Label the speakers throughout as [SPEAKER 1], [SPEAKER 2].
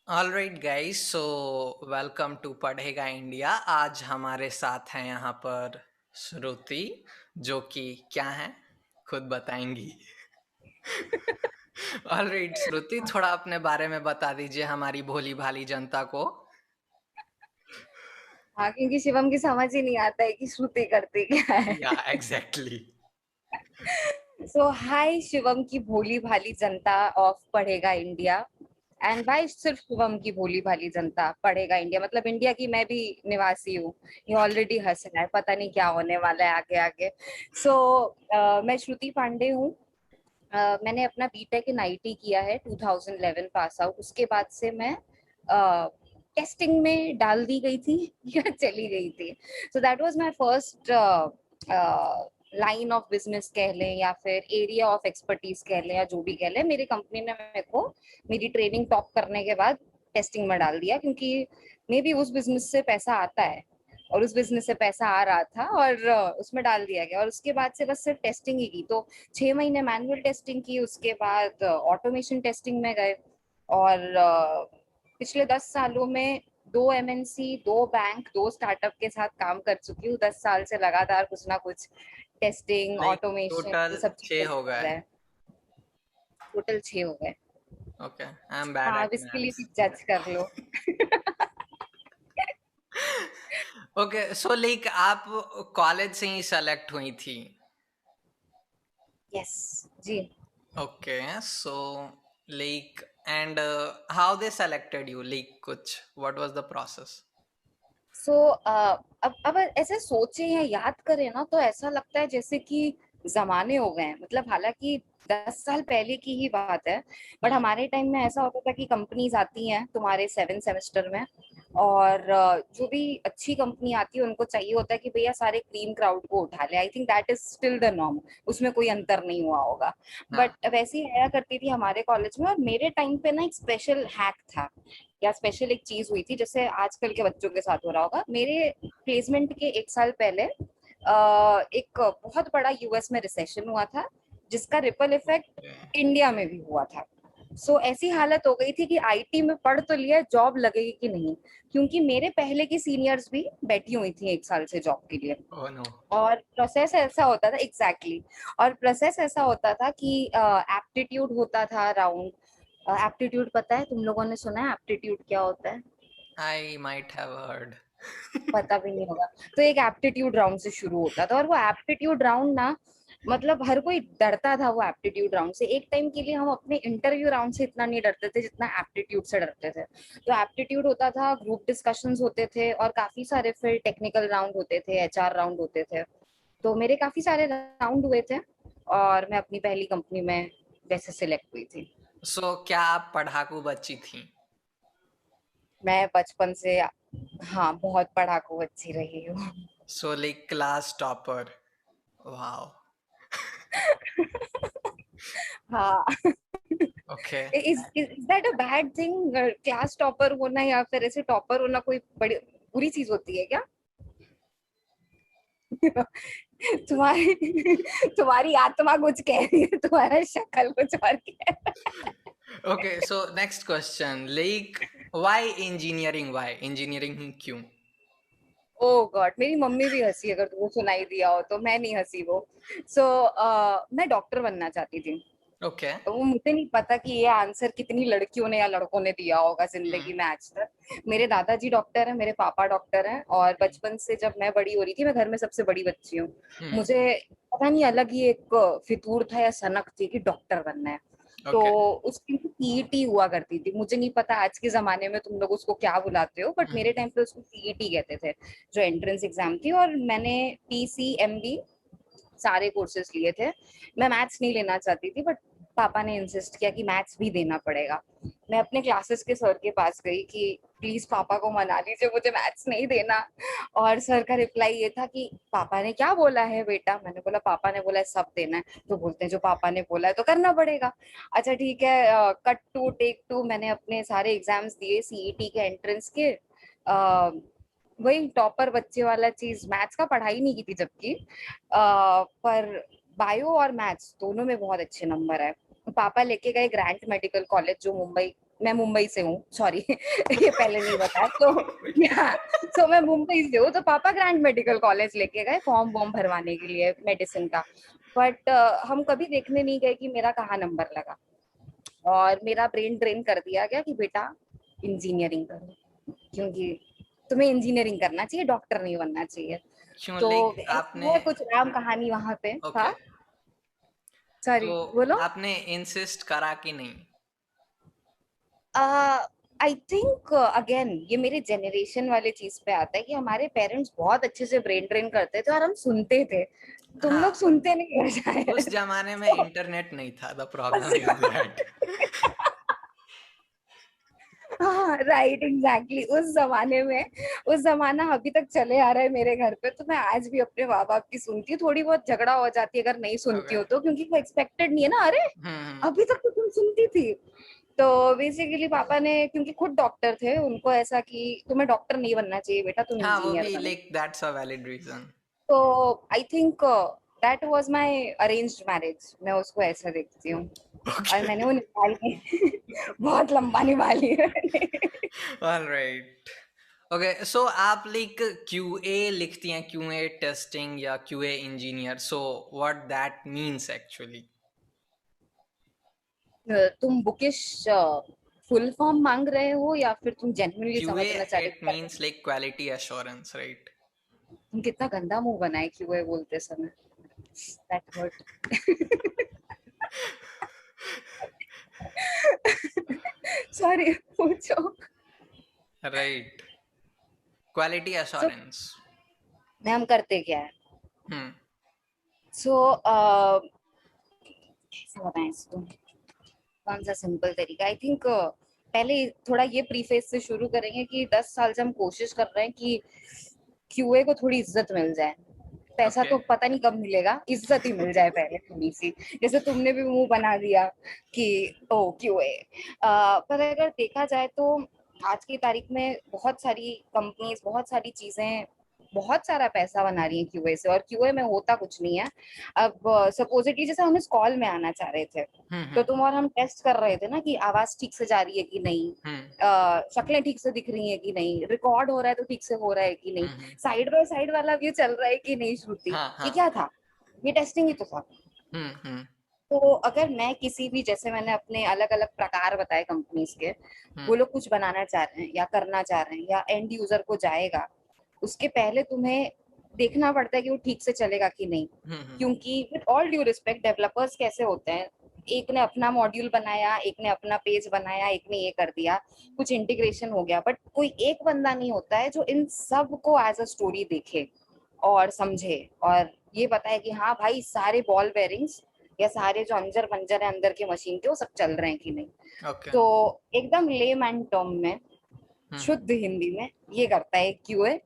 [SPEAKER 1] All right guys, so welcome to Padhega India. आज हमारे साथ हैं यहाँ पर श्रुति, जो कि क्या है खुद बताएंगी। ऑल राइट श्रुति, थोड़ा अपने बारे में बता दीजिए हमारी भोली भाली जनता को।
[SPEAKER 2] हाँ, क्योंकि शिवम की समझ ही नहीं आता है कि श्रुति करती क्या है।
[SPEAKER 1] या एग्जैक्टली।
[SPEAKER 2] सो हाय शिवम की भोली भाली जनता ऑफ पढ़ेगा इंडिया। एंड भाई सिर्फ शिवम की भोली भाली जनता पढ़ेगा इंडिया, मतलब इंडिया की मैं भी निवासी हूँ। ये ऑलरेडी हंस रहा है, पता नहीं क्या होने वाला है आगे आगे। सो मैं श्रुति पांडे हूँ। मैंने अपना बीटेक इन आईटी किया है, 2011 पास आउट। उसके बाद से मैं टेस्टिंग में डाल दी गई थी या चली गई थी। So that was my first line of business कह लें या फिर एरिया ऑफ एक्सपर्टीज कह लें या जो भी कह लें। मेरी कंपनी ने मेरे को मेरी ट्रेनिंग टॉप करने के बाद टेस्टिंग में डाल दिया, क्योंकि मे बी उस बिजनेस से पैसा आता है और उस बिजनेस से पैसा आ रहा था और उसमें डाल दिया गया। और उसके बाद से बस सिर्फ टेस्टिंग ही की। तो 6 महीने मैनुअल टेस्टिंग की, उसके बाद ऑटोमेशन टेस्टिंग में गए। और पिछले 10 सालों में 2 MNC, 2 बैंक, 2 स्टार्टअप के साथ काम कर चुकी हूँ। 10 साल से लगातार कुछ ना कुछ टेस्टिंग,
[SPEAKER 1] लाइक
[SPEAKER 2] ऑटोमेशन, ये
[SPEAKER 1] टोटल
[SPEAKER 2] सब चीजें
[SPEAKER 1] 6 हो
[SPEAKER 2] चल
[SPEAKER 1] गए।
[SPEAKER 2] रहा है। टोटल 6 हो गए।
[SPEAKER 1] ओके, आई एम बैड
[SPEAKER 2] हाँ, अब
[SPEAKER 1] एट
[SPEAKER 2] इसके लिए
[SPEAKER 1] मैथ्स।
[SPEAKER 2] भी जज कर लो।
[SPEAKER 1] ओके, सो लाइक आप कॉलेज से ही सेलेक्ट हुई थी?
[SPEAKER 2] Yes ji.
[SPEAKER 1] Okay, so like, and how they selected you? Like, कुछ what was the process?
[SPEAKER 2] सो अब ऐसे सोचे या याद करें ना, तो ऐसा लगता है जैसे कि जमाने हो गए हैं। मतलब हालांकि 10 साल पहले की ही बात है, बट
[SPEAKER 1] हम्म।
[SPEAKER 2] हमारे टाइम में ऐसा होता था कि कंपनीज आती हैं तुम्हारे 7 सेमेस्टर में। और जो भी अच्छी कंपनी आती है उनको चाहिए होता है कि भैया सारे क्रीम क्राउड को उठा ले। आई think that is still the norm, उसमें कोई अंतर नहीं हुआ होगा।
[SPEAKER 1] हाँ।
[SPEAKER 2] बट वैसे ही आया करती थी हमारे कॉलेज में। और मेरे टाइम पे ना एक स्पेशल हैक था या स्पेशल एक चीज हुई थी, जैसे आजकल के बच्चों के साथ हो रहा होगा। मेरे प्लेसमेंट के 1 साल पहले एक बहुत बड़ा यूएस में रिसेशन हुआ था, जिसका रिपल इफेक्ट
[SPEAKER 1] Okay.
[SPEAKER 2] इंडिया में भी हुआ था। सो ऐसी हालत हो गई थी कि आईटी में पढ़ तो लिया, जॉब लगेगी कि नहीं, क्योंकि मेरे पहले की सीनियर्स भी बैठी हुई थी 1 साल से जॉब के लिए।
[SPEAKER 1] Oh no.
[SPEAKER 2] और प्रोसेस ऐसा होता था, एग्जैक्टली और प्रोसेस ऐसा होता था कि एप्टीट्यूड होता था राउंड। एप्टीट्यूड पता है? तुम लोगों ने सुना है एप्टीट्यूड क्या होता है?
[SPEAKER 1] I might have heard.
[SPEAKER 2] पता भी नहीं होगा। तो एक एप्टीट्यूड राउंड से शुरू होता था, और वो एप्टीट्यूड राउंड ना, मतलब हर कोई डरता था वो एप्टीट्यूड राउंड से। एक टाइम के लिए हम अपने इंटरव्यू राउंड से इतना नहीं डरते थे जितना एप्टीट्यूड से डरते थे। तो एप्टीट्यूड होता था, ग्रुप डिस्कशंस होते थे, और काफी सारे फिर टेक्निकल राउंड होते थे, एचआर राउंड होते थे। तो मेरे काफी सारे राउंड हुए थे, और मैं अपनी पहली कंपनी में वैसे सिलेक्ट हुई थी।
[SPEAKER 1] So क्या आप पढ़ाकू बच्ची थी?
[SPEAKER 2] मैं बचपन से, हाँ, बहुत पढ़ाकू बच्ची रही हूँ।
[SPEAKER 1] So like class topper. Wow.
[SPEAKER 2] हाँ।
[SPEAKER 1] Okay.
[SPEAKER 2] Is that a bad thing? Class topper होना या फिर ऐसे टॉपर होना कोई बड़ी बुरी चीज होती है क्या? तुम्हारी तुम्हारी आत्मा कुछ कह रही है, तुम्हारा शक्ल कुछ और कह रहा है।
[SPEAKER 1] Okay, so next question. Like, why engineering? Why engineering ही क्यों?
[SPEAKER 2] ओ गॉड, मेरी मम्मी भी हंसी अगर तुमको सुनाई दिया हो तो। मैं नहीं हंसी वो। सो मैं डॉक्टर बनना चाहती थी।
[SPEAKER 1] Okay.
[SPEAKER 2] तो वो मुझे नहीं पता कि ये आंसर कितनी लड़कियों ने या लड़कों ने दिया होगा जिंदगी
[SPEAKER 1] हम्म।
[SPEAKER 2] में आज तक। मेरे दादाजी डॉक्टर हैं, मेरे पापा डॉक्टर हैं, और बचपन से जब मैं बड़ी हो रही थी, मैं घर में सबसे बड़ी बच्ची हूँ।
[SPEAKER 1] हम्म।
[SPEAKER 2] मुझे पता नहीं अलग ही एक फितूर था या सनक थी कि डॉक्टर बनना है। तो
[SPEAKER 1] Okay.
[SPEAKER 2] उसकी सीईटी हुआ करती थी। मुझे नहीं पता आज के जमाने में तुम लोग उसको क्या बुलाते हो, बट मेरे
[SPEAKER 1] हम्म।
[SPEAKER 2] टाइम पे उसको सीईटी कहते थे, जो एंट्रेंस एग्जाम थी। और मैंने पीसीएमबी सारे कोर्सेज लिए थे। मैं मैथ्स नहीं लेना चाहती थी, बट पापा ने इंसिस्ट किया कि मैथ्स भी देना पड़ेगा। मैं अपने क्लासेस के सर के पास गई कि प्लीज पापा को मना लीजिए, मुझे मैथ्स नहीं देना। और सर का रिप्लाई ये था कि पापा ने क्या बोला है बेटा? मैंने बोला पापा ने बोला है सब देना है। तो बोलते हैं जो पापा ने बोला है तो करना पड़ेगा। अच्छा ठीक है, कट टू टेक टू, मैंने अपने सारे एग्जाम्स दिए सीईटी के एंट्रेंस के। वही टॉपर बच्चे वाला चीज, मैथ्स का पढ़ाई नहीं की थी जबकि, पर बायो और मैथ्स दोनों में बहुत अच्छे नंबर है। पापा लेके गए ग्रांट मेडिकल कॉलेज, जो मुंबई मैं मुंबई से हूँ, सॉरी ये पहले नहीं बताया। तो मैं मुंबई से हूँ, तो पापा ग्रैंड मेडिकल कॉलेज लेके गए फॉर्म वॉर्म भरवाने के लिए मेडिसिन का। बट हम कभी देखने नहीं गए कि मेरा कहाँ नंबर लगा, और मेरा ब्रेन ड्रेन कर दिया गया कि बेटा इंजीनियरिंग करो, क्योंकि तुम्हें इंजीनियरिंग करना चाहिए, डॉक्टर नहीं बनना चाहिए।
[SPEAKER 1] क्यों,
[SPEAKER 2] तो
[SPEAKER 1] लाइक
[SPEAKER 2] ऐसा
[SPEAKER 1] आपने?
[SPEAKER 2] है कुछ राम कहानी वहां पे।
[SPEAKER 1] ओके,
[SPEAKER 2] हाँ, सॉरी,
[SPEAKER 1] तो
[SPEAKER 2] बोलो।
[SPEAKER 1] आपने इंसिस्ट करा कि नहीं?
[SPEAKER 2] आई थिंक अगेन ये मेरे जनरेशन वाले चीज पे आता है कि हमारे पेरेंट्स बहुत अच्छे से ब्रेन ट्रेन करते थे और हम सुनते थे। तुम लोग
[SPEAKER 1] हाँ,
[SPEAKER 2] सुनते नहीं हो
[SPEAKER 1] उस
[SPEAKER 2] शायद।
[SPEAKER 1] जमाने में
[SPEAKER 2] तो
[SPEAKER 1] इंटरनेट नहीं था, द प्रॉब्लम
[SPEAKER 2] उस-
[SPEAKER 1] इज दैट।
[SPEAKER 2] हाँ राइट, एग्जैक्टली। उस जमाना अभी तक चले आ रहा है मेरे घर पे, तो मैं आज भी अपने माँ बाप की सुनती हूँ। थोड़ी बहुत झगड़ा हो जाती है अगर नहीं सुनती
[SPEAKER 1] ओके।
[SPEAKER 2] हो तो, क्योंकि वो एक्सपेक्टेड नहीं है ना। अरे
[SPEAKER 1] हम्म।
[SPEAKER 2] अभी तक तो तुम सुनती थी। तो बेसिकली पापा ने, क्योंकि खुद डॉक्टर थे, उनको ऐसा कि तुम्हें डॉक्टर नहीं बनना चाहिए बेटा, तुम
[SPEAKER 1] हाँ, वो
[SPEAKER 2] इंजीनियर
[SPEAKER 1] भी
[SPEAKER 2] बनो।
[SPEAKER 1] Like that's a valid reason.
[SPEAKER 2] तो I think that was my arranged marriage, मैं उसको ऐसा देखती हूँ। और
[SPEAKER 1] ओके।
[SPEAKER 2] मैंने वो निकाल के बहुत लंबा निभा लिया मैंने।
[SPEAKER 1] ऑलराइट। ओके, सो आप लाइक क्यूए लिखती हैं, क्यूए टेस्टिंग या QA engineer, so what that means actually?
[SPEAKER 2] तुम बुकिश फुल फॉर्म मांग रहे हो या फिर तुम जेन्युइनली
[SPEAKER 1] क्यूए
[SPEAKER 2] समझना चाह रहे
[SPEAKER 1] इट
[SPEAKER 2] हो?
[SPEAKER 1] Means like quality assurance, right?
[SPEAKER 2] तुम कितना गंदा मुंह बनाए क्यूए बोलते समय, दैट हर्ट। सॉरी, पूछो।
[SPEAKER 1] Right, quality
[SPEAKER 2] so
[SPEAKER 1] assurance.
[SPEAKER 2] हम करते क्या है?
[SPEAKER 1] हम्म।
[SPEAKER 2] सो कैसे बताएं इसको, कौन सा सिंपल तरीका। आई थिंक पहले थोड़ा ये प्रीफेस से शुरू करेंगे कि 10 साल से हम कोशिश कर रहे हैं कि क्यूए को थोड़ी इज्जत मिल जाए। पैसा
[SPEAKER 1] ओके।
[SPEAKER 2] तो पता नहीं कब मिलेगा, इज्जत ही मिल जाए पहले थोड़ी सी। जैसे तुमने भी मुंह बना दिया कि ओ क्यूए। पर अगर देखा जाए तो आज की तारीख में बहुत सारी कंपनीज, बहुत सारी चीजें, बहुत सारा पैसा बना रही है क्यूए से, और क्यूए में होता कुछ नहीं है। अब सपोजिटली जैसे हम इस कॉल में आना चाह रहे थे, तो
[SPEAKER 1] हम्म।
[SPEAKER 2] तुम और हम टेस्ट कर रहे थे ना कि आवाज ठीक से जा रही है कि नहीं,
[SPEAKER 1] हम्म।
[SPEAKER 2] शक्लें ठीक से दिख रही है कि नहीं, रिकॉर्ड हो रहा है तो ठीक से हो रहा है कि नहीं,
[SPEAKER 1] हम्म।
[SPEAKER 2] साइड बाय साइड वाला व्यू चल रहा है कि नहीं। श्रुति,
[SPEAKER 1] हाँ,
[SPEAKER 2] ये
[SPEAKER 1] हाँ।
[SPEAKER 2] क्या था? ये टेस्टिंग ही तो था।
[SPEAKER 1] हम्म।
[SPEAKER 2] तो अगर मैं किसी भी, जैसे मैंने अपने अलग अलग प्रकार बताए कंपनीज के, वो
[SPEAKER 1] हम्म।
[SPEAKER 2] लोग कुछ बनाना चाह रहे हैं या करना चाह रहे हैं या एंड यूजर को जाएगा, उसके पहले तुम्हें देखना पड़ता है कि वो ठीक से चलेगा कि नहीं।
[SPEAKER 1] हम्म।
[SPEAKER 2] क्योंकि with all due respect, developers कैसे होते हैं, एक ने अपना मॉड्यूल बनाया, एक ने अपना पेज बनाया, एक ने ये कर दिया, कुछ इंटीग्रेशन हो गया, बट कोई एक बंदा नहीं होता है जो इन सब को एज अ स्टोरी देखे और समझे और ये बताए कि हाँ भाई सारे बॉल बेरिंग्स या सारे जो अंजर पंजर है अंदर के मशीन के, वो सब चल रहे हैं कि नहीं।
[SPEAKER 1] ओके।
[SPEAKER 2] तो एकदम लेमैन टर्म में,
[SPEAKER 1] हम्म।
[SPEAKER 2] शुद्ध हिंदी में, ये करता है क्यूए।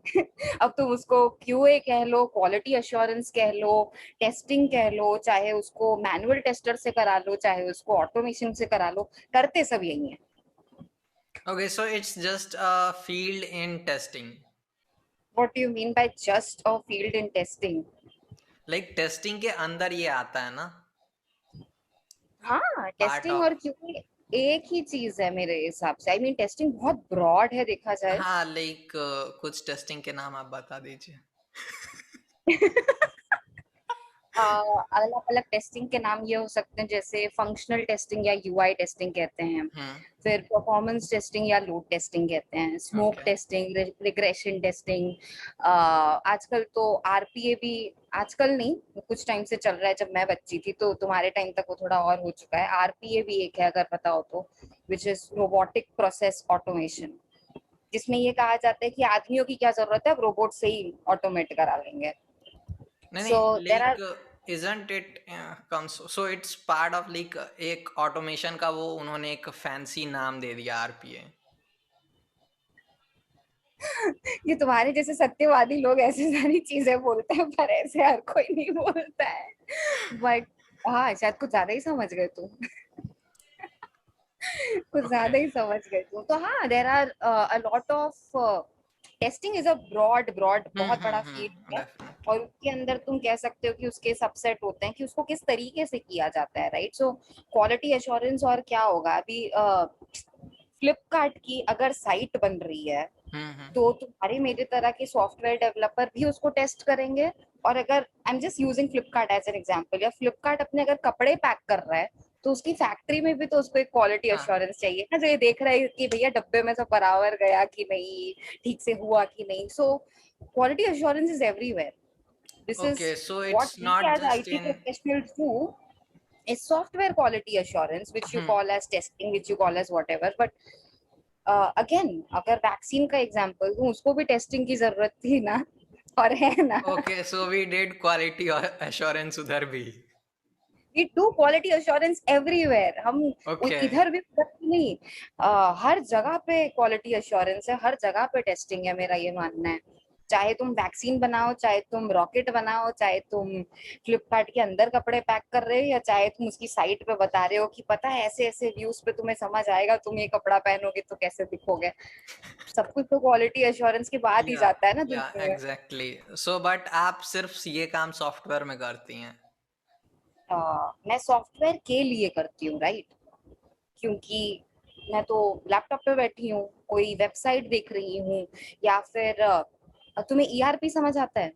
[SPEAKER 2] अब तुम उसको क्यूए कह लो, क्वालिटी अश्योरेंस कह लो, टेस्टिंग कह लो, चाहे उसको मैनुअल टेस्टर से करा लो, चाहे उसको ऑटोमेशन से करा लो, करते सब यही है।
[SPEAKER 1] Okay, so it's just a field in testing.
[SPEAKER 2] What do you mean by just a field in testing?
[SPEAKER 1] Like testing के अंदर ये आता है ना,
[SPEAKER 2] हाँ,
[SPEAKER 1] पार्ट
[SPEAKER 2] टेस्टिंग और
[SPEAKER 1] ऑफ।
[SPEAKER 2] क्यूए एक ही चीज है मेरे हिसाब से। आई मीन टेस्टिंग बहुत ब्रॉड है देखा जाए।
[SPEAKER 1] हाँ, लाइक कुछ टेस्टिंग के नाम आप बता दीजिए।
[SPEAKER 2] अलग अलग टेस्टिंग के नाम ये हो सकते हैं, जैसे फंक्शनल टेस्टिंग या यूआई टेस्टिंग कहते हैं,
[SPEAKER 1] हम्म।
[SPEAKER 2] फिर परफॉर्मेंस टेस्टिंग या लोड टेस्टिंग कहते हैं, smoke
[SPEAKER 1] okay.
[SPEAKER 2] Testing, regression testing. आजकल तो आरपीए भी, आजकल नहीं, कुछ टाइम से चल रहा है, जब मैं बच्ची थी तो तुम्हारे टाइम तक वो थोड़ा और हो चुका है। आरपीए भी एक है अगर पता हो तो, which is robotic process automation, जिसमें ये कहा जाता है कि आदमियों की क्या जरूरत है, अब रोबोट से ही ऑटोमेट करा लेंगे।
[SPEAKER 1] नहीं
[SPEAKER 2] सो
[SPEAKER 1] नहीं,
[SPEAKER 2] there are,
[SPEAKER 1] like isn't it comes, so it's part of like एक ऑटोमेशन का, वो उन्होंने एक फैंसी नाम दे दिया, आरपीए।
[SPEAKER 2] ये तुम्हारे जैसे सत्यवादी लोग ऐसी सारी चीजें बोलते हैं, पर ऐसे हर कोई नहीं बोलता है। बट हाँ, शायद कुछ ज्यादा ही समझ गए तुम। कुछ
[SPEAKER 1] ओके।
[SPEAKER 2] ज्यादा ही समझ गए तुम। तो हाँ, there are a lot of, testing is a broad broad बहुत बड़ा फील्ड है।
[SPEAKER 1] डेफिनेटली।
[SPEAKER 2] और उसके अंदर तुम कह सकते हो कि उसके सबसेट होते हैं कि उसको किस तरीके से किया जाता है, राइट। सो क्वालिटी एश्योरेंस और क्या होगा अभी, फ्लिपकार्ट की अगर साइट बन रही है
[SPEAKER 1] हम्म।
[SPEAKER 2] तो तुम्हारे मेरे तरह के सॉफ्टवेयर डेवलपर भी उसको टेस्ट करेंगे। और अगर I am just using Flipkart as an example, या फ्लिपकार्ट अपने अगर कपड़े पैक कर रहा है तो उसकी फैक्ट्री में भी तो उसको एक क्वालिटी
[SPEAKER 1] हाँ।
[SPEAKER 2] अश्योरेंस चाहिए ना, जो ये देख रहा है कि भैया डब्बे में से बराबर गया कि नहीं, ठीक से हुआ कि नहीं। So quality assurance is everywhere. This is
[SPEAKER 1] Okay, so
[SPEAKER 2] what
[SPEAKER 1] it's
[SPEAKER 2] we
[SPEAKER 1] not
[SPEAKER 2] as
[SPEAKER 1] just
[SPEAKER 2] IT
[SPEAKER 1] in.
[SPEAKER 2] professionals do, is software quality assurance, which you
[SPEAKER 1] Hmm.
[SPEAKER 2] call as testing, which you call as whatever. But again, अगर vaccine का example दूं, उसको भी testing की जरूरत थी ना, और है ना.
[SPEAKER 1] Okay, so we did quality assurance उधर भी.
[SPEAKER 2] We do quality assurance everywhere. हम
[SPEAKER 1] Okay.
[SPEAKER 2] इधर भी उधर भी नहीं, हर जगह पे क्वालिटी अश्योरेंस है, हर जगह पे टेस्टिंग है, मेरा ये मानना है. चाहे तुम वैक्सीन बनाओ, चाहे तुम रॉकेट बनाओ, चाहे तुम फ्लिपकार्ट के अंदर कपड़े पैक कर रहे हो, या चाहे तुम उसकी साइट पे बता रहे हो कि पता है ऐसे ऐसे व्यूज पे तुम्हें समझ आएगा तुम ये कपड़ा पहनोगे तो कैसे दिखोगे. सब कुछ तो क्वालिटी अश्योरेंस के बाद ही
[SPEAKER 1] या
[SPEAKER 2] जाता है ना
[SPEAKER 1] या
[SPEAKER 2] दुनिया में.
[SPEAKER 1] एग्जैक्टली. सो बट आप सिर्फ ये काम सॉफ्टवेयर में करती हैं.
[SPEAKER 2] मैं सॉफ्टवेयर के लिए करती हूँ, राइट. क्योंकि मैं तो लैपटॉप पे बैठी हूँ, कोई वेबसाइट देख रही हूँ, या फिर तुम्हें ईआरपी समझ आता है?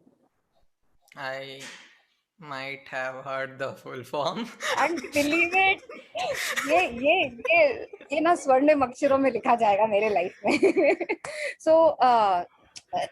[SPEAKER 1] I might have heard the full form.
[SPEAKER 2] Can't believe it. ये ये ये ये ना स्वर्णिम अक्षरों में लिखा जाएगा मेरे लाइफ में. सो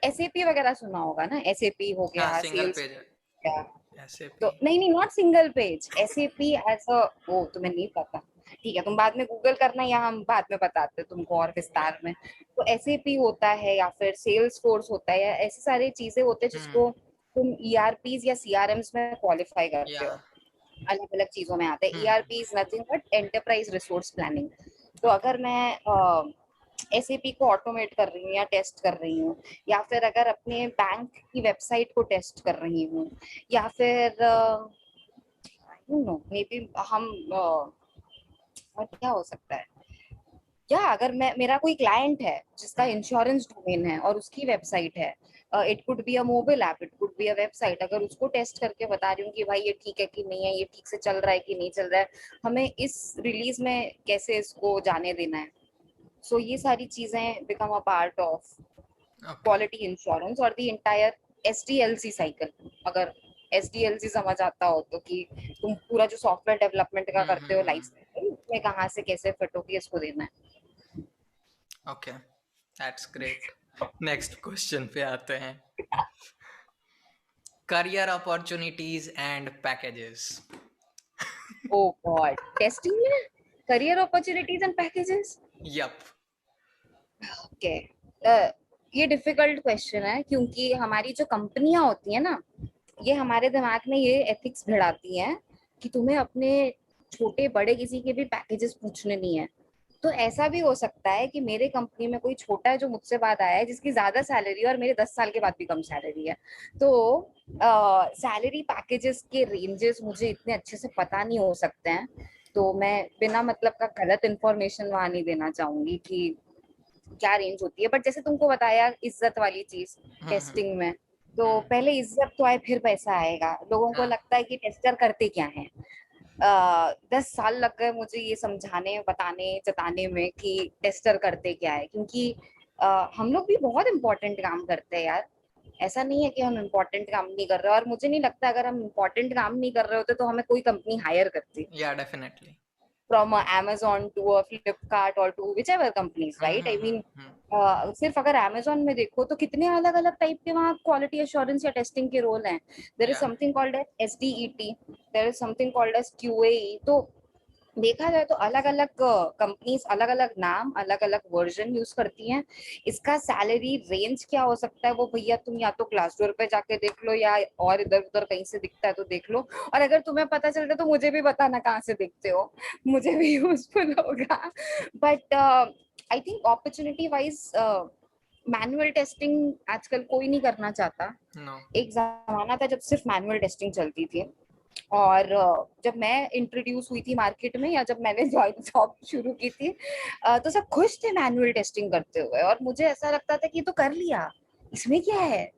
[SPEAKER 2] एसएपी वगैरह सुना होगा ना, एसएपी हो
[SPEAKER 1] हाँ,
[SPEAKER 2] गया,
[SPEAKER 1] सिंगल
[SPEAKER 2] सेल्स
[SPEAKER 1] पेज.
[SPEAKER 2] हो गया.
[SPEAKER 1] एसएपी.
[SPEAKER 2] तो नहीं नहीं, not single page, SAP as a, वो तुम्हें नहीं पता. ठीक है, तुम बाद में गूगल करना, या हम बाद में बताते हैं तुमको और
[SPEAKER 1] या.
[SPEAKER 2] विस्तार में. तो एसएपी होता है, या फिर सेल्स फोर्स होता है, या ऐसी सारी चीजें होते हैं
[SPEAKER 1] हम्म.
[SPEAKER 2] जिसको तुम ईआरपीज या सीआरएम्स में क्वालिफाई
[SPEAKER 1] या.
[SPEAKER 2] करते हो. अलग अलग चीजों में आते हैं.
[SPEAKER 1] Hmm.
[SPEAKER 2] ERP is nothing but enterprise resource planning. तो अगर मैं एसएपी को ऑटोमेट कर रही हूँ या टेस्ट कर रही हूँ, या फिर अगर अपने बैंक की वेबसाइट को टेस्ट कर रही हूँ, या फिर नो मे बी हम और क्या हो सकता है, या अगर मैं, मेरा कोई क्लाइंट है जिसका
[SPEAKER 1] हम्म.
[SPEAKER 2] इंश्योरेंस डोमेन है और उसकी वेबसाइट है, it could be a mobile app, it could be a website, अगर उसको टेस्ट करके बता रही हूँ कि भाई ये ठीक है कि नहीं है, ये ठीक से चल रहा है कि नहीं चल रहा है, हमें इस रिलीज में कैसे इसको जाने देना है. सो ये सारी चीजें become a part of
[SPEAKER 1] okay.
[SPEAKER 2] Quality insurance और द एंटायर एसडीएलसी साइकिल. अगर एसडीएलसी समझ आता हो तो, कि तुम पूरा जो सॉफ्टवेयर डेवलपमेंट का करते हो लाइफ
[SPEAKER 1] हम्म.
[SPEAKER 2] साइकिल, उसमें कहाँ से कैसे फिट होगी इसको देना है.
[SPEAKER 1] Okay, that's great. Next question पे आते हैं. Career opportunities and packages.
[SPEAKER 2] Oh God, testing में career opportunities and packages.
[SPEAKER 1] Yup.
[SPEAKER 2] Okay, ये डिफिकल्ट क्वेश्चन है, क्योंकि हमारी जो कंपनियां होती है ना, ये हमारे दिमाग में ये एथिक्स भिड़ाती हैं कि तुम्हें अपने छोटे बड़े किसी के भी पैकेजेस पूछने नहीं है. तो ऐसा भी हो सकता है कि मेरे कंपनी में कोई छोटा है जो मुझसे बाद आया है, जिसकी ज्यादा सैलरी है और मेरे 10 साल के बाद भी कम सैलरी है. तो सैलरी पैकेजेस के रेंजेस मुझे इतने अच्छे से पता नहीं हो सकते हैं. तो मैं बिना मतलब का गलत इन्फॉर्मेशन वहां नहीं देना चाहूंगी कि क्या रेंज होती है. बट जैसे तुमको बताया इज्जत वाली चीज
[SPEAKER 1] हम्म.
[SPEAKER 2] टेस्टिंग में, तो
[SPEAKER 1] हम्म.
[SPEAKER 2] पहले इज्जत तो आए फिर पैसा आएगा. लोगों को
[SPEAKER 1] हाँ.
[SPEAKER 2] लगता है कि टेस्टर करते क्या है. 10 साल लग गए मुझे ये समझाने, बताने, जताने में कि टेस्टर करते क्या है, क्योंकि हम लोग भी बहुत इंपॉर्टेंट काम करते हैं यार. ऐसा नहीं है कि हम इम्पोर्टेंट काम नहीं कर रहे, और मुझे नहीं लगता अगर हम इम्पोर्टेंट काम नहीं कर रहे होते तो हमें कोई कंपनी हायर करती.
[SPEAKER 1] या definitely.
[SPEAKER 2] from Amazon to a Flipkart or to whichever companies, right? I mean,
[SPEAKER 1] हम्म.
[SPEAKER 2] सिर्फ अगर Amazon में देखो तो कितने अलग अलग टाइप के वहाँ क्वालिटी एश्योरेंस या टेस्टिंग के रोल हैं. There is
[SPEAKER 1] yeah.
[SPEAKER 2] Something called as SDET, there is something called as QAE. तो देखा जाए तो अलग अलग कंपनीज अलग अलग नाम, अलग अलग वर्जन यूज करती हैं. इसका सैलरी रेंज क्या हो सकता है वो भैया तुम या तो ग्लासडोर पे जाके देख लो, या और इधर उधर कहीं से दिखता है तो देख लो. और अगर तुम्हें पता चलता है तो मुझे भी बताना कहाँ से देखते हो, मुझे भी यूजफुल होगा. But I think opportunity wise manual testing आजकल कोई नहीं करना चाहता.
[SPEAKER 1] नो.
[SPEAKER 2] एक जमाना था जब सिर्फ मैनुअल टेस्टिंग चलती थी. और जब मैं इंट्रोड्यूस हुई थी मार्केट में, या जब मैंने जॉब शुरू की थी, तो सब खुश थे मैनुअल टेस्टिंग करते हुए, और मुझे ऐसा लगता था कि तो कर लिया, इसमें क्या है,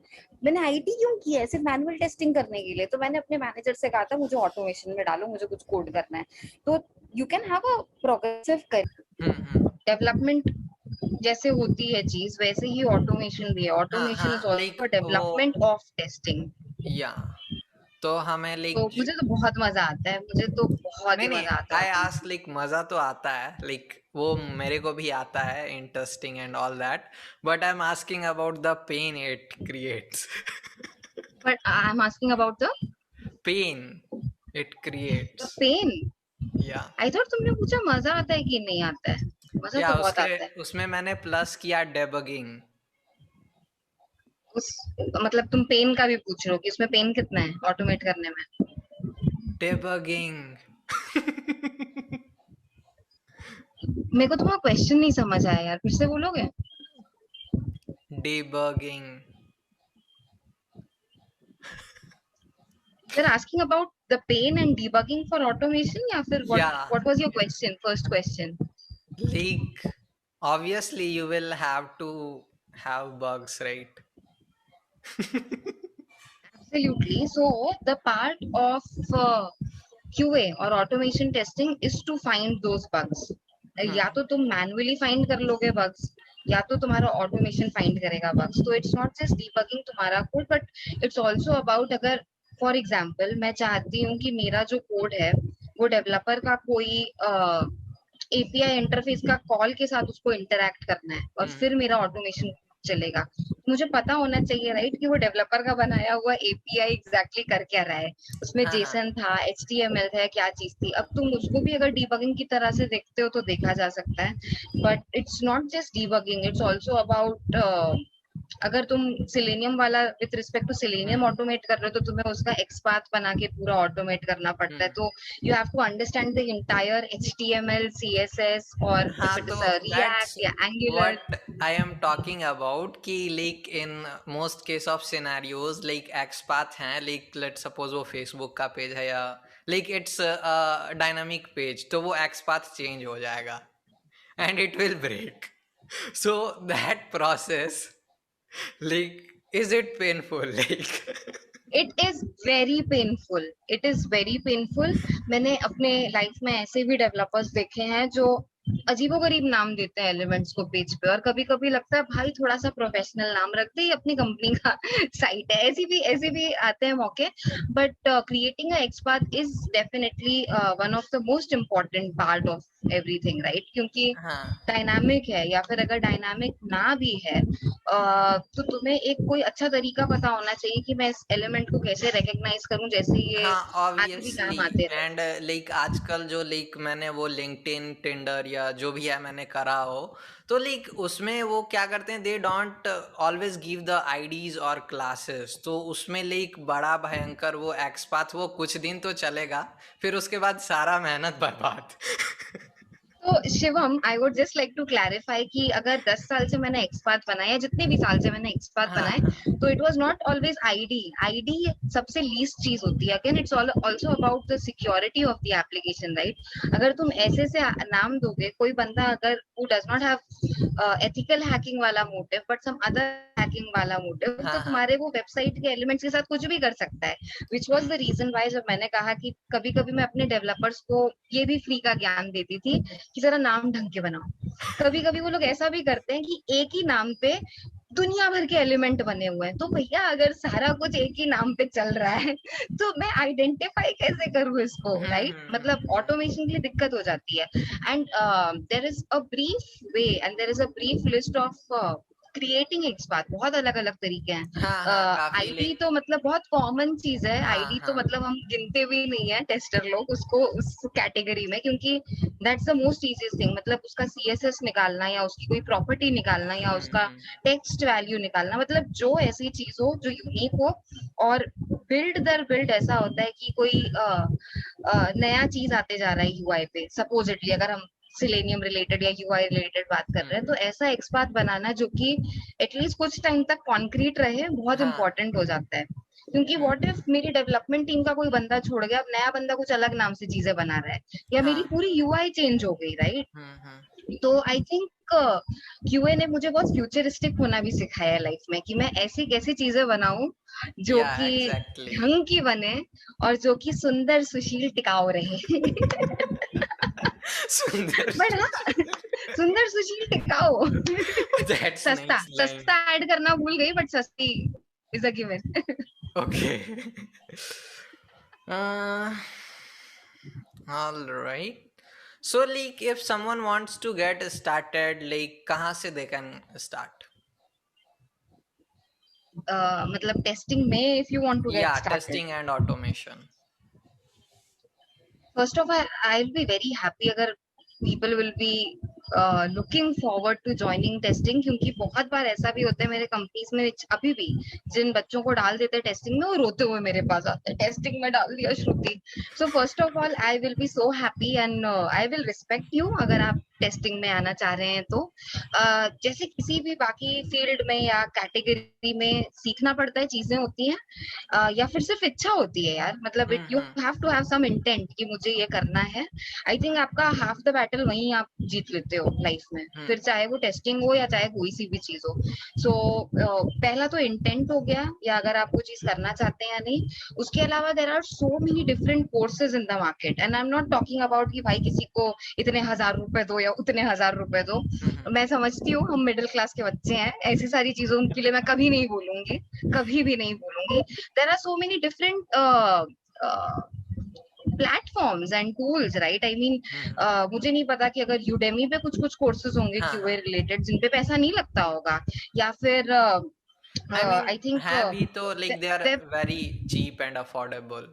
[SPEAKER 2] मैंने आईटी क्यों किया है, सिर्फ मैनुअल टेस्टिंग करने के लिए. तो मैंने अपने मैनेजर से कहा था मुझे ऑटोमेशन में डालो, मुझे कुछ कोड करना है. तो you can have a progressive. Development जैसे होती है चीज, वैसे ही ऑटोमेशन भी है.
[SPEAKER 1] हाँ
[SPEAKER 2] ऑटोमेशन इज
[SPEAKER 1] हाँ लाइक
[SPEAKER 2] ऑल्सो
[SPEAKER 1] वो
[SPEAKER 2] डेवलपमेंट ऑफ टेस्टिंग.
[SPEAKER 1] या तो हमें
[SPEAKER 2] तो
[SPEAKER 1] लाइक
[SPEAKER 2] मुझे तो बहुत मजा आता है, मुझे तो बहुत
[SPEAKER 1] नहीं
[SPEAKER 2] ही
[SPEAKER 1] नहीं
[SPEAKER 2] मजा आता है
[SPEAKER 1] आई आस्क
[SPEAKER 2] ऑटोमेशन.
[SPEAKER 1] लाइक मजा तो आता है लाइक वो मेरे को भी आता है interesting and all that but I am asking about the pain it creates
[SPEAKER 2] but I am asking about
[SPEAKER 1] pain it
[SPEAKER 2] the
[SPEAKER 1] creates
[SPEAKER 2] pain.
[SPEAKER 1] Yeah
[SPEAKER 2] I thought तुमने पूछा मजा आता है कि नहीं आता है. मजा
[SPEAKER 1] या
[SPEAKER 2] तो बहुत
[SPEAKER 1] उसके
[SPEAKER 2] आता है.
[SPEAKER 1] उसमें मैंने प्लस किया डेबगिंग
[SPEAKER 2] उस मतलब तुम पेन का भी पूछ रहे हो कि उसमें पेन कितना है ऑटोमेट करने में.
[SPEAKER 1] डेबगिंग
[SPEAKER 2] मेरे को तुम्हारा क्वेश्चन नहीं समझ आया यार, फिर से बोलोगे.
[SPEAKER 1] Debugging
[SPEAKER 2] You're asking about the pain and debugging for automation या फिर
[SPEAKER 1] या
[SPEAKER 2] what was your question, first question?
[SPEAKER 1] like obviously you will have to have bugs right
[SPEAKER 2] Absolutely. So the part of QA or automation testing is to find those bugs. या तो तुम manually find कर लोगे bugs, या तो तुम्हारा automation find करेगा bugs. तो इट्स नॉट जस्ट डीबगिंग तुम्हारा code, but it's also about, अगर फॉर एग्जाम्पल मैं चाहती हूँ कि मेरा जो कोड है वो डेवलपर का कोई एपीआई इंटरफेस का कॉल के साथ उसको इंटरैक्ट करना है और फिर मेरा ऑटोमेशन चलेगा. मुझे पता होना चाहिए राइट कि वो डेवलपर का बनाया हुआ एपीआई एग्जैक्टली कर क्या रहा है, उसमें
[SPEAKER 1] हाँ हाँ
[SPEAKER 2] जेसन था, एचटीएमएल था, क्या चीज थी. अब तुम उसको भी अगर डीबगिंग की तरह से देखते हो तो देखा जा सकता है, but it's not just debugging, it's also about, अगर तुम सिलेनियम वाला with respect to Selenium automate कर रहे हो तो तुम्हें उसका एक्सपाथ बना के पूरा ऑटोमेट करना पड़ता है. तो you have to understand the entire HTML CSS, और इफ
[SPEAKER 1] हाँ
[SPEAKER 2] इट
[SPEAKER 1] तो
[SPEAKER 2] इज
[SPEAKER 1] दैट्स
[SPEAKER 2] रिएक्ट या Angular.
[SPEAKER 1] What I am talking about कि like in most case of scenarios like XPath हैं लाइक लेट सपोज वो फेसबुक का page है या लाइक इट्स डायनामिक पेज तो वो एक्सपाथ चेंज हो जाएगा and it will break so that process like is it painful like
[SPEAKER 2] it is very painful, it is very painful. मैंने अपने लाइफ में ऐसे भी डेवलपर्स देखे हैं जो अजीबोगरीब नाम देते हैं एलिमेंट्स को पेज पे, और कभी कभी लगता है भाई थोड़ा सा प्रोफेशनल नाम रख दे, अपनी कंपनी का साइट है. ऐसी भी आते हैं मौके. But creating a XPath is definitely one of the most important part of everything right, क्योंकि
[SPEAKER 1] हाँ
[SPEAKER 2] डायनामिक है, या फिर अगर डायनामिक ना भी है तो तुम्हें एक कोई अच्छा तरीका पता होना चाहिए कि मैं इस एलिमेंट को कैसे रिकॉग्नाइज करूं, जैसे ये
[SPEAKER 1] हाँ
[SPEAKER 2] आगे भी
[SPEAKER 1] ऑब्वियसली
[SPEAKER 2] काम आते रहे.
[SPEAKER 1] एंड लाइक आजकल जो लाइक मैंने वो लिंक्डइन टिंडर या जो भी है मैंने करा हो तो लाइक उसमें वो क्या करते हैं they don't always give the IDs और क्लासेस तो उसमें लाइक बड़ा भयंकर वो एक्सपाथ वो कुछ दिन तो चलेगा फिर उसके बाद सारा मेहनत बर्बाद
[SPEAKER 2] तो Shivam, I would just like to clarify कि अगर 10 साल से मैंने एक्सपाथ बनाया, जितने भी साल से मैंने एक्सपाथ
[SPEAKER 1] हाँ
[SPEAKER 2] बनाए,
[SPEAKER 1] हाँ
[SPEAKER 2] तो it was not always ID. ID सबसे लीस्ट चीज होती है. Again it's also about the security of the application right. अगर तुम ऐसे से नाम दोगे, कोई बंदा अगर who does not have ethical hacking वाला motive but some other hacking वाला मोटिव, तो
[SPEAKER 1] हाँ हाँ
[SPEAKER 2] तुम्हारे वो वेबसाइट के एलिमेंट्स के साथ कुछ भी कर सकता है. Which was the reason why जब मैंने कहा कि कभी कभी मैं अपने डेवलपर्स को ये भी फ्री का ज्ञान देती थी कि जरा नाम ढंग के बनाओ. कभी कभी वो लोग ऐसा भी करते हैं कि एक ही नाम पे दुनिया भर के एलिमेंट बने हुए हैं. तो भैया अगर सारा कुछ एक ही नाम पे चल रहा है तो मैं आइडेंटिफाई कैसे करूँ इसको राइट. मतलब ऑटोमेशन के लिए दिक्कत हो जाती है. And there is a brief way and there is a brief list of creating XPath. बहुत अलग अलग तरीके हैं.
[SPEAKER 1] हाँ हाँ काफी
[SPEAKER 2] आईडी
[SPEAKER 1] लाइक
[SPEAKER 2] तो मतलब बहुत कॉमन चीज है.
[SPEAKER 1] हाँ
[SPEAKER 2] आईडी तो
[SPEAKER 1] हाँ
[SPEAKER 2] मतलब हम गिनते भी नहीं है टेस्टर लोग उसको उस कैटेगरी में, क्योंकि that's the most easiest thing. मतलब उसका सीएसएस निकालना या उसकी कोई प्रॉपर्टी निकालना या उसका
[SPEAKER 1] हम्म
[SPEAKER 2] टेक्स्ट वैल्यू निकालना, मतलब जो ऐसी चीज हो जो यूनिक हो. और बिल्ड दर बिल्ड ऐसा होता है कि कोई नया चीज आते जा रहा है यूआई पे, सपोजिटली अगर हम सिलेनियम रिलेटेड या यूआई रिलेटेड बात कर रहे हैं, तो ऐसा एक्सपाथ बनाना जो कि एटलीस्ट कुछ टाइम तक कॉन्क्रीट रहे बहुत
[SPEAKER 1] हाँ
[SPEAKER 2] इंपॉर्टेंट हो जाता है. क्योंकि व्हाट इफ मेरी डेवलपमेंट टीम का कोई बंदा छोड़ गया, अब नया बंदा कुछ अलग नाम से चीजें बना रहा है, या मेरी
[SPEAKER 1] हाँ
[SPEAKER 2] पूरी यूआई चेंज हो गई राइट.
[SPEAKER 1] हम्म
[SPEAKER 2] तो आई थिंक क्यूए ने मुझे बहुत फ्यूचरिस्टिक होना भी सिखाया है लाइफ में, कि मैं ऐसी कैसी चीजें बनाऊं जो
[SPEAKER 1] या
[SPEAKER 2] कि
[SPEAKER 1] एग्जैक्टली
[SPEAKER 2] ढंग की बने और जो कि सुंदर सुशील टिकाऊ रहे.
[SPEAKER 1] सुंदर
[SPEAKER 2] बट हाँ, सुंदर सुशील टिकाऊ।
[SPEAKER 1] That's
[SPEAKER 2] सस्ता,
[SPEAKER 1] nice line.
[SPEAKER 2] सस्ता ऐड करना भूल गई, बट सस्ती is a given.
[SPEAKER 1] Okay. Uh, all right. So like if someone wants to get started, like कहाँ से they can start?
[SPEAKER 2] मतलब टेस्टिंग में if you want to get
[SPEAKER 1] Yeah,
[SPEAKER 2] started,
[SPEAKER 1] testing and automation.
[SPEAKER 2] First of all I will be very happy अगर people will be looking forward to joining testing, क्योंकि बहुत बार ऐसा भी होता है मेरे कंपनीज में अभी भी, जिन बच्चों को डाल देते हैं टेस्टिंग में, वो रोते हुए मेरे पास आते हैं, टेस्टिंग में डाल दिया Shruti. So first of all I will be so happy and I will respect you अगर आप टेस्टिंग में आना चाह रहे हैं तो। जैसे किसी भी बाकी फील्ड में या कैटेगरी में सीखना पड़ता है, चीजें होती हैं, या फिर सिर्फ इच्छा होती है यार, मतलब it you have to have some intent कि मुझे ये करना है। आई थिंक आपका हाफ द बैटल वहीं आप जीत लेते हो लाइफ में, फिर चाहे वो टेस्टिंग हो या चाहे कोई सी भी चीज हो। सो पहला तो इंटेंट हो गया, या अगर आप वो चीज करना चाहते हैं या नहीं। उसके अलावा there are so many different courses in the market, and I am not talking about कि भाई किसी को इतने 1000 रुपए दो या उतने 1000 रुपए दो। मैं समझती हूँ हम मिडिल क्लास के बच्चे हैं, ऐसी सारी चीजों के लिए मैं कभी नहीं बोलूंगी, कभी भी नहीं बोलूंगी। There are so many different platforms and tools, right? I mean मुझे नहीं पता कि अगर यूडेमी पे कुछ कुछ कोर्सेज होंगे क्यूए रिलेटेड जिन पे पैसा नहीं लगता होगा, या फिर
[SPEAKER 1] I mean,
[SPEAKER 2] आई थिंक
[SPEAKER 1] है भी तो like they are very cheap and affordable.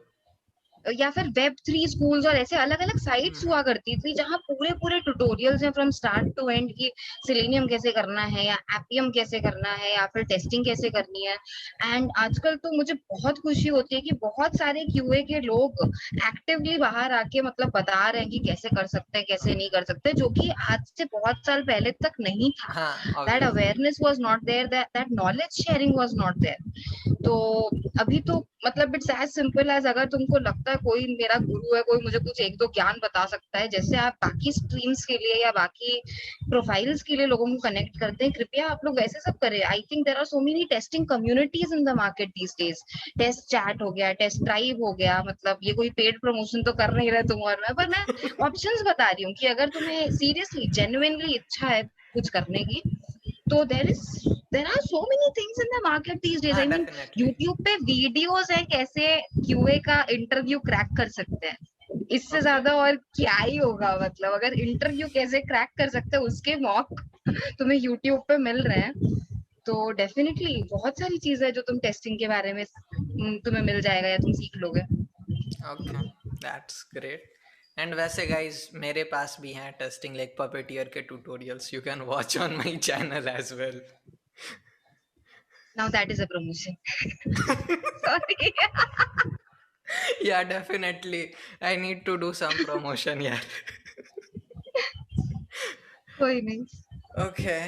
[SPEAKER 2] या फिर Web3 स्कूल्स और ऐसे अलग अलग साइट्स हुआ करती थी जहां पूरे पूरे ट्यूटोरियल्स हैं फ्रॉम स्टार्ट टू एंड कि सेलेनियम कैसे करना है या एपियम कैसे करना है या फिर टेस्टिंग कैसे करनी है। एंड आजकल तो मुझे बहुत खुशी होती है कि बहुत सारे क्यूए के लोग एक्टिवली बाहर आके मतलब बता रहे हैं कि कैसे कर सकते हैं कैसे नहीं कर सकते, जो कि आज से बहुत साल पहले तक नहीं था।
[SPEAKER 1] हाँ,
[SPEAKER 2] that
[SPEAKER 1] obviously.
[SPEAKER 2] Awareness was not there, that knowledge sharing was not there. तो अभी तो मतलब इट्स एज सिंपल एज, अगर तुमको लगता है कोई मेरा गुरु है, कोई मुझे कुछ एक दो ज्ञान बता सकता है, जैसे आप बाकी स्ट्रीम्स के लिए या बाकी प्रोफाइल्स के लिए लोगों को कनेक्ट करते हैं, कृपया आप लोग वैसे सब करें। I think there are so many testing communities in the market these days. Test chat हो गया, टेस्ट ड्राइव हो गया, मतलब ये कोई पेड प्रमोशन तो कर नहीं रहे तुम और मैं, पर मैं ऑप्शंस बता रही हूँ कि अगर तुम्हें सीरियसली जेन्युइनली इच्छा है कुछ करने की, तो there are so many things in the market these days.
[SPEAKER 1] हाँ,
[SPEAKER 2] I mean,
[SPEAKER 1] definitely.
[SPEAKER 2] YouTube पे वीडियोस है कैसे क्यूए का इंटरव्यू क्रैक कर सकते हैं, इससे
[SPEAKER 1] Okay.
[SPEAKER 2] ज्यादा और क्या ही होगा। मतलब अगर इंटरव्यू कैसे क्रैक कर सकते हैं उसके मॉक तुम्हें YouTube पे मिल रहे हैं, तो डेफिनेटली बहुत सारी चीजें है जो तुम टेस्टिंग के बारे में तुम्हें मिल जाएगा या तुम सीख लोगे।
[SPEAKER 1] Okay, that's great. And वैसे guys मेरे पास भी हैं टेस्टिंग लाइक पपेटियर के tutorials, you can watch on my channel as well.
[SPEAKER 2] Now that is a promotion. Sorry.
[SPEAKER 1] Yeah, definitely. I need to do some promotion यार.
[SPEAKER 2] कोई नहीं।
[SPEAKER 1] Okay,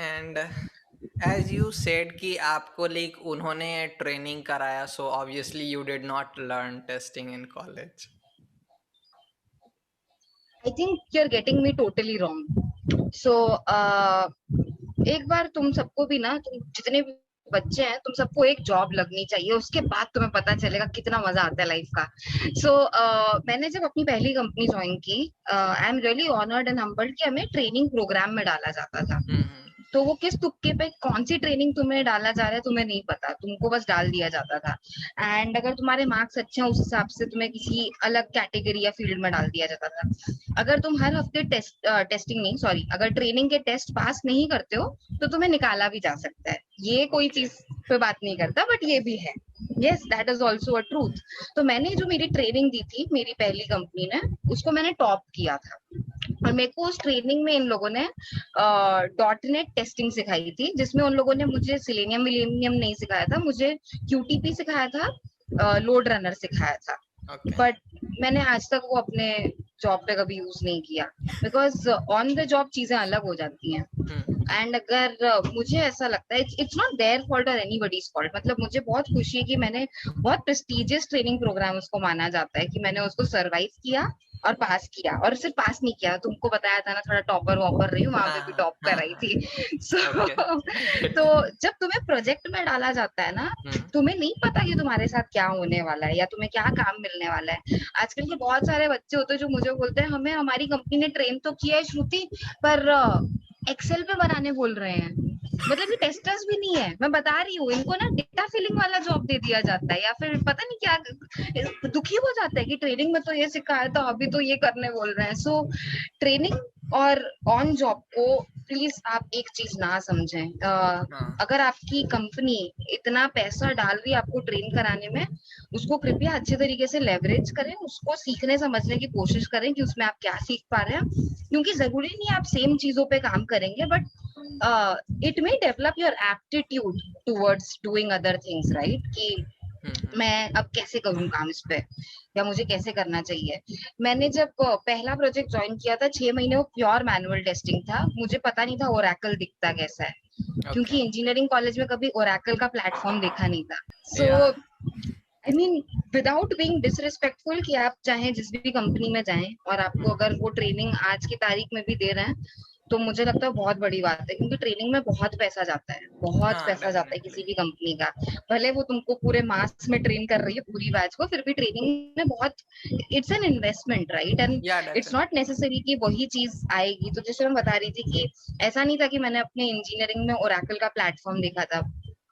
[SPEAKER 1] and as you said कि आपको like उन्होंने training कराया, so obviously you did not learn testing in college.
[SPEAKER 2] I think you're getting me totally wrong. So एक बार तुम सबको भी ना, तुम जितने भी बच्चे हैं, तुम सबको एक जॉब लगनी चाहिए, उसके बाद तुम्हें पता चलेगा कितना मजा आता है लाइफ का। सो मैंने जब अपनी पहली कंपनी ज्वाइन की, आई am really honoured and humbled कि हमें ट्रेनिंग प्रोग्राम में डाला जाता था। तो वो किस तुक्के पे कौन सी ट्रेनिंग तुम्हें डाला जा रहा है तुम्हें नहीं पता, तुमको बस डाल दिया जाता था। एंड अगर तुम्हारे मार्क्स अच्छे हैं उस हिसाब से तुम्हें किसी अलग कैटेगरी या फील्ड में डाल दिया जाता था। अगर तुम हर हफ्ते टेस्टिंग नहीं, सॉरी, अगर ट्रेनिंग के टेस्ट पास नहीं करते हो तो तुम्हें निकाला भी जा सकता है। ये कोई चीज पे बात नहीं करता, बट ये भी है। Yes, that is also a truth. तो मैंने जो मेरी ट्रेनिंग दी थी मेरी पहली कंपनी ने, उसको मैंने टॉप किया था। और मेरे को उस ट्रेनिंग में इन लोगों ने .NET टेस्टिंग सिखाई थी, जिसमें उन लोगों ने मुझे सिलेनियम विलेनियम नहीं सिखाया था, मुझे QTP सिखाया था, लोड रनर सिखाया था। बट मैंने आज तक वो अपने जॉब पे कभी यूज नहीं किया, बिकॉज ऑन द जॉब चीजें अलग हो जाती हैं। एंड अगर मुझे ऐसा लगता है इट्स नॉट देयर फॉल्ट और एनीबडीज फॉल्ट, मतलब मुझे बहुत खुशी है कि मैंने बहुत प्रेस्टिजियस ट्रेनिंग प्रोग्राम उसको माना जाता है कि मैंने उसको सर्वाइव किया और पास किया, और सिर्फ पास नहीं किया, तुमको बताया था ना थोड़ा टॉपर वॉपर रही हूँ, वहां पे भी
[SPEAKER 1] हाँ
[SPEAKER 2] टॉप
[SPEAKER 1] हाँ
[SPEAKER 2] कराई
[SPEAKER 1] हाँ
[SPEAKER 2] थी। सो
[SPEAKER 1] ओके
[SPEAKER 2] तो जब तुम्हें प्रोजेक्ट में डाला जाता है ना,
[SPEAKER 1] हम्म
[SPEAKER 2] तुम्हें नहीं पता कि तुम्हारे साथ क्या होने वाला है या तुम्हें क्या काम मिलने वाला है। आजकल के बहुत सारे बच्चे होते हैं जो मुझे बोलते हैं हमें हमारी कंपनी ने ट्रेन तो किया है श्रुति, पर एक्सेल पे बनाने बोल रहे हैं। मतलब ये टेस्टर्स भी नहीं है, मैं बता रही हूँ, इनको ना डेटा फिलिंग वाला जॉब दे दिया जाता है, या फिर पता नहीं क्या, दुखी हो जाता है कि ट्रेनिंग में तो ये सिखाया था, अभी तो ये करने बोल रहे हैं। सो ट्रेनिंग और ऑन जॉब को प्लीज आप एक चीज ना समझें।
[SPEAKER 1] हाँ
[SPEAKER 2] अगर आपकी कंपनी इतना पैसा डाल रही है आपको ट्रेन कराने में, उसको कृपया अच्छे तरीके से लेवरेज करें, उसको सीखने समझने की कोशिश करें कि उसमें आप क्या सीख पा रहे हैं, क्योंकि जरूरी नहीं आप सेम चीजों पे काम करेंगे, but it may develop your aptitude towards doing other things, right? कि
[SPEAKER 1] हम्म
[SPEAKER 2] मैं अब कैसे करूं काम इस पे, या मुझे कैसे करना चाहिए। मैंने जब पहला प्रोजेक्ट ज्वाइन किया था, 6 महीने वो प्योर मैनुअल टेस्टिंग था, मुझे पता नहीं था ओरेकल दिखता कैसा है,
[SPEAKER 1] ओके
[SPEAKER 2] क्योंकि इंजीनियरिंग कॉलेज में कभी ओरेकल का प्लेटफॉर्म देखा नहीं था। सो
[SPEAKER 1] या
[SPEAKER 2] I mean, without being disrespectful, कि आप चाहे जिस भी कंपनी में जाएं और आपको अगर वो ट्रेनिंग आज की तारीख में भी दे रहे हैं, तो मुझे लगता है बहुत बड़ी बात है, क्योंकि ट्रेनिंग में बहुत पैसा जाता है, बहुत
[SPEAKER 1] हाँ
[SPEAKER 2] पैसा जाता है किसी
[SPEAKER 1] डेफिनेटली
[SPEAKER 2] भी कंपनी का। भले वो तुमको पूरे मास में ट्रेन कर रही है पूरी बैच को, फिर भी ट्रेनिंग में बहुत, it's an investment, right? And
[SPEAKER 1] या
[SPEAKER 2] इट्स नॉट
[SPEAKER 1] डेफिनेटली
[SPEAKER 2] नेसेसरी कि वही चीज आएगी। तो जैसे मैं बता रही थी कि ऐसा नहीं था कि मैंने अपने इंजीनियरिंग में ओरेकल का प्लेटफॉर्म देखा था,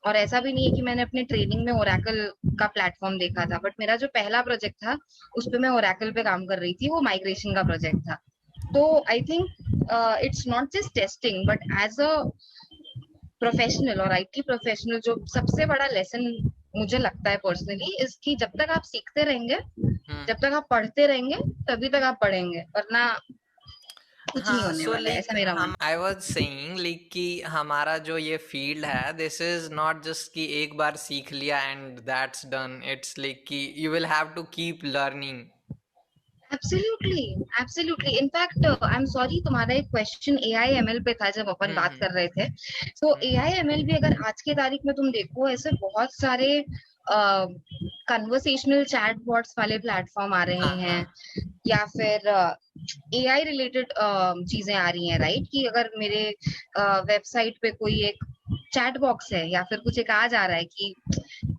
[SPEAKER 2] और ऐसा भी नहीं है कि मैंने अपने ट्रेनिंग में ओरेकल का प्लेटफॉर्म देखा था, बट मेरा जो पहला प्रोजेक्ट था उस पे मैं ओरेकल पे काम कर रही थी, वो माइग्रेशन का प्रोजेक्ट था। तो I think it's not just testing, but as a professional और आईटी प्रोफेशनल, जो सबसे बड़ा लेसन मुझे लगता है पर्सनली, इसकी जब तक आप सीखते रहेंगे,
[SPEAKER 1] हम्म
[SPEAKER 2] जब तक आप पढ़ते रहेंगे, तभी तक आप पढ़ेंगे, वरना कुछ नहीं
[SPEAKER 1] हाँ
[SPEAKER 2] होने
[SPEAKER 1] सो
[SPEAKER 2] वाला है,
[SPEAKER 1] लाइक
[SPEAKER 2] ऐसा मेरा
[SPEAKER 1] हम
[SPEAKER 2] मानना
[SPEAKER 1] आई वाज सेइंग लाइक कि हमारा जो ये फील्ड है दिस इज नॉट जस्ट कि एक बार सीख लिया and that's done it's like कि you will have to keep learning
[SPEAKER 2] है। Absolutely, absolutely. In fact I am sorry, तुम्हारा एक क्वेश्चन एआई एमएल पे था जब अपन बात
[SPEAKER 1] हम्म
[SPEAKER 2] कर रहे थे। तो
[SPEAKER 1] हम्म
[SPEAKER 2] एआई एमएल भी अगर आज की तारीख में तुम देखो, ऐसे बहुत सारे कन्वर्सेशनल चैट बॉट्स वाले प्लेटफॉर्म आ रहे
[SPEAKER 1] हाँ हाँ
[SPEAKER 2] हैं, या फिर एआई रिलेटेड चीजें आ रही हैं, राइट? कि अगर मेरे वेबसाइट पे कोई एक चैट बॉक्स है या फिर कुछ एक आ जा रहा है कि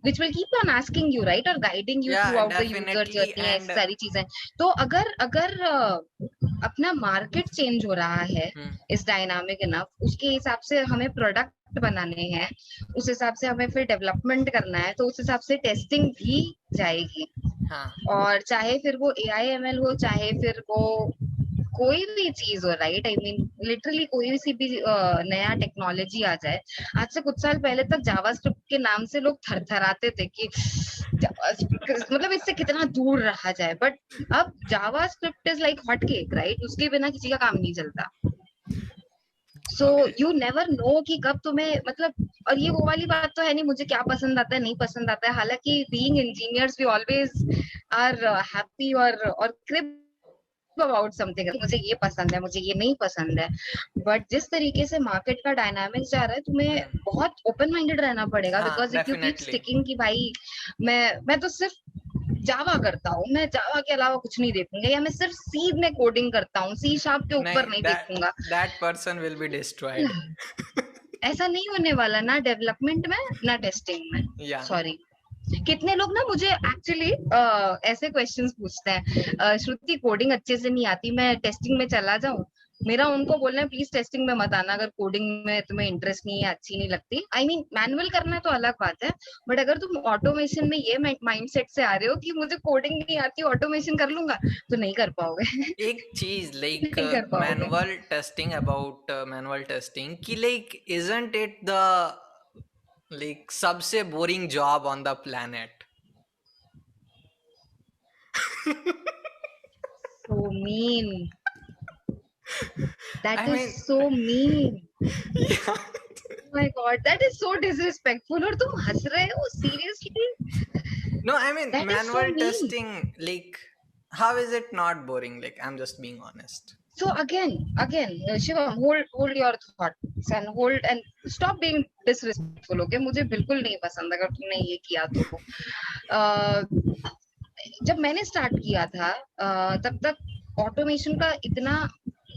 [SPEAKER 2] which will keep on asking you, right, और guiding you
[SPEAKER 1] या
[SPEAKER 2] throughout the user
[SPEAKER 1] definitely
[SPEAKER 2] journey,
[SPEAKER 1] and
[SPEAKER 2] ऐसी सारी चीजें। तो अगर अगर अपना मार्केट चेंज हो रहा है,
[SPEAKER 1] हम्म
[SPEAKER 2] इस डायनामिक इनफ, उसके हिसाब से हमें प्रोडक्ट बनाने हैं, उस हिसाब से हमें फिर डेवलपमेंट करना है, तो उस हिसाब से टेस्टिंग भी जाएगी।
[SPEAKER 1] हाँ
[SPEAKER 2] और चाहे फिर वो एआई एमएल हो, चाहे फिर वो कोई भी चीज हो, राइट? आई मीन लिटरली कोई सी भी नया टेक्नोलॉजी आ जाए। आज से कुछ साल पहले तक जावास्क्रिप्ट के नाम से लोग थरथराते थे कि मतलब इससे कितना दूर रहा जाए, बट अब JavaScript is like hot cake, right? उसके बिना किसी का काम नहीं चलता। So
[SPEAKER 1] okay
[SPEAKER 2] you never know कि कब तुम्हें, मतलब, और ये वो वाली बात तो है नहीं मुझे क्या पसंद आता है नहीं पसंद आता है, हालांकि being engineers we always are happy और अबाउट समथिंग, मुझे ये पसंद है, मुझे ये नहीं पसंद है। बट जिस तरीके से मार्केट का डायनामिक्स जा रहा है, तुम्हें
[SPEAKER 1] हम्म
[SPEAKER 2] बहुत ओपन माइंडेड रहना पड़ेगा,
[SPEAKER 1] हाँ
[SPEAKER 2] because if you keep
[SPEAKER 1] definitely
[SPEAKER 2] sticking कि भाई मैं तो सिर्फ जावा करता हूँ, मैं जावा के अलावा कुछ नहीं देखूंगा, या मैं सिर्फ सी में कोडिंग करता हूँ, सी शार्प के ऊपर
[SPEAKER 1] नहीं
[SPEAKER 2] नहीं
[SPEAKER 1] दैट
[SPEAKER 2] देखूंगा,
[SPEAKER 1] that person will be destroyed
[SPEAKER 2] ऐसा नहीं होने वाला, ना डेवलपमेंट में ना टेस्टिंग में।
[SPEAKER 1] या
[SPEAKER 2] सॉरी। कितने लोग ना मुझे एक्चुअली ऐसे क्वेश्चंस पूछते हैं, श्रुति कोडिंग अच्छे से नहीं आती, मैं टेस्टिंग में चला जाऊं? मेरा उनको बोलना है प्लीज टेस्टिंग में मत आना, अगर कोडिंग में तुम्हें इंटरेस्ट नहीं है, अच्छी नहीं लगती। आई मीन मैनुअल करना तो अलग बात है, बट अगर तुम ऑटोमेशन में ये माइंडसेट से आ रहे हो कि मुझे कोडिंग नहीं आती, ऑटोमेशन कर लूंगा, तो नहीं कर पाओगे।
[SPEAKER 1] एक चीज लाइक
[SPEAKER 2] नहीं कर पाओगे।
[SPEAKER 1] Manual testing about manual testing कि like isn't it the like सबसे boring job on the planet
[SPEAKER 2] So mean. That
[SPEAKER 1] I
[SPEAKER 2] is
[SPEAKER 1] mean
[SPEAKER 2] so mean. Oh my God, that is so disrespectful. और तुम हंस रहे हो seriously?
[SPEAKER 1] no I mean
[SPEAKER 2] That is so
[SPEAKER 1] manual
[SPEAKER 2] mean.
[SPEAKER 1] testing like how is it not boring like I'm just being honest
[SPEAKER 2] So again, Shivam, hold your thoughts and hold and stop being disrespectful. Okay, मुझे बिल्कुल नहीं पसंद अगर तुमने ये किया तो। जब मैंने स्टार्ट किया था, तब तक ऑटोमेशन का इतना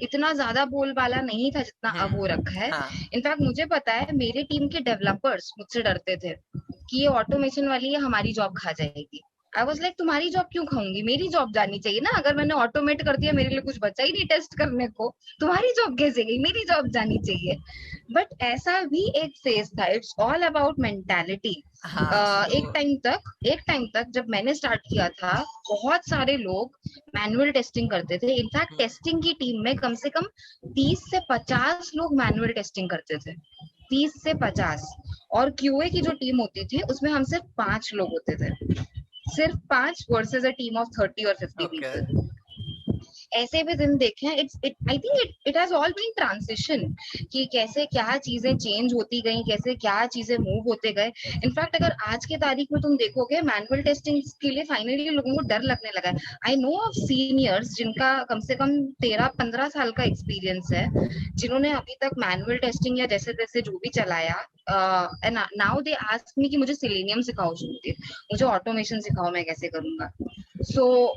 [SPEAKER 2] इतना ज्यादा बोलबाला नहीं था जितना अब हो रखा है।
[SPEAKER 1] हाँ
[SPEAKER 2] इनफैक्ट मुझे पता है मेरे टीम के डेवलपर्स मुझसे डरते थे कि ये ऑटोमेशन वाली है हमारी जॉब खा जाएगी। आई वाज लाइक तुम्हारी जॉब क्यों खाऊंगी, मेरी जॉब जानी चाहिए ना। अगर मैंने ऑटोमेट कर दिया मेरे लिए कुछ बचा ही नहीं टेस्ट करने को, तुम्हारी जॉब कैसे गई, मेरी जॉब जानी चाहिए। बट ऐसा भी एक फेज था, इट्स ऑल अबाउट मेंटालिटी।
[SPEAKER 1] हाँ
[SPEAKER 2] एक टाइम तक जब मैंने स्टार्ट किया था बहुत सारे लोग मैनुअल टेस्टिंग करते थे। इनफैक्ट टेस्टिंग की टीम में कम से कम 30 से 50 लोग मैनुअल टेस्टिंग करते थे, 30 से 50। और क्यूए की जो टीम होती थी उसमें हम सिर्फ 5 लोग होते थे, सिर्फ 5 वर्सेस अ टीम ऑफ 30 और 50
[SPEAKER 1] ओके
[SPEAKER 2] पीपल। ऐसे भी दिन देखे हैं। It's it I think it has all been transition कि कैसे क्या चीजें चेंज होती गई, कैसे क्या चीजें मूव होते गए। इनफैक्ट अगर आज के तारीख में तुम देखोगे मैनुअल टेस्टिंग के लिए फाइनली लोगों को डर लगने लगा है। आई नो ऑफ सीनियर्स जिनका कम से कम 13-15 साल का एक्सपीरियंस है, जिन्होंने अभी तक मैनुअल टेस्टिंग या जैसे तैसे जो भी चलाया, and now they ask me कि मुझे सिलेनियम सिखाओ, मुझे ऑटोमेशन सिखाओ, मैं कैसे करूंगा। So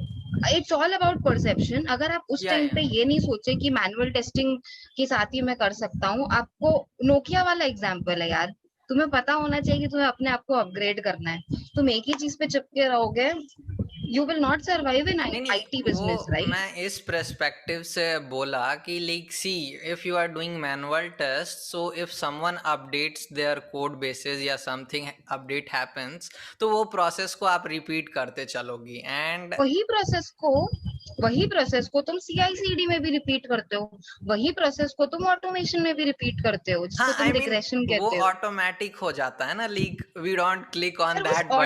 [SPEAKER 2] it's all about perception. अगर आप उस
[SPEAKER 1] या
[SPEAKER 2] टाइम पे ये नहीं सोचे कि मैनुअल टेस्टिंग के साथ ही मैं कर सकता हूँ, आपको नोकिया वाला एग्जाम्पल है यार, तुम्हें पता होना चाहिए कि तुम्हें अपने आप को अपग्रेड करना है। तुम एक ही चीज पे चिपके रहोगे, you will not survive in
[SPEAKER 1] नहीं नहीं,
[SPEAKER 2] आईटी बिजनेस,
[SPEAKER 1] वो
[SPEAKER 2] राइट?
[SPEAKER 1] मैं इस पर्सपेक्टिव से बोला कि like see, if you are doing manual test, so if someone updates their code basis या समथिंग अपडेट हैपेंस, तो वो प्रोसेस को आप रिपीट करते चलोगी एंड
[SPEAKER 2] वही प्रोसेस को तुम CI/CD में भी रिपीट करते हो, वही प्रोसेस को तुम ऑटोमेशन में भी रिपीट करते हो,
[SPEAKER 1] हाँ
[SPEAKER 2] जिसको तुम
[SPEAKER 1] आई मीन
[SPEAKER 2] रिग्रेशन
[SPEAKER 1] वो
[SPEAKER 2] कहते हो।
[SPEAKER 1] ऑटोमेटिक हो जाता है ना, like we don't click on
[SPEAKER 2] पर
[SPEAKER 1] दैट बटन।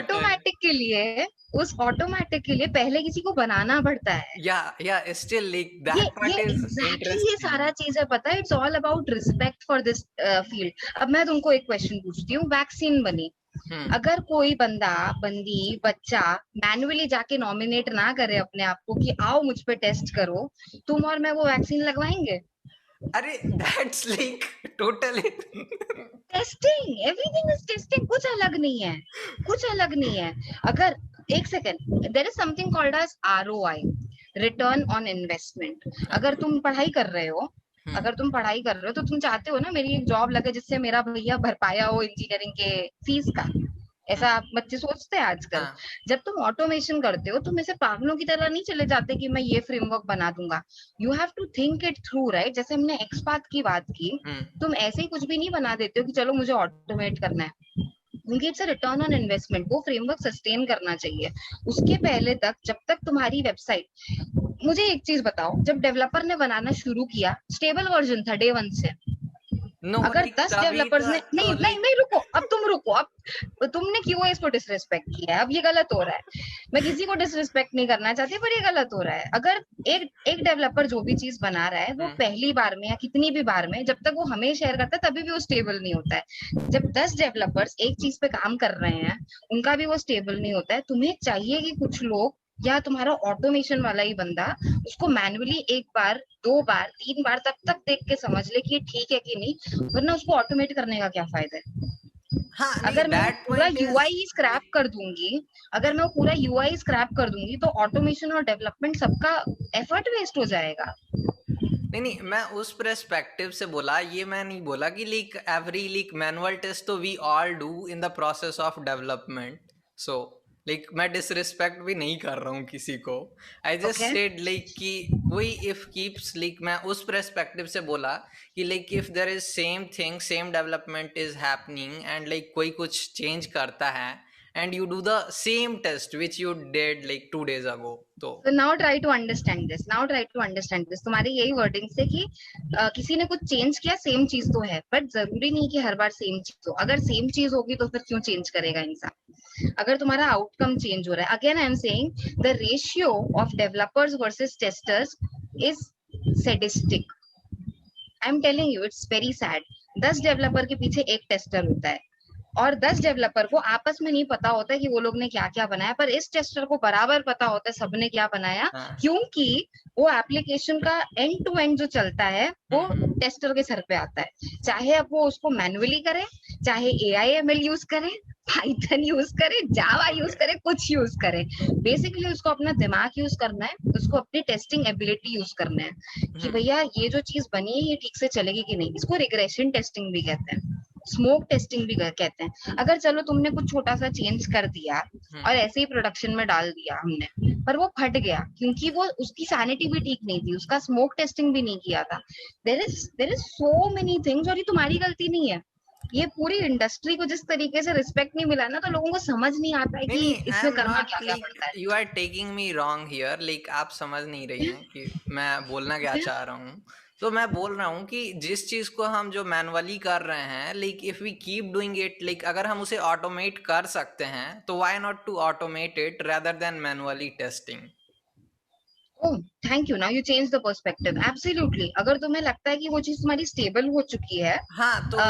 [SPEAKER 2] उस ऑटोमेटिक के लिए पहले किसी को बनाना पड़ता है।
[SPEAKER 1] या स्टिल लाइक
[SPEAKER 2] ये
[SPEAKER 1] दैट
[SPEAKER 2] ये
[SPEAKER 1] पार्ट इज
[SPEAKER 2] एग्जैक्टली ये सारा
[SPEAKER 1] इंटरेस्टिंग।
[SPEAKER 2] चीज है, पता है। It's all about respect for this field. अब मैं तुमको एक क्वेश्चन पूछती हूँ, वैक्सीन बनी,
[SPEAKER 1] हम्म।
[SPEAKER 2] अगर कोई बंदा बंदी बच्चा मैन्युअली जाके नॉमिनेट ना करे अपने आप को कि आओ मुझ पे टेस्ट करो, तुम और मैं वो वैक्सीन लगवाएंगे?
[SPEAKER 1] अरे that's like totally
[SPEAKER 2] testing, everything is testing, कुछ अलग नहीं है, कुछ अलग नहीं है। अगर एक second, there is something called as ROI, return on investment. अगर तुम पढ़ाई कर रहे हो, अगर तुम पढ़ाई कर रहे हो तो तुम चाहते हो ना मेरी एक जॉब लगे जिससे मेरा भैया भरपाया हो इंजीनियरिंग के फीस का। ऐसा बच्चे सोचते हैं आजकल।
[SPEAKER 1] हाँ।
[SPEAKER 2] जब तुम ऑटोमेशन करते हो तुम ऐसे पागलों की तरह नहीं चले जाते कि मैं ये फ्रेमवर्क बना दूंगा। You have to think it through, right? जैसे हमने एक्सपाथ की बात की, तुम ऐसे ही कुछ भी नहीं बना देते हो कि चलो मुझे ऑटोमेट करना है, क्योंकि it's a return on investment. वो फ्रेमवर्क सस्टेन करना चाहिए। उसके पहले तक जब तक तुम्हारी वेबसाइट, मुझे एक चीज बताओ, जब डेवलपर ने बनाना शुरू किया स्टेबल वर्जन था डे 1 से।
[SPEAKER 1] नो
[SPEAKER 2] अगर
[SPEAKER 1] लाइक
[SPEAKER 2] 10
[SPEAKER 1] तभी
[SPEAKER 2] डेवलपर्स ने,
[SPEAKER 1] तक
[SPEAKER 2] नहीं
[SPEAKER 1] तो
[SPEAKER 2] नहीं
[SPEAKER 1] लाइक
[SPEAKER 2] नहीं, रुको, अब तुम रुको। अब तुमने क्यों इसको डिसरिस्पेक्ट किया है, अब ये गलत हो रहा है। मैं किसी को डिसरिस्पेक्ट नहीं करना चाहती, पर ये गलत हो रहा है। अगर एक एक डेवलपर जो भी चीज बना रहा है वो पहली बार में या कितनी भी बार में, जब तक वो हमें शेयर करता है तभी भी वो स्टेबल नहीं होता है। जब 10 डेवलपर्स एक चीज पे काम कर रहे हैं उनका भी वो स्टेबल नहीं होता है। तुम्हें चाहिए कि कुछ लोग या तुम्हारा ऑटोमेशन वाला ही बंदा उसको मैन्युअली 1 बार 2 बार 3 बार तब तक देख के समझ ले कि ये ठीक है कि नहीं, वरना उसको ऑटोमेट करने का क्या फायदा है।
[SPEAKER 1] हाँ नहीं
[SPEAKER 2] अगर मैं वो
[SPEAKER 1] दैट
[SPEAKER 2] पूरा
[SPEAKER 1] point
[SPEAKER 2] UI
[SPEAKER 1] is
[SPEAKER 2] he scrap कर दूंगी, अगर मैं वो पूरा यूआई स्क्रैप कर दूंगी तो ऑटोमेशन और डेवलपमेंट सबका एफर्ट वेस्ट हो जाएगा।
[SPEAKER 1] नहीं नहीं, मैं उस पर्सपेक्टिव से बोला, ये मैं नहीं बोला कि like every like manual test तो we all do in the process of development. So like मैं डिसरिस्पेक्ट भी नहीं कर रहा हूँ किसी को। I just
[SPEAKER 2] okay,
[SPEAKER 1] said like कि वही इफ कीप्स लाइक मैं उस पर्सपेक्टिव से बोला कि like if there is same thing, same development is happening and like कोई कुछ चेंज करता है and you do the same test which you did like 2 days ago, तो
[SPEAKER 2] तो now try to understand this, now try to understand this. तुम्हारी यही wording से कि किसी ने कुछ चेंज किया, सेम चीज तो है, बट जरूरी नहीं कि हर बार सेम चीज हो। अगर सेम चीज होगी तो फिर क्यों चेंज करेगा इंसान? अगर तुम्हारा आउटकम चेंज हो रहा है, again I am saying the ratio of developers versus testers is sadistic. I am telling you, it's very sad. 10 developer के पीछे एक टेस्टर होता है, और 10 डेवलपर को आपस में नहीं पता होता है कि वो लोग ने क्या क्या बनाया, पर इस टेस्टर को बराबर पता होता है सबने क्या बनाया,
[SPEAKER 1] हाँ।
[SPEAKER 2] क्योंकि वो एप्लीकेशन का एंड टू एंड जो चलता है वो टेस्टर के सर पे आता है। चाहे अब वो उसको मैन्युअली करे, चाहे AI/ML यूज करे, पाइथन यूज करे, जावा यूज करे, कुछ यूज करे, बेसिकली उसको अपना दिमाग यूज करना है, उसको अपनी टेस्टिंग एबिलिटी यूज करना है कि
[SPEAKER 1] हम्म
[SPEAKER 2] भैया ये जो चीज बनी है ये ठीक से चलेगी कि नहीं। इसको रिग्रेशन टेस्टिंग भी कहते हैं, स्मोक टेस्टिंग भी कहते हैं। अगर चलो तुमने कुछ छोटा सा चेंज कर दिया
[SPEAKER 1] हम्म
[SPEAKER 2] और ऐसे ही प्रोडक्शन में डाल दिया हमने, पर वो फट गया क्योंकि वो उसकी सैनिटी भी ठीक नहीं थी, उसका स्मोक टेस्टिंग भी नहीं किया था। There is so many things, और ये तुम्हारी गलती नहीं है। ये पूरी इंडस्ट्री को जिस तरीके से रिस्पेक्ट नहीं मिला ना, तो लोगों को समझ नहीं आता है
[SPEAKER 1] नहीं
[SPEAKER 2] कि
[SPEAKER 1] नहीं, आई
[SPEAKER 2] इसमें
[SPEAKER 1] एम
[SPEAKER 2] करना
[SPEAKER 1] नॉट
[SPEAKER 2] क्या क्या
[SPEAKER 1] लाइक,
[SPEAKER 2] पड़ता है।
[SPEAKER 1] You are taking me wrong here, like आप समझ नहीं रही हैं कि मैं बोलना क्या चाह रहा हूँ। तो मैं बोल रहा हूँ कि जिस चीज को हम जो मैनुअली कर रहे हैं, like if we keep doing it, like अगर हम उसे ऑटोमेट कर सकते हैं तो why not to automate it rather than manually testing.
[SPEAKER 2] Oh thank you, now you change the perspective. Absolutely, अगर तुम्हें लगता है कि वो चीज तुम्हारी स्टेबल हो चुकी है,
[SPEAKER 1] हाँ तो यू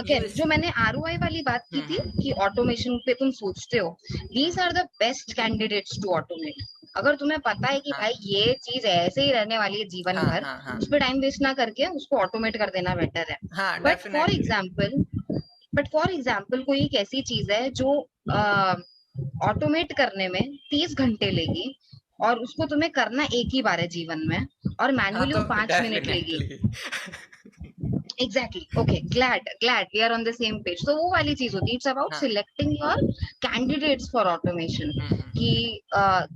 [SPEAKER 2] अगेन जो मैंने आरओआई वाली बात की थी कि ऑटोमेशन पे तुम सोचते हो, these are the best candidates to automate. अगर तुम्हें पता है कि
[SPEAKER 1] हाँ
[SPEAKER 2] भाई ये चीज ऐसे ही रहने वाली है जीवन
[SPEAKER 1] हाँ
[SPEAKER 2] भर,
[SPEAKER 1] हाँ हाँ
[SPEAKER 2] उस पर टाइम वेस्ट ना करके उसको ऑटोमेट कर देना बेटर है।
[SPEAKER 1] हाँ
[SPEAKER 2] but for
[SPEAKER 1] definitely.
[SPEAKER 2] Example but for example कोई एक ऐसी चीज है जो ऑटोमेट करने में 30 घंटे लेगी, और उसको तुम्हें करना एक ही बार है जीवन में, और
[SPEAKER 1] हाँ
[SPEAKER 2] मैनुअली
[SPEAKER 1] तो
[SPEAKER 2] वो 5 मिनट लेगी।
[SPEAKER 1] Definitely.
[SPEAKER 2] Exactly, okay, glad we are on the same page. तो वो वाली चीज होती है, इट्स अबाउट
[SPEAKER 1] हाँ
[SPEAKER 2] selecting your candidates for automation, कि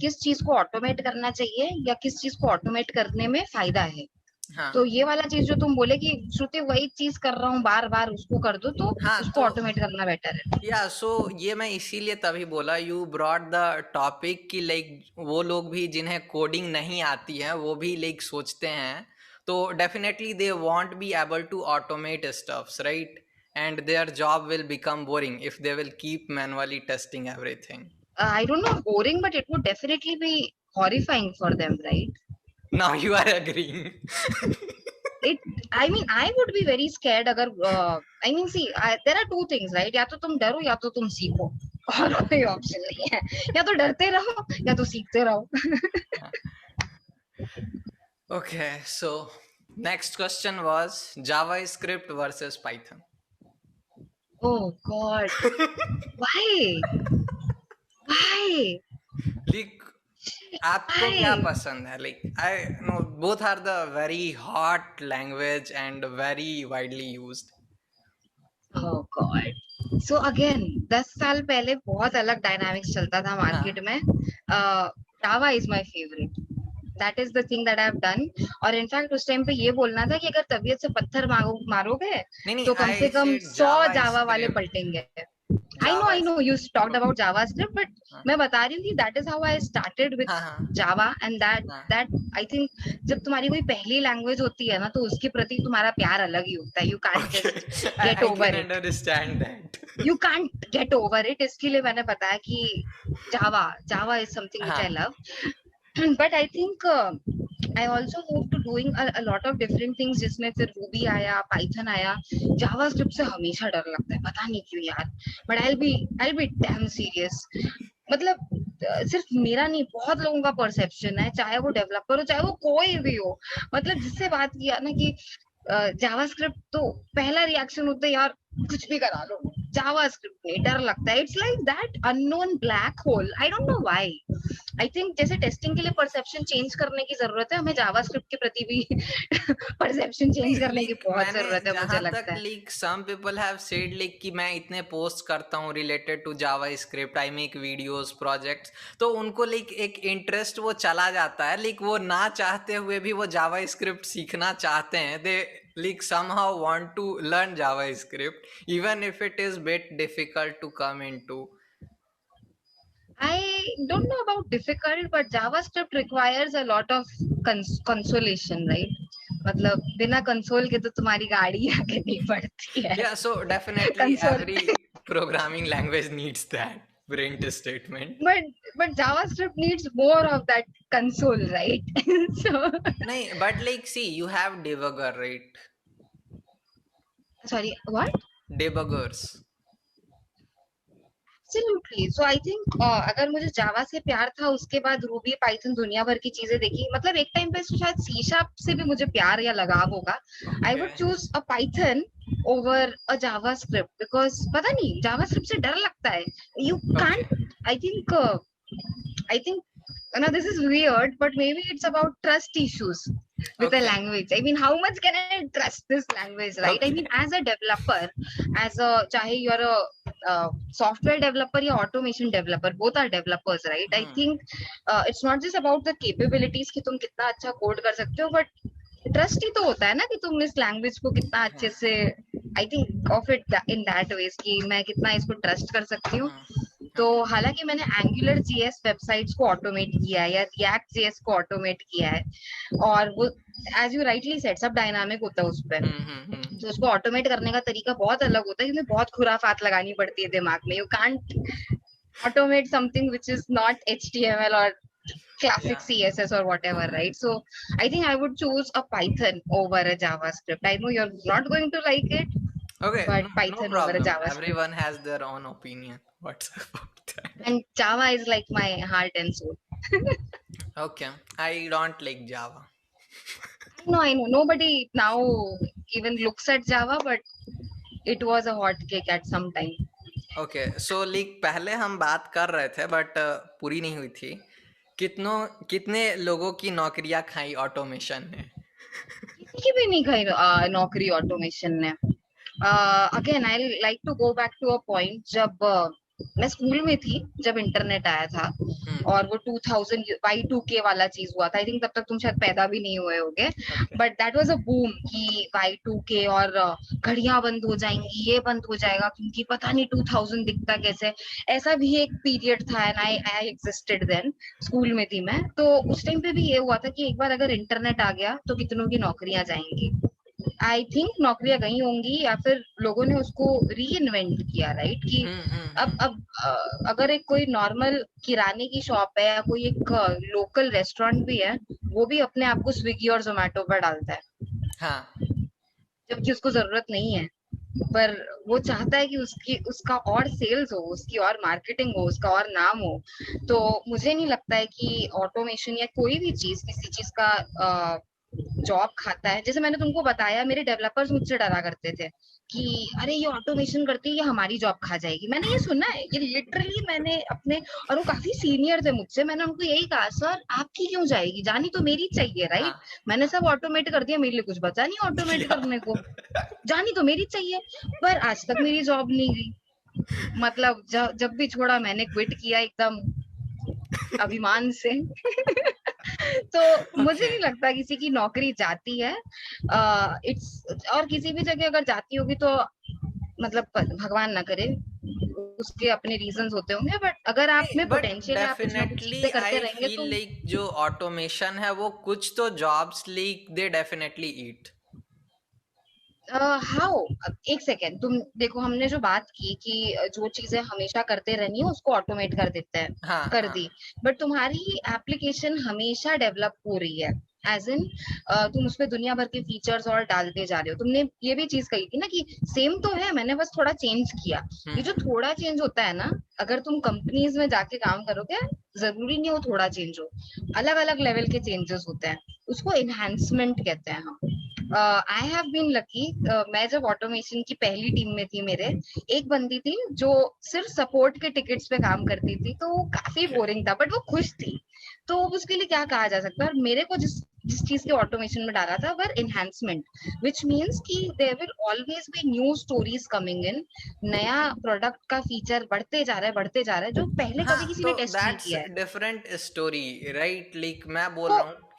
[SPEAKER 2] किस चीज को ऑटोमेट करना चाहिए या किस चीज को ऑटोमेट करने में फायदा है।
[SPEAKER 1] हाँ
[SPEAKER 2] तो ये वाला चीज जो तुम बोले कि श्रुति वही चीज कर रहा हूँ बार बार, उसको कर दो, तो
[SPEAKER 1] हाँ
[SPEAKER 2] उसको
[SPEAKER 1] तो
[SPEAKER 2] ऑटोमेट करना बेटर है।
[SPEAKER 1] या सो ये मैं इसीलिए तभी बोला, यू ब्रॉट द टॉपिक कि लाइक वो लोग भी जिन्हें कोडिंग नहीं आती है वो भी लाइक सोचते हैं, तो definitely they won't be able to automate stuffs, right, and their job will become boring if they will keep manually testing everything.
[SPEAKER 2] I don't know boring, but it would definitely be horrifying for them, right?
[SPEAKER 1] Now you are agreeing.
[SPEAKER 2] It, I mean, I would be very scared अगर I mean, see, there are two things, right? या तो तुम डरो या तो तुम सीखो, और कोई ऑप्शन नहीं है। या तो डरते रहो या तो सीखते रहो।
[SPEAKER 1] Okay so next question was JavaScript versus Python.
[SPEAKER 2] Oh God, why? Why?
[SPEAKER 1] Like आपको क्या
[SPEAKER 2] Why?
[SPEAKER 1] पसंद है? Like I know both are the very hot language and very widely used.
[SPEAKER 2] Oh God. So again, 10 साल पहले बहुत अलग dynamics चलता था मार्केट
[SPEAKER 1] हाँ
[SPEAKER 2] में। Java is my favourite, that is the thing that I have done. और in fact उस टाइम पे ये बोलना था कि अगर तबीयत से पत्थर मारोगे
[SPEAKER 1] नहीं नहीं,
[SPEAKER 2] तो कम से
[SPEAKER 1] आई
[SPEAKER 2] कम
[SPEAKER 1] सेड
[SPEAKER 2] 100
[SPEAKER 1] जावा
[SPEAKER 2] जावा वाले
[SPEAKER 1] स्क्रिप्ट।
[SPEAKER 2] पलटेंगे।
[SPEAKER 1] Java
[SPEAKER 2] I know you talked
[SPEAKER 1] okay.
[SPEAKER 2] About JavaScript, but
[SPEAKER 1] हाँ
[SPEAKER 2] मैं बता रही हूँ कि that is how I started with
[SPEAKER 1] हाँ हाँ
[SPEAKER 2] जावा, एंड दैट
[SPEAKER 1] हाँ,
[SPEAKER 2] दैट आई थिंक जब तुम्हारी कोई पहली लैंग्वेज होती है ना, तो उसके प्रति तुम्हारा प्यार अलग ही होता है। You can't
[SPEAKER 1] okay
[SPEAKER 2] just get
[SPEAKER 1] I can
[SPEAKER 2] over it,
[SPEAKER 1] understand that.
[SPEAKER 2] You can't get over it. इसके लिए मैंने बताया कि जावा जावा इज समथिंग विच आई
[SPEAKER 1] हाँ
[SPEAKER 2] love. But I think I also moved to doing a lot of different things, जिसमें फिर Ruby आया, Python आया। JavaScript से हमेशा डर लगता है, पता नहीं क्यों यार। But I'll be damn serious। मतलब सिर्फ मेरा नहीं, बहुत लोगों का परसेप्शन है, चाहे वो डेवलपर हो चाहे वो कोई भी हो। मतलब जिससे बात किया ना कि जावास्क्रिप्ट, तो पहला रिएक्शन होता है यार कुछ भी करा लो, जावास्क्रिप्ट नहीं, डर लगता है। It's like that unknown black hole, I don't know why. I think जैसे टेस्टिंग के लिए परसेप्शन चेंज करने की जरूरत है, हमें जावास्क्रिप्ट के प्रति भी परसेप्शन
[SPEAKER 1] नहीं
[SPEAKER 2] चेंज करने की
[SPEAKER 1] लाइक
[SPEAKER 2] बहुत
[SPEAKER 1] मैंने
[SPEAKER 2] जरूरत है, मुझे
[SPEAKER 1] जहां तक
[SPEAKER 2] लगता है।
[SPEAKER 1] Like some people have said like कि मैं इतने पोस्ट करता हूँ related to JavaScript, I make videos projects, तो उनको लाइक एक इंटरेस्ट वो चला जाता है, लाइक वो ना चाहते हुए भी वो जावा स्क्रिप्ट सीखना चाहते हैं, दे like somehow want to learn javascript even if it is bit difficult to come into.
[SPEAKER 2] I don't know about difficult, but JavaScript requires a lot of consolation, right? मतलब बिना कंसोल के तो तुम्हारी गाड़ी आगे नहीं बढ़ती है।
[SPEAKER 1] Yeah, so definitely
[SPEAKER 2] console,
[SPEAKER 1] every programming language needs that print statement.
[SPEAKER 2] but JavaScript needs more of that console, right? So
[SPEAKER 1] nahi but like see you have debugger, right?
[SPEAKER 2] sorry, what?
[SPEAKER 1] Debuggers.
[SPEAKER 2] Absolutely. So I think अगर मुझे जावा से प्यार था, उसके बाद Ruby Python दुनिया भर की चीजें देखी, मतलब एक टाइम पे शायद सी शार्प से भी मुझे प्यार या लगाव होगा। I
[SPEAKER 1] okay
[SPEAKER 2] would choose a Python over a Java script, because पता नहीं, जावा स्क्रिप्ट से डर लगता है। You
[SPEAKER 1] okay
[SPEAKER 2] can't, I think now this is weird, but maybe it's about trust issues with a
[SPEAKER 1] okay
[SPEAKER 2] language. I mean, how much can I trust this language, right? I
[SPEAKER 1] okay
[SPEAKER 2] mean, as a developer, as a chahe you're a software developer या automation developer, both are developers, right? I think it's not just about the capabilities कि तुम कितना अच्छा code कर सकते हो, but trust ही तो होता है ना कि तुम इस लैंग्वेज को कितना अच्छे से, I think of it in that ways कि मैं कितना इसको ट्रस्ट कर सकती हूँ। तो
[SPEAKER 1] ओके
[SPEAKER 2] हालांकि मैंने एंगुलर जीएस वेबसाइट्स को ऑटोमेट किया है या रिएक्ट जेएस को ऑटोमेट किया है, और वो एज यू राइटली सेड सब डायनामिक होता है उस पर। तो उसको ऑटोमेट करने का तरीका बहुत अलग होता है, क्योंकि बहुत खुराफात लगानी पड़ती है दिमाग में। You can't automate something which is not HTML or
[SPEAKER 1] या
[SPEAKER 2] classic CSS or whatever, right? So I think I would choose a Python over a JavaScript. I know you're not going to like it,
[SPEAKER 1] okay,
[SPEAKER 2] but
[SPEAKER 1] no
[SPEAKER 2] Python over a
[SPEAKER 1] problem,
[SPEAKER 2] JavaScript.
[SPEAKER 1] everyone has their own opinion. What's about that?
[SPEAKER 2] And Java is like my heart and soul.
[SPEAKER 1] Okay, I don't like Java.
[SPEAKER 2] I know. Nobody now even looks at Java, but it was a hot cake at some time.
[SPEAKER 1] Okay so like पहले हम बात कर रहे थे but पूरी नहीं हुई थी। कितने लोगों की नौकरियां खाई ऑटोमेशन ने?
[SPEAKER 2] किसी की भी नहीं खाई नौकरी ऑटोमेशन ने। Again I like to go back to a point, जब मैं स्कूल में थी, जब इंटरनेट आया था, और वो 2000 Y2K वाला चीज हुआ था। आई थिंक तब तक तुम शायद पैदा भी नहीं हुए होगे,
[SPEAKER 1] okay
[SPEAKER 2] but that was a boom कि Y2K, और घड़ियां बंद हो जाएंगी, ये बंद हो जाएगा, क्योंकि पता नहीं 2000 दिखता कैसे। ऐसा भी एक पीरियड था, and I existed then. School में थी मैं, तो उस टाइम पे भी ये हुआ था कि एक बार अगर इंटरनेट आ गया तो कितनों की नौकरियां जाएंगी। आई थिंक नौकरियां गई होंगी, या फिर लोगों ने उसको री इन्वेंट किया, राइट? कि अगर एक कोई नॉर्मल किराने की शॉप है, या कोई एक लोकल रेस्टोरेंट भी है, वो भी अपने आप को स्विगी और जोमेटो पर डालता है,
[SPEAKER 1] हाँ
[SPEAKER 2] जबकि उसको जरूरत नहीं है। पर वो चाहता है कि उसकी उसका और सेल्स हो, उसकी और मार्केटिंग हो, उसका और नाम हो। तो मुझे नहीं लगता है कि ऑटोमेशन या कोई भी चीज किसी चीज का जॉब खाता है। जैसे मैंने तुमको बताया, मेरे डेवलपर्स मुझसे डरा करते थे कि अरे ये ऑटोमेशन करती है, ये हमारी जॉब खा जाएगी। मैंने ये सुना है, ये लिटरली मैंने अपने, और वो काफी सीनियर थे मुझसे, मैंने उनको यही कहा, सर आपकी क्यों जाएगी, जानी तो मेरी चाहिए, राइट?
[SPEAKER 1] हाँ
[SPEAKER 2] मैंने
[SPEAKER 1] हाँ
[SPEAKER 2] सब ऑटोमेट कर दिया, मेरे लिए कुछ बचा नहीं ऑटोमेट
[SPEAKER 1] या
[SPEAKER 2] करने को, जानी तो मेरी चाहिए। पर आज तक मेरी जॉब नहीं गई। मतलब जब भी छोड़ा, मैंने क्विट किया एकदम अभिमान से। तो मुझे
[SPEAKER 1] ओके
[SPEAKER 2] नहीं लगता किसी की नौकरी जाती है। इट्स, और किसी भी जगह अगर जाती होगी तो मतलब भगवान ना करे, उसके अपने रीजंस होते होंगे, बट अगर आप में
[SPEAKER 1] बट
[SPEAKER 2] पोटेंशियल है, आप कुछ ना कुछ
[SPEAKER 1] डेफिनेटली
[SPEAKER 2] चीजें करते
[SPEAKER 1] आई
[SPEAKER 2] रहेंगे
[SPEAKER 1] फील
[SPEAKER 2] तो।
[SPEAKER 1] लाइक जो ऑटोमेशन है वो कुछ तो jobs like they definitely eat.
[SPEAKER 2] How, एक सेकेंड, तुम देखो, हमने जो बात की कि जो चीजें हमेशा करते रहनी है उसको ऑटोमेट कर देते हैं,
[SPEAKER 1] हाँ
[SPEAKER 2] कर
[SPEAKER 1] हाँ
[SPEAKER 2] दी। बट तुम्हारी एप्लीकेशन हमेशा डेवलप हो रही है, एज इन तुम उसमें दुनिया भर के फीचर्स और डालते जा रहे हो। तुमने ये भी चीज कही थी ना कि सेम तो है, मैंने बस थोड़ा चेंज किया। ये जो
[SPEAKER 1] हम्म
[SPEAKER 2] थोड़ा चेंज होता है ना, अगर तुम कंपनीज में जाके काम करोगे, जरूरी नहीं वो थोड़ा चेंज हो, अलग अलग लेवल के चेंजेस होते हैं, उसको एनहांसमेंट कहते हैं हम। I have been lucky. मैं जब ऑटोमेशन की पहली टीम में थी, मेरे एक बंदी थी जो सिर्फ सपोर्ट के टिकट्स पे काम करती थी, तो वो काफी
[SPEAKER 1] ओके
[SPEAKER 2] बोरिंग था, बट वो खुश थी। तो उसके लिए क्या कहा जा सकता है? और मेरे को जिस जिस चीज के ऑटोमेशन में डाला था वह एनहांसमेंट, विच मीन्स कि there will always be new stories coming in. नया प्रोडक्ट का फीचर बढ़ते जा रहा है, बढ़ते जा रहा है, जो पहले
[SPEAKER 1] हाँ
[SPEAKER 2] कभी किसी
[SPEAKER 1] तो
[SPEAKER 2] ने टेस्ट नहीं
[SPEAKER 1] दैट्स
[SPEAKER 2] किया है।
[SPEAKER 1] डिफरेंट स्टोरी राइट, लाइक मैं बोल
[SPEAKER 2] तो
[SPEAKER 1] रहा हूँ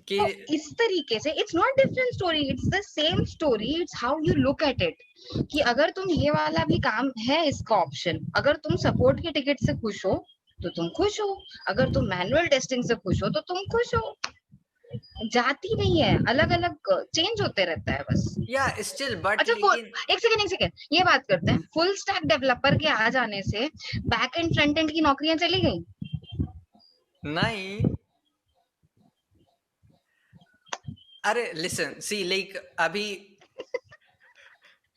[SPEAKER 1] कि
[SPEAKER 2] तो इस तरीके से it's not different story, it's the same story, it's how you look at it. कि अगर तुम ये वाला भी काम है, इसका ऑप्शन, अगर तुम सपोर्ट के टिकट से खुश हो तो तुम खुश हो, अगर तुम मैनुअल टेस्टिंग से खुश हो तो तुम खुश हो। जाती नहीं है, अलग अलग चेंज होते रहता है बस।
[SPEAKER 1] या स्टिल बट
[SPEAKER 2] अच्छा,
[SPEAKER 1] लेकिन
[SPEAKER 2] एक सेकेंड, ये बात करते हैं, फुल स्टैक डेवलपर के आ जाने से बैक एंड फ्रंट एंड की नौकरियां चली गई।
[SPEAKER 1] नहीं, अरे लिसन सी लाइक अभी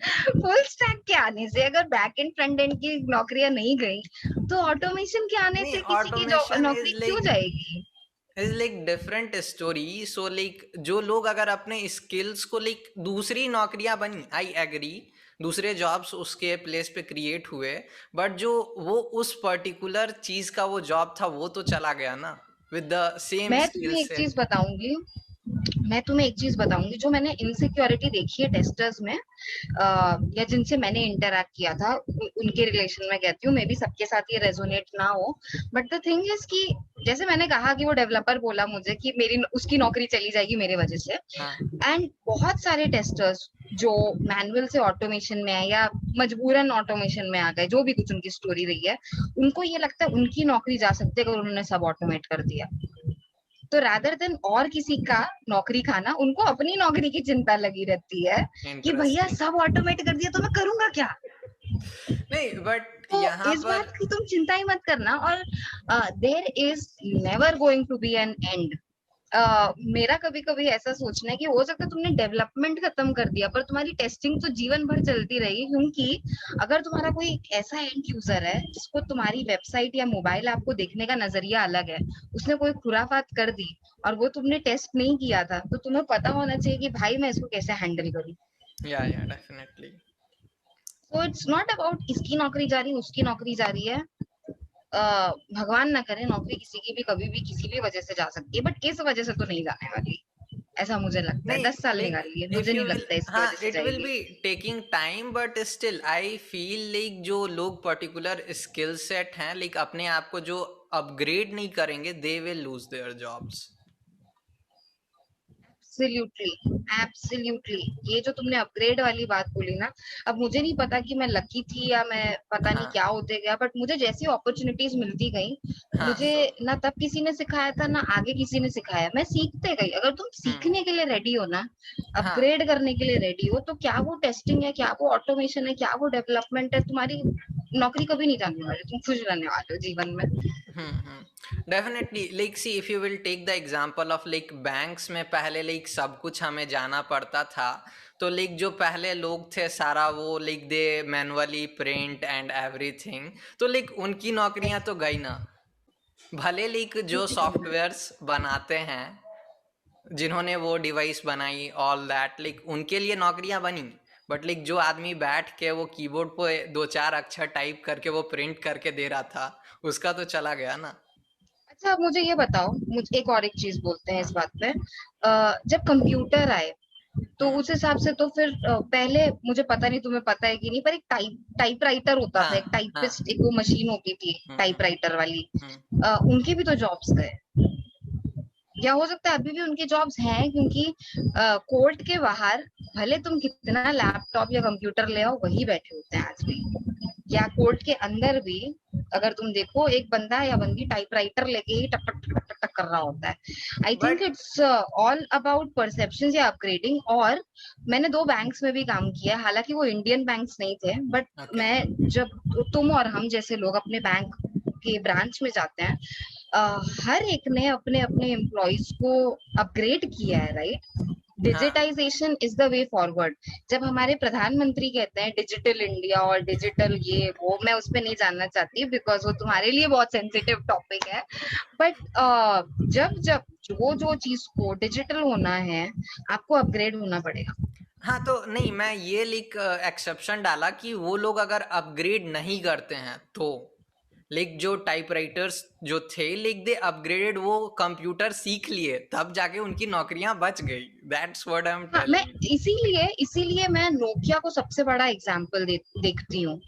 [SPEAKER 2] फुल स्टैक के आने से अगर बैक एंड फ्रंट एंड की नौकरियां नहीं गई, तो ऑटोमेशन के आने
[SPEAKER 1] नहीं,
[SPEAKER 2] से किसी की
[SPEAKER 1] ऑटोमेशन
[SPEAKER 2] नौकरी क्यों जाएगी?
[SPEAKER 1] Is like different story. So like जो लोग अगर अपने स्किल्स को लाइक दूसरी नौकरियां बनी, आई एग्री, दूसरे जॉब्स उसके प्लेस पे क्रिएट हुए, बट जो वो उस पर्टिकुलर चीज का वो जॉब था वो तो चला गया ना, विद द सेम
[SPEAKER 2] मैं
[SPEAKER 1] स्किल
[SPEAKER 2] तुम्हें एक चीज
[SPEAKER 1] सेट।
[SPEAKER 2] बताऊंगी, मैं तुम्हें एक चीज बताऊंगी जो मैंने इनसिक्योरिटी देखी है टेस्टर्स में, या जिनसे मैंने इंटरेक्ट किया था उनके रिलेशन में कहती हूँ, मे बी सबके साथ ये रेजोनेट ना हो, बट द थिंग इज कि जैसे मैंने कहा कि वो डेवलपर बोला मुझे कि मेरी उसकी नौकरी चली जाएगी मेरे वजह से,
[SPEAKER 1] हाँ
[SPEAKER 2] एंड बहुत सारे टेस्टर्स जो मैनुअल से ऑटोमेशन में है या मजबूरन ऑटोमेशन में आ गए, जो भी कुछ उनकी स्टोरी रही है, उनको ये लगता है उनकी नौकरी जा सकती है अगर उन्होंने सब ऑटोमेट कर दिया। तो रादर देन और किसी का नौकरी खाना, उनको अपनी नौकरी की चिंता लगी रहती है कि भैया
[SPEAKER 1] इंटरेस्टिंग।
[SPEAKER 2] सब ऑटोमेट कर दिया तो मैं करूंगा क्या।
[SPEAKER 1] नहीं बट
[SPEAKER 2] तो
[SPEAKER 1] यहाँ
[SPEAKER 2] इस
[SPEAKER 1] पर
[SPEAKER 2] बात की तुम चिंता ही मत करना, और there is never going to be an end. मेरा कभी कभी ऐसा सोचना है कि हो सकता है तुमने डेवलपमेंट खत्म कर दिया पर तुम्हारी टेस्टिंग तो जीवन भर चलती रही, क्योंकि अगर तुम्हारा कोई ऐसा एंड यूजर है जिसको तुम्हारी वेबसाइट या मोबाइल ऐप को देखने का नजरिया अलग है, उसने कोई खुराफात कर दी और वो तुमने टेस्ट नहीं किया था, तो तुम्हें पता होना चाहिए कि भाई मैं इसको कैसे हैंडल करूँ।
[SPEAKER 1] या definitely.
[SPEAKER 2] So it's not about इसकी नौकरी जा रही है उसकी नौकरी जा रही है। भगवान ना करे नौकरी किसी की भी कभी भी किसी भी वजह से जा सकती है, बट इस वजह से तो नहीं जाने वाली, ऐसा मुझे लगता है।
[SPEAKER 1] नहीं
[SPEAKER 2] 10 साल
[SPEAKER 1] लाइक
[SPEAKER 2] निकाल लिए,
[SPEAKER 1] इफ
[SPEAKER 2] मुझे
[SPEAKER 1] यू
[SPEAKER 2] नहीं
[SPEAKER 1] विल,
[SPEAKER 2] लगता इसकी
[SPEAKER 1] हाँ
[SPEAKER 2] वजह से
[SPEAKER 1] इट विल
[SPEAKER 2] जाएगी।
[SPEAKER 1] Be taking time, but still I feel like जो लोग पर्टिकुलर स्किल सेट हैं लाइक अपने आप को जो अपग्रेड नहीं करेंगे, they will lose their jobs.
[SPEAKER 2] Absolutely, absolutely. ये जो तुमने अपग्रेड वाली बात बोली ना, अब मुझे नहीं पता कि मैं लकी थी या मैं पता नहीं
[SPEAKER 1] हाँ
[SPEAKER 2] क्या होते गया, बट मुझे जैसी अपॉर्चुनिटीज मिलती गई,
[SPEAKER 1] हाँ
[SPEAKER 2] मुझे
[SPEAKER 1] सो
[SPEAKER 2] ना तब किसी ने सिखाया था ना आगे किसी ने सिखाया, मैं सीखते गई। अगर तुम
[SPEAKER 1] हम्म।
[SPEAKER 2] सीखने के लिए रेडी हो ना,
[SPEAKER 1] हाँ
[SPEAKER 2] अपग्रेड करने के लिए रेडी हो, तो क्या वो टेस्टिंग है, क्या वो ऑटोमेशन है, क्या वो डेवलपमेंट है, तुम्हारी नौकरी कभी नहीं जाने वाली, तुम खुश रहने वाले हो जीवन में।
[SPEAKER 1] Definitely like see if you will take the example of like banks में पहले लाइक सब कुछ हमें जाना पड़ता था, तो लाइक जो पहले लोग थे सारा वो like they manually print and everything, तो लाइक उनकी नौकरियां तो गई ना। भले लाइक जो सॉफ्टवेयर्स बनाते हैं, जिन्होंने वो डिवाइस बनाई ऑल दैट, लाइक उनके लिए नौकरियां बनी, बट लाइक जो आदमी बैठ के वो कीबोर्ड पे दो चार अक्षर टाइप करके वो प्रिंट करके दे रहा था, उसका तो चला गया ना।
[SPEAKER 2] अच्छा, अब मुझे ये बताओ, मुझे एक और एक चीज बोलते हैं इस
[SPEAKER 1] हाँ।
[SPEAKER 2] बात पे। जब कंप्यूटर आए तो
[SPEAKER 1] हम्म।
[SPEAKER 2] उस हिसाब से तो फिर पहले, मुझे पता नहीं तुम्हें पता है कि नहीं, पर एक टाइपराइटर होता था, एक
[SPEAKER 1] हाँ हाँ।
[SPEAKER 2] टाइपिस्ट, एक वो मशीन होती थी
[SPEAKER 1] हम्म।
[SPEAKER 2] टाइपराइटर वाली,
[SPEAKER 1] हम्म।
[SPEAKER 2] उनके भी तो जॉब्स गए, या हो सकता है अभी भी उनके जॉब्स हैं, क्योंकि कोर्ट के बाहर भले तुम कितना लैपटॉप या कंप्यूटर ले आओ वही बैठे होते हैं आज भी, या कोर्ट के अंदर भी अगर तुम देखो एक बंदा या बंदी टाइपराइटर लेके ही टक टक टक टक टक कर रहा होता है। I think
[SPEAKER 1] but
[SPEAKER 2] it's all about perception या अपग्रेडिंग। और मैंने 2 बैंक्स में भी काम किया, हालांकि वो इंडियन बैंक्स नहीं थे, बट
[SPEAKER 1] ओके।
[SPEAKER 2] मैं जब तुम और हम जैसे लोग अपने बैंक के ब्रांच में जाते हैं, हर एक ने अपने अपने एम्प्लॉयज को अपग्रेड किया है, राइट।
[SPEAKER 1] हाँ
[SPEAKER 2] digitisation is the way forward. जब हमारे प्रधानमंत्री कहते हैं डिजिटल इंडिया और डिजिटल ये वो, मैं उस पर नहीं जानना चाहती बिकॉज वो तुम्हारे लिए बहुत सेंसिटिव टॉपिक है, बट जब जब जो चीज को डिजिटल होना है, आपको अपग्रेड होना पड़ेगा।
[SPEAKER 1] हाँ, तो नहीं मैं ये लिख एक्सेप्शन डाला कि वो लोग अगर अपग्रेड नहीं करते हैं तो लाइक जो टाइपराइटर्स जो थे लाइक दे अपग्रेडेड, वो कंप्यूटर सीख लिए तब जाके उनकी नौकरियां बच गई। दैट्स व्हाट आई एम
[SPEAKER 2] हाँ, मैं
[SPEAKER 1] टेलिंग।
[SPEAKER 2] इसीलिए इसीलिए मैं नोकिया को सबसे बड़ा एग्जाम्पल देखती हूँ।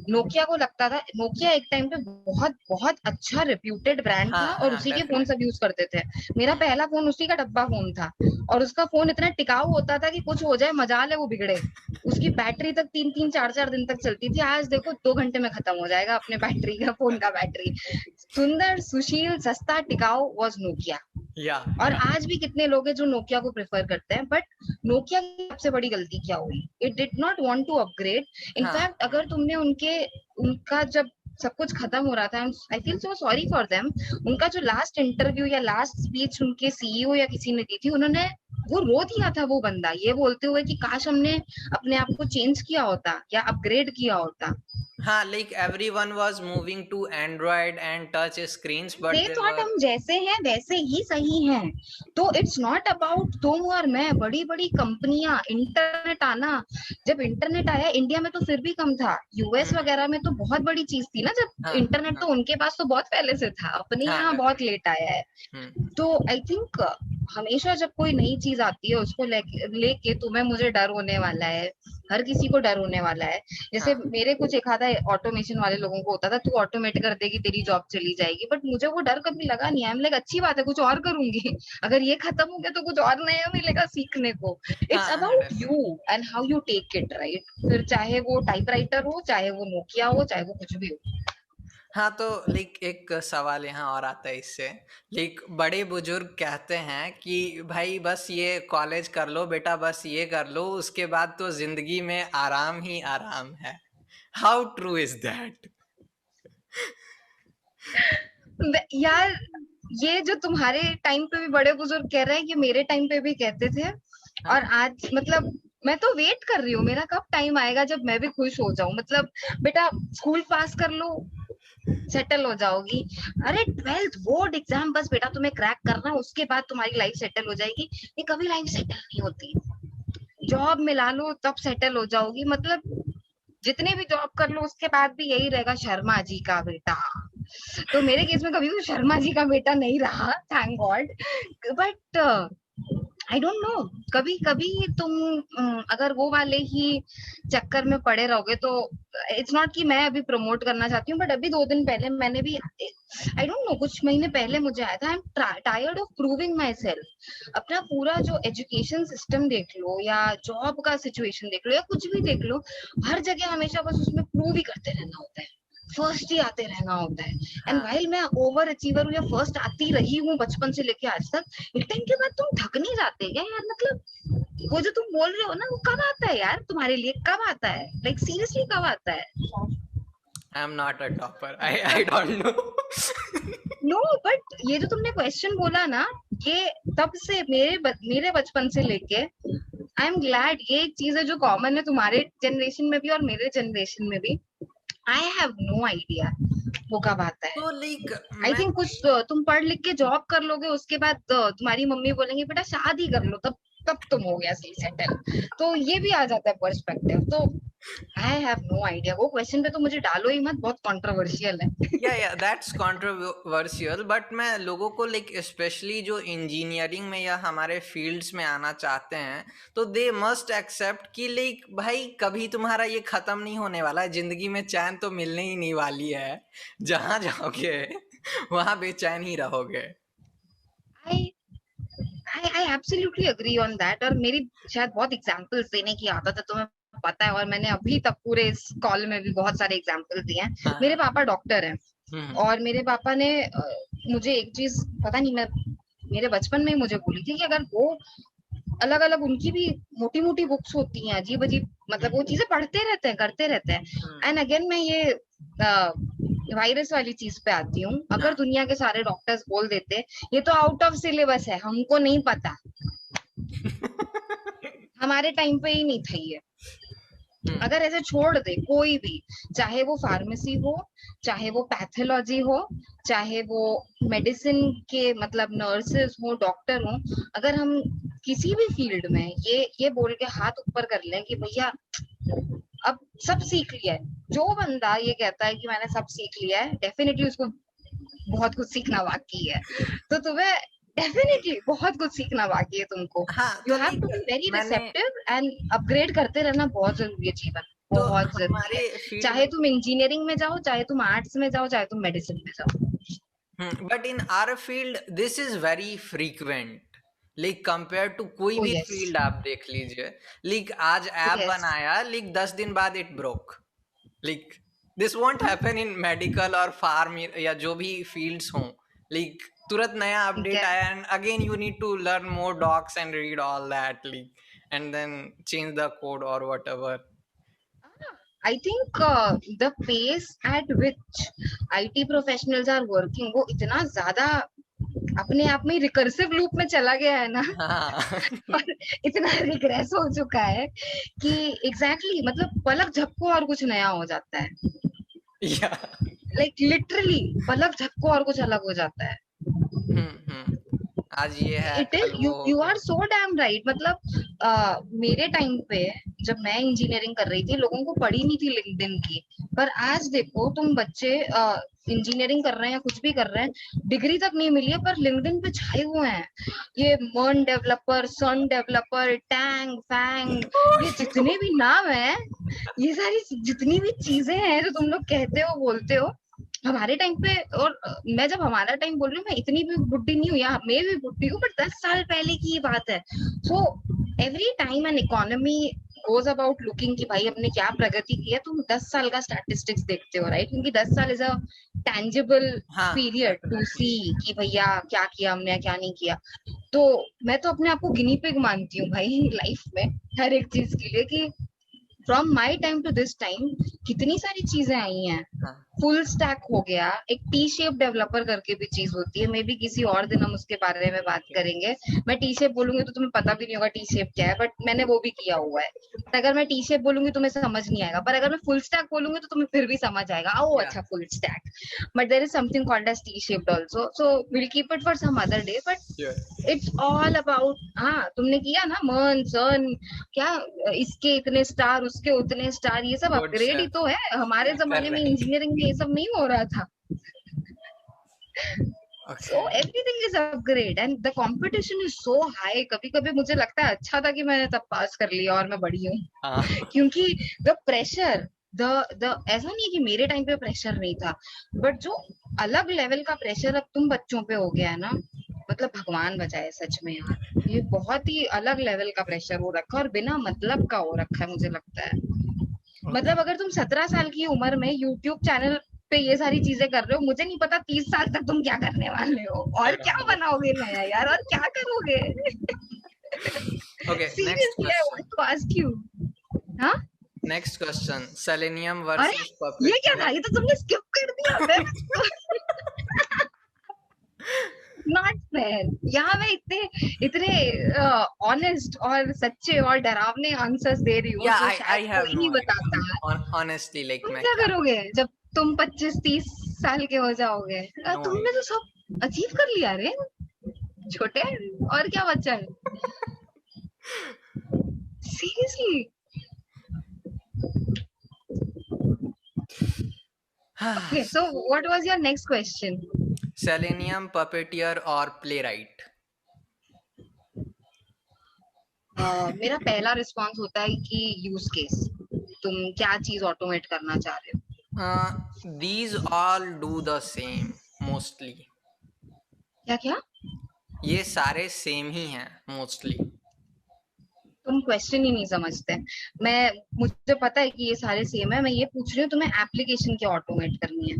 [SPEAKER 2] नोकिया को लगता था, नोकिया एक टाइम पे बहुत बहुत अच्छा रिप्यूटेड ब्रांड
[SPEAKER 1] हाँ
[SPEAKER 2] था और
[SPEAKER 1] हाँ
[SPEAKER 2] उसी के फोन सब
[SPEAKER 1] डेफिनेटली।
[SPEAKER 2] यूज करते थे। मेरा पहला फोन उसी का डब्बा फोन था, और उसका फोन इतना टिकाऊ होता था कि कुछ हो जाए मजाल है वो बिगड़े। उसकी बैटरी तक 3-3 4-4 दिन तक चलती थी, आज देखो 2 घंटे में खत्म हो जाएगा अपने बैटरी का, फोन का बैटरी। सुंदर, सुशील, सस्ता, टिकाऊ वॉज नोकिया। और
[SPEAKER 1] या
[SPEAKER 2] आज भी कितने लोग हैं जो नोकिया को प्रेफर करते हैं, बट नोकिया की सबसे बड़ी गलती क्या हुई, it did not want to upgrade.
[SPEAKER 1] हाँ
[SPEAKER 2] इनफैक्ट अगर तुमने उनका जब सब कुछ खत्म हो रहा था, I feel so sorry for them, उनका जो लास्ट इंटरव्यू या लास्ट स्पीच उनके सीईओ या किसी ने दी थी, उन्होंने वो रो दिया था वो बंदा, ये बोलते हुए कि काश हमने अपने आप को चेंज किया होता या अपग्रेड किया होता।
[SPEAKER 1] हाँ, like everyone was moving to Android and touch screens,
[SPEAKER 2] they
[SPEAKER 1] but there
[SPEAKER 2] thought
[SPEAKER 1] were
[SPEAKER 2] हम जैसे हैं वैसे ही सही हैं। तो इट्स नॉट अबाउट तुम और मैं, बड़ी बड़ी कंपनियां, इंटरनेट आना। जब इंटरनेट आया इंडिया में तो फिर भी कम था, यूएस
[SPEAKER 1] हम्म,
[SPEAKER 2] वगैरह में तो बहुत बड़ी चीज थी ना। जब
[SPEAKER 1] हाँ
[SPEAKER 2] इंटरनेट तो
[SPEAKER 1] हाँ
[SPEAKER 2] उनके पास तो बहुत पहले से था, अपने
[SPEAKER 1] हाँ
[SPEAKER 2] यहाँ बहुत
[SPEAKER 1] डेफिनेटली।
[SPEAKER 2] लेट आया है।
[SPEAKER 1] हम्म,
[SPEAKER 2] तो आई थिंक हमेशा जब कोई नई चीज आती है उसको लेके तुम्हें मुझे डर होने वाला है, हर किसी को डर होने वाला है। जैसे
[SPEAKER 1] हाँ
[SPEAKER 2] मेरे कुछ एक आधा ऑटोमेशन वाले लोगों को होता था, तू ऑटोमेट कर देगी तेरी जॉब चली जाएगी, बट मुझे वो डर कभी लगा नहीं। आई एम लाइक अच्छी बात है, कुछ और करूंगी। अगर ये खत्म हो गया तो कुछ और नया मिलेगा सीखने को। इट्स
[SPEAKER 1] हाँ हाँ
[SPEAKER 2] about you
[SPEAKER 1] definitely.
[SPEAKER 2] And how you take it, right? फिर चाहे वो टाइपराइटर हो, चाहे वो नोकिया हो, चाहे वो कुछ भी हो।
[SPEAKER 1] हाँ तो लाइक एक सवाल यहाँ और आता है इससे। लाइक बड़े बुजुर्ग कहते हैं कि भाई बस ये कॉलेज कर लो बेटा, बस ये कर लो, उसके बाद तो जिंदगी में आराम ही आराम है। How true is that?
[SPEAKER 2] यार, ये जो तुम्हारे टाइम पे भी बड़े बुजुर्ग कह रहे हैं, ये मेरे टाइम पे भी कहते थे। और
[SPEAKER 1] हाँ
[SPEAKER 2] आज मतलब मैं तो वेट कर रही हूँ, मेरा कब टाइम आएगा जब मैं भी खुश हो जाऊं। मतलब बेटा स्कूल पास कर लो, सेटल हो जाओगी। अरे 12th बोर्ड एग्जाम बस बेटा तुम्हें क्रैक करना, उसके बाद तुम्हारी लाइफ सेटल हो जाएगी। ये कभी लाइफ सेटल नहीं होती। जॉब मिला लो तब सेटल हो जाओगी। मतलब जितने भी जॉब कर लो उसके बाद भी यही रहेगा, शर्मा जी का बेटा। तो मेरे केस में कभी भी शर्मा जी का बेटा नहीं रहा, thank God. But I don't no, कभी कभी तुम अगर वो वाले ही चक्कर में पड़े रहोगे तो, इट्स नॉट कि मैं अभी प्रमोट करना चाहती हूँ, बट अभी 2 दिन पहले मैंने भी, आई डोंट नो, कुछ महीने पहले मुझे आया था, I am tired of proving my self. अपना पूरा जो एजुकेशन सिस्टम देख लो या जॉब का सिचुएशन देख लो या कुछ भी देख लो, हर जगह हमेशा बस उसमें प्रूव ही करते रहना होता है, फर्स्ट ही आते रहना होता है। एंड
[SPEAKER 1] हाँ
[SPEAKER 2] वाइल मैं ओवर अचीवर हूँ या फर्स्ट आती रही हूँ बचपन से लेके आज तक, एक टाइम के बाद तुम थक नहीं जाते क्या यार? मतलब वो जो तुम बोल रहे हो ना, वो कब आता है यार तुम्हारे लिए? कब आता है? लाइक सीरियसली कब आता है?
[SPEAKER 1] I am not a topper, I don't know.
[SPEAKER 2] No, but ये जो तुमने क्वेश्चन बोला ना, ये तब से मेरे बचपन से लेके, आई एम ग्लैड ये एक चीज है जो कॉमन है तुम्हारे जनरेशन में भी और मेरे जनरेशन में भी। आई हैव नो आइडिया वो कब आता है।
[SPEAKER 1] तो लाइक
[SPEAKER 2] आई
[SPEAKER 1] मैं
[SPEAKER 2] थिंक कुछ तुम पढ़ लिख के जॉब कर लोगे, उसके बाद तुम्हारी मम्मी बोलेंगे बेटा शादी कर लो, तब तब तुम हो गया सही सेटल। तो ये भी आ जाता है पर्सपेक्टिव। तो आई हैव नो आइडिया, वो क्वेश्चन पे तो मुझे डालो ही मत, बहुत कंट्रोवर्शियल है।
[SPEAKER 1] या दैट्स कंट्रोवर्शियल, बट मैं लोगों को लाइक स्पेशली जो इंजीनियरिंग में या हमारे फील्ड्स में आना चाहते हैं, तो दे मस्ट एक्सेप्ट कि लाइक भाई कभी तुम्हारा ये खत्म नहीं होने वाला है, जिंदगी में चैन तो मिलने ही नहीं वाली है। जहां जाओगे वहां बेचैन ही रहोगे।
[SPEAKER 2] I I absolutely agree on that. और मेरी शायद बहुत एग्जांपल्स देने की आदत है, तुम्हें पता है, और मैंने अभी तक पूरे इस कॉल में भी बहुत सारे एग्जांपल्स दिए हैं।
[SPEAKER 1] हाँ
[SPEAKER 2] मेरे
[SPEAKER 1] हाँ।
[SPEAKER 2] पापा डॉक्टर हैं,
[SPEAKER 1] हम्म
[SPEAKER 2] और मेरे पापा ने मुझे एक चीज, पता नहीं, मैं मेरे बचपन में ही मुझे बोली थी कि अगर वो अलग अलग, उनकी भी मोटी मोटी बुक्स होती हैं अजीब अजीब, मतलब वो
[SPEAKER 1] हम्म
[SPEAKER 2] चीजें पढ़ते रहते हैं, करते रहते हैं।
[SPEAKER 1] हम्म,
[SPEAKER 2] एंड अगेन मैं ये वायरस वाली चीज पे आती हूँ। अगर
[SPEAKER 1] हाँ
[SPEAKER 2] दुनिया के सारे डॉक्टर्स बोल देते ये तो आउट ऑफ सिलेबस है, हमको नहीं पता, हमारे टाइम पे ही नहीं था ये,
[SPEAKER 1] हम्म
[SPEAKER 2] अगर ऐसे छोड़ दे कोई भी, चाहे वो फार्मेसी हो, चाहे वो पैथोलॉजी हो, चाहे वो मेडिसिन के मतलब नर्सेस हो, डॉक्टर हो, अगर हम किसी भी फील्ड में ये बोल के हाथ ऊपर कर लें कि भैया अब सब सीख लिया है, जो बंदा ये कहता है कि मैंने सब सीख लिया है, डेफिनेटली उसको बहुत कुछ सीखना बाकी है। तो तुम्हें डेफिनेटली बहुत कुछ सीखना बाकी है तुमको।
[SPEAKER 1] हाँ
[SPEAKER 2] यू
[SPEAKER 1] तो
[SPEAKER 2] have to
[SPEAKER 1] like
[SPEAKER 2] be very
[SPEAKER 1] मैंने
[SPEAKER 2] रिसेप्टिव एंड अपग्रेड करते रहना बहुत जरूरी है जीवन,
[SPEAKER 1] तो
[SPEAKER 2] बहुत जरूरी है।
[SPEAKER 1] हमारे फील्ड
[SPEAKER 2] चाहे
[SPEAKER 1] में
[SPEAKER 2] तुम इंजीनियरिंग में जाओ, चाहे तुम आर्ट्स में जाओ, चाहे तुम मेडिसिन में जाओ।
[SPEAKER 1] But in our field this is very frequent, like compare to कोई
[SPEAKER 2] ओ
[SPEAKER 1] भी
[SPEAKER 2] यस,
[SPEAKER 1] फील्ड आप देख लीजिए। लाइक आज ऐप
[SPEAKER 2] यस,
[SPEAKER 1] बनाया, लाइक 10 दिन बाद it broke. Like this won't happen in medical और फार्म या जो भी फील्ड्स हों। लाइक तुरंत नया
[SPEAKER 2] ठीक
[SPEAKER 1] अपडेट
[SPEAKER 2] है।
[SPEAKER 1] आया and again you need to learn more docs and read all that, like and then change the code और whatever.
[SPEAKER 2] I think the pace at which IT professionals are working, वो इतना ज्यादा अपने आप में recursive loop में चला गया है ना।
[SPEAKER 1] हाँ
[SPEAKER 2] और इतना रिग्रेस हो चुका है कि एग्जैक्टली मतलब पलक झपको और कुछ नया हो जाता है।
[SPEAKER 1] या
[SPEAKER 2] लाइक लिटरली पलक झपको और कुछ अलग हो जाता है।
[SPEAKER 1] आज ये है
[SPEAKER 2] इट इज
[SPEAKER 1] कल
[SPEAKER 2] यू
[SPEAKER 1] वो हो
[SPEAKER 2] यू
[SPEAKER 1] गया।
[SPEAKER 2] Are so damn right. मतलब मेरे टाइम पे जब मैं इंजीनियरिंग कर रही थी लोगों को पड़ी नहीं थी लिंक्डइन की। पर आज देखो तुम बच्चे इंजीनियरिंग कर रहे हैं या कुछ भी कर रहे हैं, डिग्री तक नहीं मिली है पर लिंक्डइन पे छाए हुए हैं। ये मर्न डेवलपर, सन डेवलपर, टैंग फैंग, ये जितने भी नाम है, ये सारी जितनी भी चीजें हैं जो तुम लोग कहते हो बोलते हो, हमारे टाइम पे। और मैं जब हमारा टाइम बोल रही हूँ, मैं इतनी भी बुढ़ी नहीं हूँ या मैं भी बुढ़ी हूँ, बट 10 साल पहले की ये बात है। So every time an economy goes about looking कि भाई हमने क्या प्रगति की है, तुम 10 साल का स्टैटिस्टिक्स देखते हो राइट, क्योंकि 10 साल इज अ टैंजिबल
[SPEAKER 1] हाँ
[SPEAKER 2] पीरियड टू सी
[SPEAKER 1] डेफिनेटली।
[SPEAKER 2] कि भैया क्या किया हमने क्या नहीं किया। तो मैं तो अपने आप को गिनी पिग मानती हूँ भाई लाइफ में, हर एक चीज के लिए कि from my time to this time कितनी सारी चीजें आई हैं।
[SPEAKER 1] हाँ
[SPEAKER 2] फुल स्टैक हो गया, एक टी शेप डेवलपर करके भी चीज होती है, मे बी किसी और दिन हम उसके बारे में बात
[SPEAKER 1] ओके।
[SPEAKER 2] करेंगे। मैं टी शेप बोलूंगी तो तुम्हें पता भी नहीं होगा टी शेप क्या है, बट मैंने वो भी किया हुआ है। बट अगर मैं टी शेप बोलूंगी तुम्हें समझ नहीं आएगा, पर अगर मैं फुल स्टैक बोलूंगी तो तुम्हें फिर भी समझ आएगा, ओ
[SPEAKER 1] या
[SPEAKER 2] अच्छा full stack. But there is something called as T shaped also, so will keep it for some other day. But
[SPEAKER 1] sure.
[SPEAKER 2] It's all about, हाँ तुमने किया ना मन सन, क्या इसके इतने स्टार उसके उतने स्टार, ये सब
[SPEAKER 1] गुड
[SPEAKER 2] अपग्रेड ही
[SPEAKER 1] सर।
[SPEAKER 2] तो है। हमारे जमाने में
[SPEAKER 1] करेक्ट।
[SPEAKER 2] इंजीनियरिंग में ये सब नहीं हो रहा था। So
[SPEAKER 1] okay.
[SPEAKER 2] Everything is upgrade and the competition is so high. कभी कभी मुझे लगता है अच्छा था कि मैंने तब पास कर लिया और मैं बड़ी हूँ।
[SPEAKER 1] हाँ
[SPEAKER 2] क्योंकि द प्रेशर, द ऐसा नहीं है कि मेरे टाइम पे प्रेशर नहीं था, बट जो अलग लेवल का प्रेशर अब तुम बच्चों पे हो गया है ना, मतलब भगवान बचाए सच में यार, ये बहुत ही अलग लेवल का प्रेशर हो रखा है और बिना मतलब का हो रखा है मुझे लगता है।
[SPEAKER 1] ओके।
[SPEAKER 2] मतलब अगर तुम 17 साल की उम्र में यूट्यूब चैनल पे ये सारी चीजें कर रहे हो, मुझे नहीं पता 30 साल तक तुम क्या करने वाले हो और क्या बनाओगे नया यार, और क्या करोगे।
[SPEAKER 1] Okay next
[SPEAKER 2] seriously I want
[SPEAKER 1] question.
[SPEAKER 2] To ask you. हाँ,
[SPEAKER 1] नेक्स्ट क्वेश्चन, सेलेनियम
[SPEAKER 2] अरे
[SPEAKER 1] वर्सेस
[SPEAKER 2] ये क्या था,
[SPEAKER 1] पपेटियर।
[SPEAKER 2] ये तो तुमने स्किप कर दिया। मैं नॉट फेयर। यहाँ मैं इतने इतने ऑनेस्ट और सच्चे और डरावने आंसर्स दे रही हूँ
[SPEAKER 1] या
[SPEAKER 2] जो
[SPEAKER 1] आई
[SPEAKER 2] शायद
[SPEAKER 1] हैव
[SPEAKER 2] कोई
[SPEAKER 1] नो
[SPEAKER 2] नहीं
[SPEAKER 1] आइडिया
[SPEAKER 2] बताता।
[SPEAKER 1] ऑनेस्टली, लाइक
[SPEAKER 2] तुम
[SPEAKER 1] मैं
[SPEAKER 2] क्या
[SPEAKER 1] क्या
[SPEAKER 2] करोगे जब तुम 25-30 साल के हो जाओगे?
[SPEAKER 1] नो
[SPEAKER 2] तुमने तो
[SPEAKER 1] आइडिया।
[SPEAKER 2] सब अचीव कर लिया रे छोटे, और क्या बचा है? Seriously. Okay, so what was your next question?
[SPEAKER 1] Selenium Puppeteer और प्लेराइट।
[SPEAKER 2] मेरा पहला रिस्पांस होता है कि यूज केस, तुम क्या चीज ऑटोमेट करना चाह रहे हो।
[SPEAKER 1] These all do the same mostly.
[SPEAKER 2] क्या क्या?
[SPEAKER 1] ये सारे सेम ही हैं मोस्टली।
[SPEAKER 2] तुम क्वेश्चन ही नहीं समझते। मैं मुझे पता है कि ये सारे सेम है, मैं ये पूछ रही हूँ तुम्हें एप्लीकेशन क्या ऑटोमेट करनी है।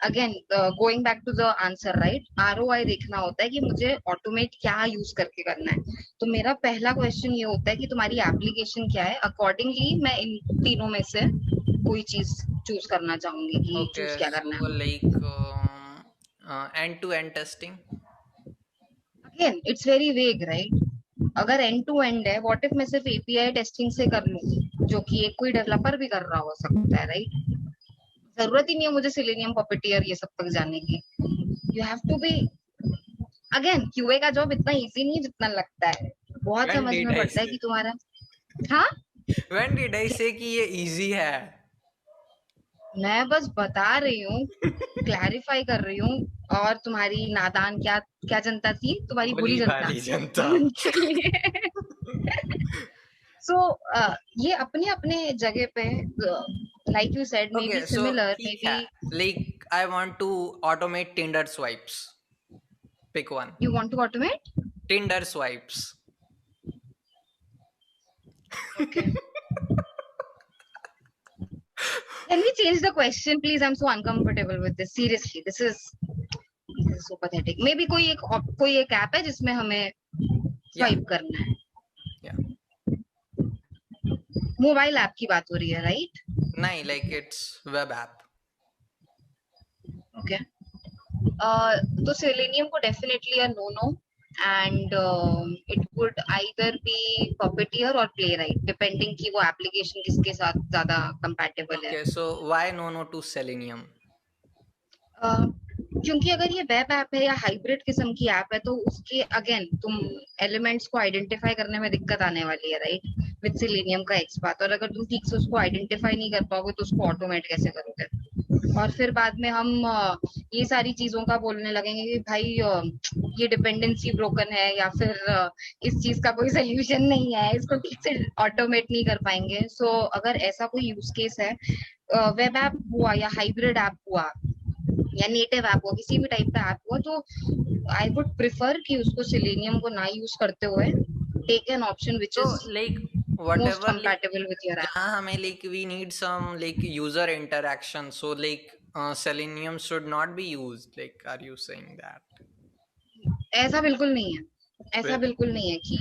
[SPEAKER 2] Again going back to the answer right, ROI देखना होता है कि मुझे ऑटोमेट क्या यूज करके करना है। तो मेरा पहला क्वेश्चन ये होता है कि तुम्हारी एप्लीकेशन क्या है, अकॉर्डिंगली मैं इन तीनों में से कोई चीज चूज करना चाहूंगी कि
[SPEAKER 1] ओके
[SPEAKER 2] चूज क्या करना
[SPEAKER 1] सो
[SPEAKER 2] है।
[SPEAKER 1] Like end to end testing.
[SPEAKER 2] Again it's very vague right. अगर एंड टू एंड है, व्हाट इफ मैं सिर्फ एपीआई टेस्टिंग से कर लूं, जो कि एक कोई डेवलपर भी कर रहा हो सकता है राइट। जरूरत ही नहीं है मुझे सिलेनियम पपेटियर ये सब तक जाने की। You have to be, again QA का जॉब इतना इजी नहीं है जितना लगता है, बहुत
[SPEAKER 1] व्हेन डिड
[SPEAKER 2] समझना
[SPEAKER 1] आई
[SPEAKER 2] पड़ता है
[SPEAKER 1] से,
[SPEAKER 2] कि तुम्हारा। हाँ,
[SPEAKER 1] व्हेन डिड आई से कि ये इजी है।
[SPEAKER 2] मैं बस बता रही हूँ, क्लैरिफाई कर रही हूँ। और तुम्हारी नादान क्या क्या जनता थी, तुम्हारी भोली
[SPEAKER 1] भोली
[SPEAKER 2] जनता।
[SPEAKER 1] भाली जनता।
[SPEAKER 2] सो ये अपने अपने जगह पे, like you said, may be
[SPEAKER 1] okay so
[SPEAKER 2] similar, may
[SPEAKER 1] ठीक
[SPEAKER 2] बी।
[SPEAKER 1] है, like I want to automate Tinder swipes. Pick one.
[SPEAKER 2] You want to automate?
[SPEAKER 1] Tinder swipes.
[SPEAKER 2] Okay, can we change the question please? I'm so uncomfortable with this, seriously, this is so pathetic. Maybe कोई एक app है जिसमें हमें
[SPEAKER 1] या
[SPEAKER 2] swipe करना है।
[SPEAKER 1] या
[SPEAKER 2] mobile app की बात हो रही है राइट?
[SPEAKER 1] नहीं, like it's web app.
[SPEAKER 2] Okay, तो सेलेनियम को definitely a no no, and it would either be Puppeteer और प्लेराइट, डिपेंडिंग कि वो एप्लीकेशन किसके साथ ज्यादा कंपैटिबल है।
[SPEAKER 1] Okay, so why no to Selenium?
[SPEAKER 2] क्योंकि अगर ये वेब ऐप है या हाइब्रिड किस्म की ऐप है तो उसके अगेन तुम एलिमेंट्स को आइडेंटिफाई करने में दिक्कत आने वाली है, राइट, विद सिलेनियम का एक्सपाथ। और अगर तुम ठीक से उसको आइडेंटिफाई नहीं कर पाओगे तो उसको ऑटोमेट कैसे करोगे? और फिर बाद में हम ये सारी चीजों का बोलने लगेंगे कि भाई ये डिपेंडेंसी ब्रोकन है, या फिर इस चीज का कोई सोल्यूशन नहीं है, इसको ठीक से ऑटोमेट नहीं कर पाएंगे। सो अगर ऐसा कोई यूज केस है, वेब ऐप हुआ या हाइब्रिड ऐप हुआ या नेटिव ऐप हुआ, किसी भी टाइप का ऐप हुआ, तो आई वुड प्रिफर कि उसको सिलेनियम को ना यूज करते हुए take an option which
[SPEAKER 1] So
[SPEAKER 2] is
[SPEAKER 1] like
[SPEAKER 2] most
[SPEAKER 1] whatever like
[SPEAKER 2] compatible with your app.
[SPEAKER 1] जहाँ हमें like we need some like user interaction, so like Selenium should not be used, like are you saying that?
[SPEAKER 2] ऐसा बिल्कुल नहीं है, ऐसा
[SPEAKER 1] Well,
[SPEAKER 2] बिल्कुल नहीं है कि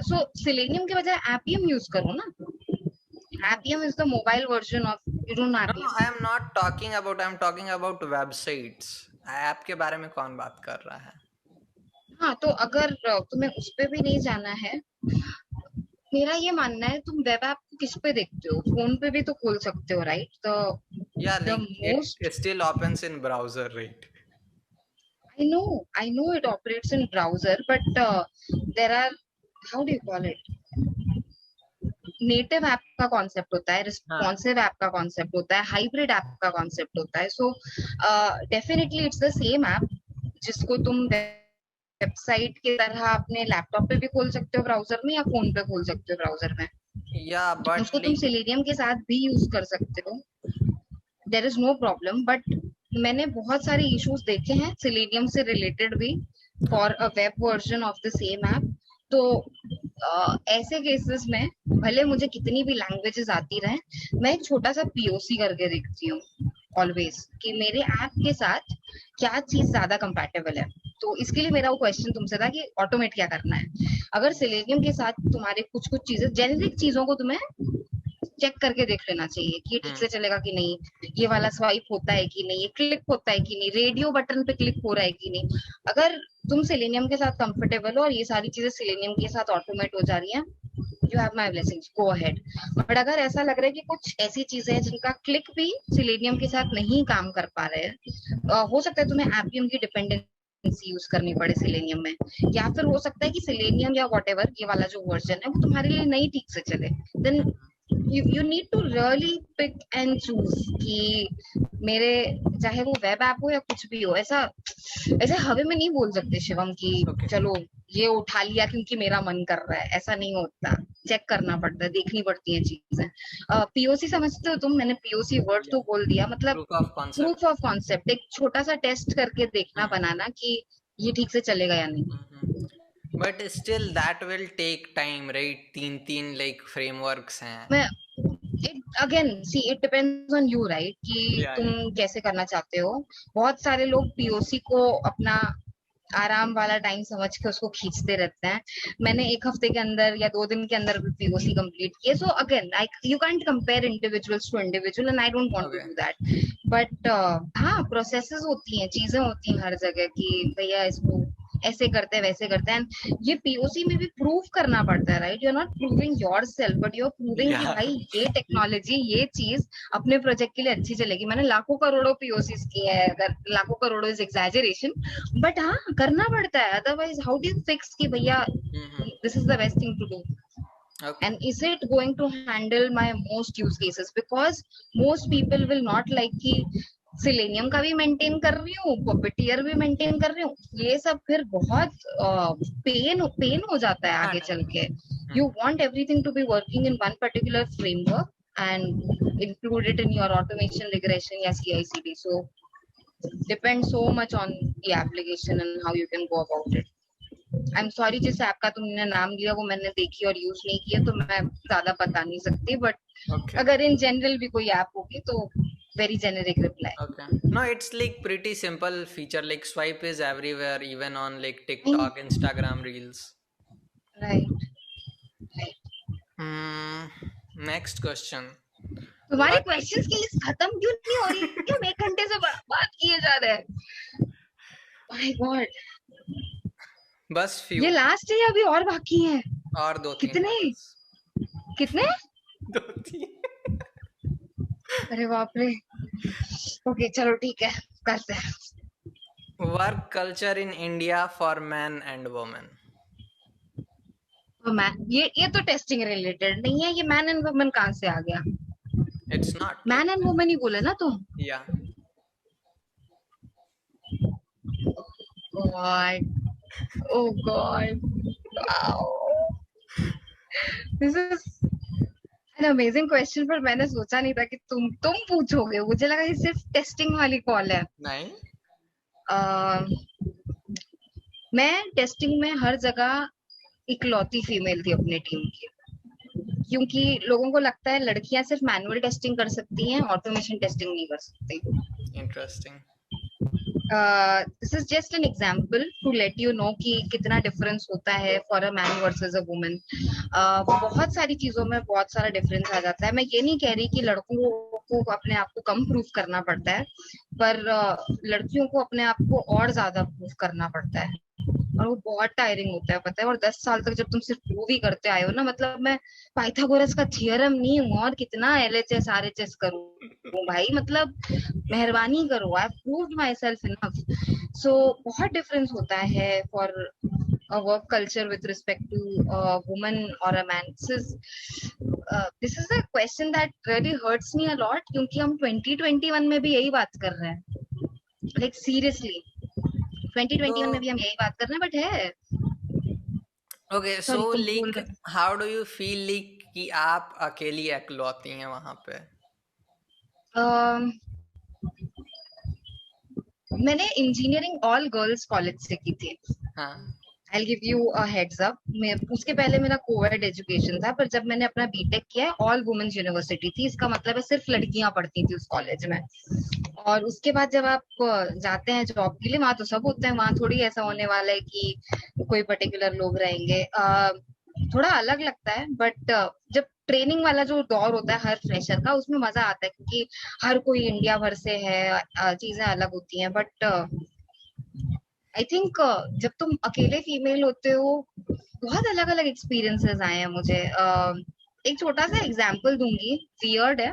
[SPEAKER 2] सो सिलेनियम के बजाय एपियम यूज करो ना। Appium is the mobile version of, you don't know
[SPEAKER 1] no, no, I
[SPEAKER 2] Appium.
[SPEAKER 1] am not talking about, I'm talking about websites. App के बारे में कौन बात कर रहा है?
[SPEAKER 2] हाँ, तो अगर तुम्हें उस पे भी नहीं जाना है, मेरा ये मानना है, तुम वेब ऐप को किस पे देखते हो? फोन पे भी तो खोल सकते हो, right?
[SPEAKER 1] Yeah,
[SPEAKER 2] the
[SPEAKER 1] like
[SPEAKER 2] most,
[SPEAKER 1] it still opens in browser, right?
[SPEAKER 2] I know it operates in browser, but there are, how do you call it? Native app का कॉन्सेप्ट होता है,
[SPEAKER 1] हाँ.
[SPEAKER 2] रिस्पॉन्सिव ऐप का कॉन्सेप्ट होता है, hybrid app का concept होता है। So definitely it's the same app जिसको तुम वेबसाइट की तरह अपने लैपटॉप पे भी खोल सकते हो ब्राउजर में, या फोन पे खोल सकते हो ब्राउजर में।
[SPEAKER 1] Yeah, but
[SPEAKER 2] उसको तुम
[SPEAKER 1] like
[SPEAKER 2] सिलेनियम के साथ भी यूज कर सकते हो, there is no problem. But मैंने बहुत सारे इश्यूज देखे हैं सिलेनियम से रिलेटेड भी for a web version of the same app. तो ऐसे केसेस में भले मुझे कितनी भी लैंग्वेजेस आती रहे, मैं एक छोटा सा पीओसी करके देखती हूँ ऑलवेज कि मेरे ऐप के साथ क्या चीज ज्यादा कंपैटिबल है। तो इसके लिए मेरा वो क्वेश्चन तुमसे था कि ऑटोमेट क्या करना है। अगर सिलेनियम के साथ तुम्हारे कुछ कुछ चीजें, जेनेरिक चीजों को तुम्हें चेक करके देख लेना चाहिए कि ये ठीक से चलेगा कि नहीं, ये वाला स्वाइप होता है कि नहीं, ये क्लिक होता है कि नहीं, रेडियो बटन पे क्लिक हो रहा है कि नहीं। अगर तुम सिलेनियम के साथ कंफर्टेबल हो और ये सारी चीजें सिलेनियम के साथ ऑटोमेट हो जा रही हैं, you have my blessings, go ahead. But अगर ऐसा लग रहा है कि कुछ ऐसी चीजें हैं जिनका क्लिक भी सिलेनियम के साथ नहीं काम कर पा रहे हैं, हो सकता है तुम्हें एपियम की डिपेंडेंसी यूज करनी पड़े सिलेनियम में, या फिर हो सकता है कि सिलेनियम या वॉट एवर ये वाला जो वर्जन है वो तुम्हारे लिए नहीं ठीक से चले, then you need to really pick and choose कि मेरे, चाहे वो वेब ऐप हो या कुछ भी हो, ऐसा ऐसे हवा में नहीं बोल सकते शिवम कि
[SPEAKER 1] okay.
[SPEAKER 2] चलो ये उठा लिया क्योंकि मेरा मन कर रहा है। ऐसा नहीं होता, चेक करना पड़ता है, देखनी पड़ती है चीजें। पीओसी समझते हो तुम? मैंने पीओसी वर्ड
[SPEAKER 1] Yeah.
[SPEAKER 2] तो बोल दिया, मतलब
[SPEAKER 1] Proof of concept.
[SPEAKER 2] Proof of concept, एक छोटा सा टेस्ट करके देखना, बनाना कि ये ठीक से चलेगा या नहीं।
[SPEAKER 1] But still that will take time, right? तीन like frameworks हैं.
[SPEAKER 2] मैं again see it depends on you, right, कि
[SPEAKER 1] Yeah,
[SPEAKER 2] तुम
[SPEAKER 1] yeah.
[SPEAKER 2] कैसे करना चाहते हो। बहुत सारे लोग पीओसी को अपना आराम वाला टाइम समझ के उसको खींचते रहते हैं। मैंने एक हफ्ते के अंदर या 2 दिन के अंदर पीओसी कंप्लीट किए। So again like you can't compare individuals to individual and I don't want to
[SPEAKER 1] Okay.
[SPEAKER 2] Do that. But हाँ, प्रोसेसेस होती हैं, चीजें होती हैं हर जगह कि भैया इसको ऐसे करते हैं वैसे करते हैं। ये पीओसी में भी प्रूव करना पड़ता है, right? You are not proving yourself, but you are proving कि
[SPEAKER 1] Yeah.
[SPEAKER 2] भाई ये टेक्नोलॉजी, ये चीज अपने प्रोजेक्ट के लिए अच्छी चलेगी। मैंने लाखों करोड़ों पीओसीज किए हैं, अगर लाखों करोड़ों इज एग्जैजरेशन, बट हाँ, करना पड़ता है, otherwise how do you fix कि भैया this is the best thing to do,
[SPEAKER 1] Okay.
[SPEAKER 2] and is it going to handle my most use cases? Because most people will not like कि selenium का भी maintain कर रही हूँ, puppeteer भी maintain कर रही हूँ, ये सब फिर बहुत पेन हो जाता है आगे चल के। You want everything to be working in one particular framework and include it in your automation, regression या CI/CD. So depends so much on the application and how you can go about it. I am sorry, जिस app का तुमने नाम लिया वो मैंने देखी और यूज नहीं किया, तो मैं ज्यादा बता नहीं सकती। But
[SPEAKER 1] Okay.
[SPEAKER 2] अगर इन जनरल भी कोई ऐप होगी तो very generic reply.
[SPEAKER 1] Okay. No, it's like pretty simple feature. Like swipe is everywhere, even on like TikTok, Instagram Reels.
[SPEAKER 2] Right.
[SPEAKER 1] Next question.
[SPEAKER 2] तुम्हारे
[SPEAKER 1] What?
[SPEAKER 2] क्वेश्चंस की लिस्ट खत्म क्यों नहीं हो रही है? हम 1 घंटे से बात किए जा रहे हैं। माय गॉड,
[SPEAKER 1] बस
[SPEAKER 2] ये
[SPEAKER 1] फ्यू,
[SPEAKER 2] लास्ट है या अभी और बाकी है?
[SPEAKER 1] और दो तीन
[SPEAKER 2] कितने?
[SPEAKER 1] है बस।
[SPEAKER 2] कितने?
[SPEAKER 1] दो तीन।
[SPEAKER 2] अरे बाप रे। ओके चलो ठीक है, करते हैं।
[SPEAKER 1] Work culture in India for man and women.
[SPEAKER 2] तो ये तो टेस्टिंग रिलेटेड नहीं है, ये मैन एंड वुमेन कहाँ से आ गया?
[SPEAKER 1] It's not
[SPEAKER 2] man and women ही बोले ना तुम?
[SPEAKER 1] या
[SPEAKER 2] God, oh God, this is an amazing question, पर मैंने सोचा नहीं था कि तुम पूछोगे, मुझे लगा ये सिर्फ टेस्टिंग वाली कॉल है।
[SPEAKER 1] नहीं।
[SPEAKER 2] मैं टेस्टिंग में हर जगह इकलौती फीमेल थी अपने टीम की, क्योंकि लोगों को लगता है लड़कियां सिर्फ मैनुअल टेस्टिंग कर सकती हैं, ऑटोमेशन टेस्टिंग नहीं कर सकती।
[SPEAKER 1] Interesting.
[SPEAKER 2] This is just an example to let you know कि कितना डिफरेंस होता है for a man versus a woman. बहुत सारी चीजों में बहुत सारा डिफरेंस आ जाता है। मैं ये नहीं कह रही कि लड़कों को अपने आप को कम प्रूफ करना पड़ता है, पर लड़कियों को अपने आप को और ज्यादा प्रूफ करना पड़ता है, और वो बहुत टायरिंग होता है, पता है। और 10 साल तक जब तुम सिर्फ प्रूव ही करते आए हो ना, मतलब मैं पाइथागोरस का थ्योरम नहीं हूँ और कितना एलएचएस आरएचएस करूँ भाई, मतलब मेहरबानी करो, आई प्रूव्ड माई सेल्फ इनफ। सो बहुत डिफरेंस होता है for a work culture with respect to a woman or a man. This is a question that really hurts me a lot, क्योंकि हम 2021 में भी यही बात कर रहे हैं, like seriously 2021 में भी
[SPEAKER 1] तो
[SPEAKER 2] हम यही बात कर रहे हैं, बट है।
[SPEAKER 1] ओके, सो
[SPEAKER 2] सॉरी तुम बोल
[SPEAKER 1] लाइक
[SPEAKER 2] रहे
[SPEAKER 1] how do you feel like कि आप अकेली इकलौती हैं वहां पे?
[SPEAKER 2] थे। मैंने इंजीनियरिंग ऑल गर्ल्स कॉलेज से की थी।
[SPEAKER 1] हाँ।
[SPEAKER 2] I'll give you a heads up। मैं उसके पहले मेरा कोएड एजुकेशन था, पर जब मैंने अपना बीटेक किया, ऑल वुमेन्स यूनिवर्सिटी थी, इसका मतलब है सिर्फ लड़कियां पढ़ती थी उस कॉलेज में। और उसके बाद जब आप जाते हैं जॉब के लिए, वहां तो सब होते हैं, वहां थोड़ी ऐसा होने वाला है कि कोई पर्टिकुलर लोग रहेंगे। थोड़ा अलग लगता है, बट जब ट्रेनिंग वाला जो दौर होता है हर फ्रेशर का, उसमें मजा आता है, क्योंकि हर कोई इंडिया भर से है, चीजें अलग होती हैं। बट आई थिंक जब तुम अकेले फीमेल होते हो, बहुत अलग अलग एक्सपीरियंसेस आए हैं मुझे। एक छोटा सा एग्जांपल दूंगी, वियर्ड है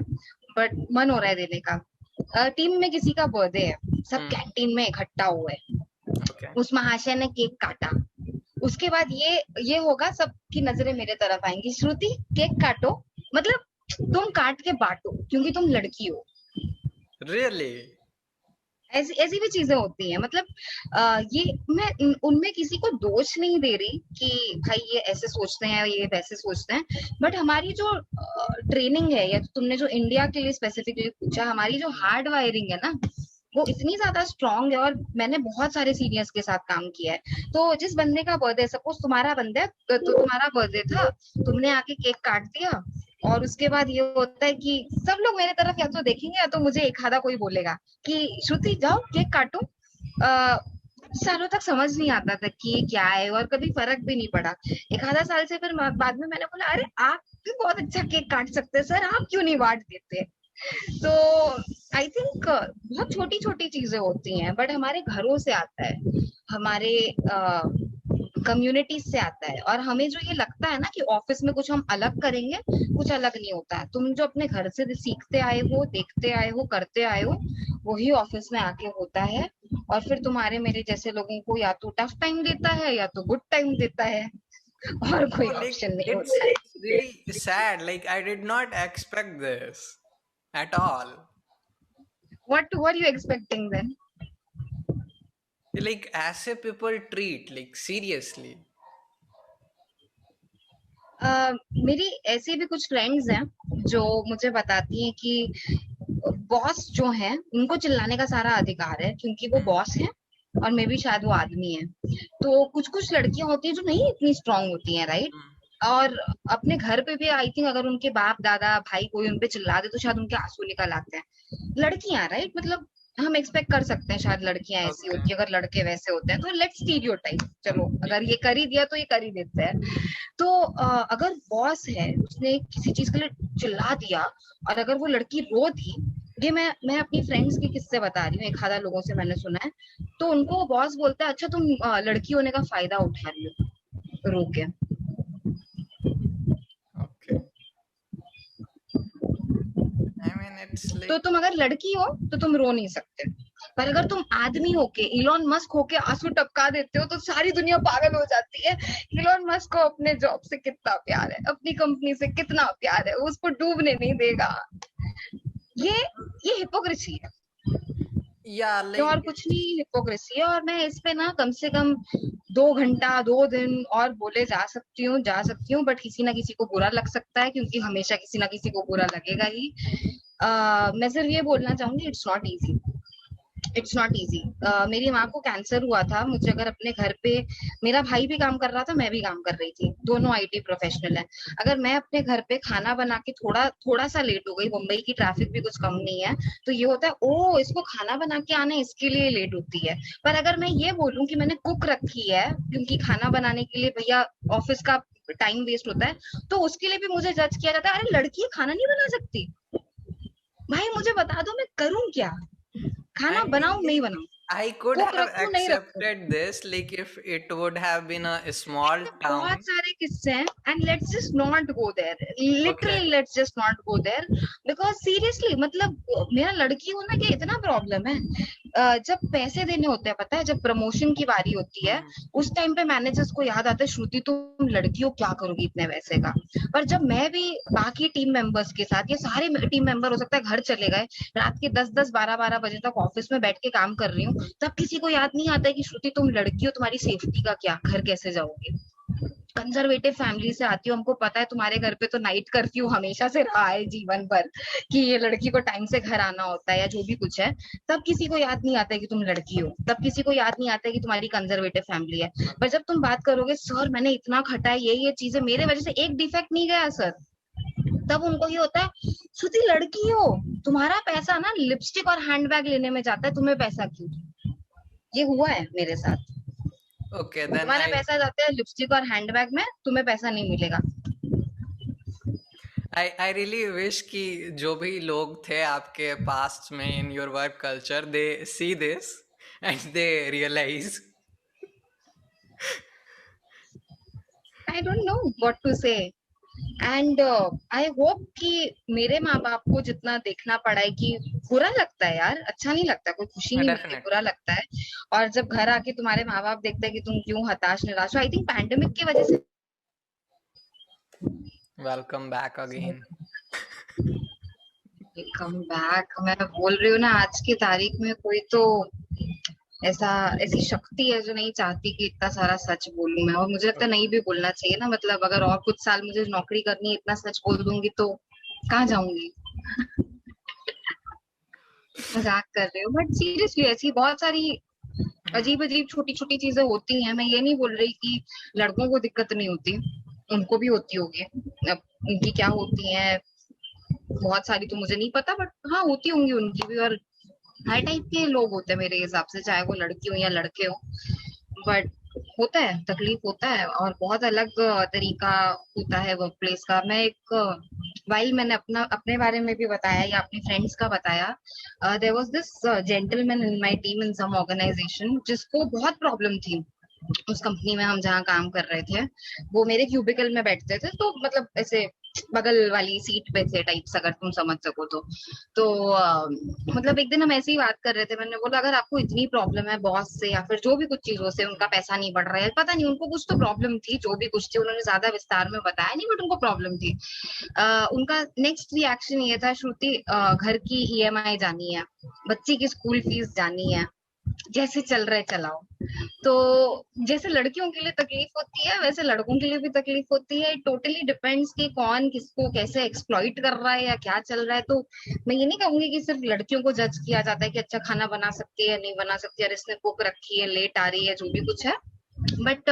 [SPEAKER 2] बट मन हो रहा है देने का। टीम में किसी का बर्थडे है, सब कैंटीन में इकट्ठा हुए,
[SPEAKER 1] ओके।
[SPEAKER 2] उस महाशय ने केक काटा। उसके बाद ये होगा, सबकी नजरें मेरे तरफ आएंगी, श्रुति केक काटो, मतलब तुम काट के बांटो क्योंकि तुम लड़की हो।
[SPEAKER 1] रियली?
[SPEAKER 2] ऐसी ऐसी भी चीजें होती हैं, मतलब ये मैं उनमें किसी को दोष नहीं दे रही कि भाई ये ऐसे सोचते हैं ये वैसे सोचते हैं, बट हमारी जो ट्रेनिंग है, या तुमने जो इंडिया के लिए स्पेसिफिकली पूछा, हमारी जो हार्ड वायरिंग है ना, वो इतनी ज्यादा स्ट्रांग है। और मैंने बहुत सारे सीनियर्स के साथ काम किया है, तो जिस बंदे का बर्थडे, सपोज तुम्हारा बंदे तो तुम्हारा बर्थडे था, तुमने आके केक काट दिया, और उसके बाद ये होता है कि सब लोग मेरे तरफ या तो देखेंगे या तो मुझे एक आधा कोई बोलेगा कि श्रुति जाओ केक काटो। सालों तक समझ नहीं आता था कि ये क्या है, और कभी फर्क भी नहीं पड़ा। एक आधा साल से फिर बाद में मैंने बोला, अरे आप भी बहुत अच्छा केक काट सकते हैं सर, आप क्यों नहीं बांट देते? तो आई थिंक बहुत छोटी छोटी चीजें होती हैं, बट हमारे घरों से आता है, हमारे कम्युनिटी से आता है। और हमें जो ये लगता है ना कि ऑफिस में कुछ हम अलग करेंगे, कुछ अलग नहीं होता है। तुम जो अपने घर से सीखते आए हो, देखते आए हो, करते आए हो, वही ऑफिस में आके होता है। और फिर तुम्हारे मेरे जैसे लोगों को या तो टफ टाइम देता है या तो गुड टाइम देता है, और कोई
[SPEAKER 1] No, like
[SPEAKER 2] ऑप्शन नहीं
[SPEAKER 1] it's
[SPEAKER 2] होता है।
[SPEAKER 1] it's really sad. Like I did not expect this at all.
[SPEAKER 2] What were you expecting then?
[SPEAKER 1] Like ऐसे people treat like seriously.
[SPEAKER 2] मेरी ऐसी भी कुछ फ्रेंड्स हैं जो मुझे बताती हैं कि बॉस जो है उनको चिल्लाने का सारा अधिकार है, क्योंकि वो बॉस है, और मे भी शायद वो आदमी है। तो कुछ कुछ लड़कियां होती हैं जो नहीं इतनी स्ट्रांग होती हैं, राइट? और अपने घर पे भी आई थिंक अगर उनके बाप दादा भाई कोई उनपे चिल्ला दे तो शायद उनके आंसू निकल आते हैं। लड़कियां, राइट, मतलब हम एक्सपेक्ट कर सकते हैं शायद लड़कियां ऐसी
[SPEAKER 1] Okay.
[SPEAKER 2] होती है, अगर लड़के वैसे होते हैं तो लेट्स स्टीरियोटाइप, चलो अगर ये कर ही दिया तो ये कर ही देते हैं। तो अगर बॉस है, उसने किसी चीज के लिए चिल्ला दिया, और अगर वो लड़की रो दी, ये मैं अपनी फ्रेंड्स के किस्से बता रही हूँ, एक आधा लोगों से मैंने सुना है। तो उनको बॉस बोलता है अच्छा तुम लड़की होने का फायदा उठा रही हो, रो के।
[SPEAKER 1] ओके, आई मीन इट्स
[SPEAKER 2] तो
[SPEAKER 1] लाइक
[SPEAKER 2] तुम अगर लड़की हो तो तुम रो नहीं सकते, पर अगर तुम आदमी होके इलॉन मस्क होके आंसू टपका देते हो तो सारी दुनिया पागल हो जाती है। इलॉन मस्क को अपने जॉब से कितना प्यार है, अपनी कंपनी से कितना प्यार है, वो उसको डूबने नहीं देगा। ये ये हिपोक्रेसी है,
[SPEAKER 1] या
[SPEAKER 2] ये और
[SPEAKER 1] लाइक
[SPEAKER 2] कुछ नहीं, हिपोक्रेसी है। और मैं इस पे ना कम से कम 2 घंटा 2 दिन और बोले जा सकती हूँ, बट किसी ना किसी को बुरा लग सकता है, क्योंकि हमेशा किसी ना किसी को बुरा लगेगा ही। मैं सिर्फ ये बोलना चाहूंगी, it's not easy, it's not easy. मेरी माँ को कैंसर हुआ था, मुझे अगर अपने घर पे, मेरा भाई भी काम कर रहा था, मैं भी काम कर रही थी, दोनों आईटी प्रोफेशनल है। अगर मैं अपने घर पे खाना बना के थोड़ा थोड़ा सा लेट हो गई, मुंबई की ट्रैफिक भी कुछ कम नहीं है, तो ये होता है ओ इसको खाना बना के आना है, इसके लिए लेट होती है। पर अगर मैं ये बोलूं कि मैंने कुक रखी है, क्योंकि खाना बनाने के लिए भैया ऑफिस का टाइम वेस्ट होता है, तो उसके लिए भी मुझे जज किया जाता है, अरे लड़की है, खाना नहीं बना सकती। भाई मुझे बता दो मैं करूं क्या,
[SPEAKER 1] I
[SPEAKER 2] खाना
[SPEAKER 1] mean,
[SPEAKER 2] बनाऊं नहीं
[SPEAKER 1] like,
[SPEAKER 2] बनाऊं,
[SPEAKER 1] I could
[SPEAKER 2] कुक
[SPEAKER 1] have
[SPEAKER 2] रखूं नहीं रखूं।
[SPEAKER 1] accepted this, like, if it would have been a small
[SPEAKER 2] ऐसे बहुत
[SPEAKER 1] town.
[SPEAKER 2] सारे किस्से हैं, and let's just not go there,
[SPEAKER 1] Okay.
[SPEAKER 2] Literally let's just not go there. Because seriously मतलब मेरा लड़की होना क्या इतना प्रॉब्लम है। जब पैसे देने होते हैं, पता है जब प्रमोशन की बारी होती है,
[SPEAKER 1] Mhm.
[SPEAKER 2] उस टाइम पे मैनेजर्स को याद आता है श्रुति तुम लड़की हो, क्या करोगी इतने पैसे का। पर जब मैं भी बाकी टीम मेंबर्स के साथ, ये सारे टीम मेंबर हो सकता है घर चले गए, रात के 10-10 12-12 बजे तक ऑफिस में बैठ के काम कर रही हूँ, तब किसी को याद नहीं आता है कि श्रुति तुम लड़की हो, तुम्हारी सेफ्टी का क्या, घर कैसे जाओगे। कंजर्वेटिव फैमिली से आती हूँ, हमको पता है तुम्हारे घर पे तो नाइट कर्फ्यू हमेशा से रहा है जीवन भर, कि ये लड़की को टाइम से घर आना होता है या जो भी कुछ है। तब किसी को याद नहीं आता है कि तुम लड़की हो, तब किसी को याद नहीं आता है कि तुम्हारी कंजर्वेटिव फैमिली है। पर जब तुम बात करोगे सर मैंने इतना खटा है, ये चीजें मेरे वजह से एक डिफेक्ट नहीं गया सर, तब उनको ये होता है श्रुति लड़की हो, तुम्हारा पैसा ना लिपस्टिक और हैंडबैग लेने में जाता है, तुम्हें पैसा क्यों। ये हुआ है मेरे साथ,
[SPEAKER 1] Okay, then
[SPEAKER 2] तुम्हारा पैसा जाता है लिपस्टिक और हैंडबैग में, तुम्हें पैसा नहीं मिलेगा।
[SPEAKER 1] I really wish कि जो भी लोग थे आपके past में in your work culture, they see this and they realize.
[SPEAKER 2] I don't know what to say. And I hope कि मेरे माँ बाप को जितना देखना पड़ा है, कि बुरा लगता है यार, अच्छा नहीं लगता, कोई खुशी नहीं मिलती,
[SPEAKER 1] Definitely.
[SPEAKER 2] बुरा लगता है। और जब घर आके तुम्हारे माँ बाप देखते हैं कि तुम क्यों हताश निराश हो, आई थिंक पैंडेमिक की वजह से।
[SPEAKER 1] Welcome back again.
[SPEAKER 2] Come back, मैं बोल रही हूँ ना, आज की तारीख में कोई तो ऐसा ऐसी शक्ति है जो नहीं चाहती कि इतना सारा सच बोलूं मैं, और मुझे लगता है नहीं भी बोलना चाहिए ना, मतलब अगर और कुछ साल मुझे नौकरी करनी है, इतना सच बोल दूंगी तो कहाँ जाऊंगी। मजाक कर रही हूँ, बट सीरियसली ऐसी बहुत सारी अजीब अजीब छोटी छोटी चीजें होती हैं। मैं ये नहीं बोल रही कि लड़कों को दिक्कत नहीं होती, उनको भी होती होगी। अब उनकी क्या होती है बहुत सारी तो मुझे नहीं पता, बट हाँ होती होंगी उनकी भी। और हर टाइप के लोग होते हैं मेरे हिसाब से, चाहे वो लड़की हो या लड़के हो, बट होता है, तकलीफ होता है, और बहुत अलग तरीका होता है वर्क प्लेस का। मैं एक वाइल मैंने अपने बारे में भी बताया या अपने फ्रेंड्स का बताया, there was this gentleman in my team in some organisation जिसको बहुत प्रॉब्लम थी उस कंपनी में, हम जहाँ काम कर रहे थे। वो मेरे क्यूबिकल में बैठते थे, तो मतलब ऐसे बगल वाली सीट पे थे टाइप्स, अगर तुम समझ सको तो मतलब एक दिन हम ऐसे ही बात कर रहे थे, मैंने बोला अगर आपको इतनी प्रॉब्लम है बॉस से या फिर जो भी कुछ चीजों से, उनका पैसा नहीं बढ़ रहा है, पता नहीं उनको कुछ तो प्रॉब्लम थी, जो भी कुछ थी उन्होंने ज्यादा विस्तार में बताया नहीं, बट उनको प्रॉब्लम थी। उनका नेक्स्ट रिएक्शन ये था श्रुति घर की ईएमआई जानी है, बच्ची की स्कूल फीस जानी है, जैसे चल रहे चलाओ। तो जैसे लड़कियों के लिए तकलीफ होती है वैसे लड़कों के लिए भी तकलीफ होती है, टोटली डिपेंड्स कि कौन किसको कैसे एक्सप्लॉइट कर रहा है या क्या चल रहा है। तो मैं ये नहीं कहूंगी कि सिर्फ लड़कियों को जज किया जाता है कि अच्छा खाना बना सकती है नहीं बना सकती है, इसने कुक रखी है लेट आ रही है, जो भी कुछ है। बट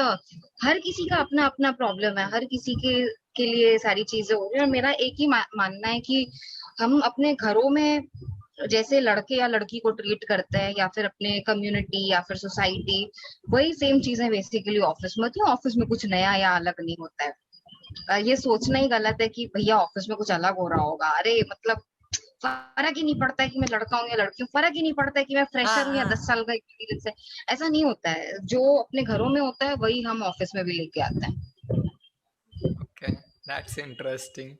[SPEAKER 2] हर किसी का अपना अपना प्रॉब्लम है, हर किसी के लिए सारी चीजें हो रही है। और मेरा एक ही मानना है कि हम अपने घरों में जैसे लड़के या लड़की को ट्रीट करते हैं, या फिर अपने कम्युनिटी या फिर सोसाइटी, वही सेम चीजें बेसिकली ऑफिस में होती है। ऑफिस में कुछ नया या अलग नहीं होता है। ये सोचना ही गलत है कि भैया ऑफिस में कुछ अलग हो रहा होगा। अरे मतलब फर्क ही नहीं पड़ता है कि मैं लड़का हूँ या लड़की हूँ, फर्क ही नहीं पड़ता है कि मैं
[SPEAKER 1] हाँ
[SPEAKER 2] फ्रेशर हूँ या 10
[SPEAKER 1] हाँ
[SPEAKER 2] साल का एक्सपीरियंस है। ऐसा नहीं होता है, जो अपने घरों में होता है वही हम ऑफिस में भी लेके आते हैं।
[SPEAKER 1] Okay, that's interesting.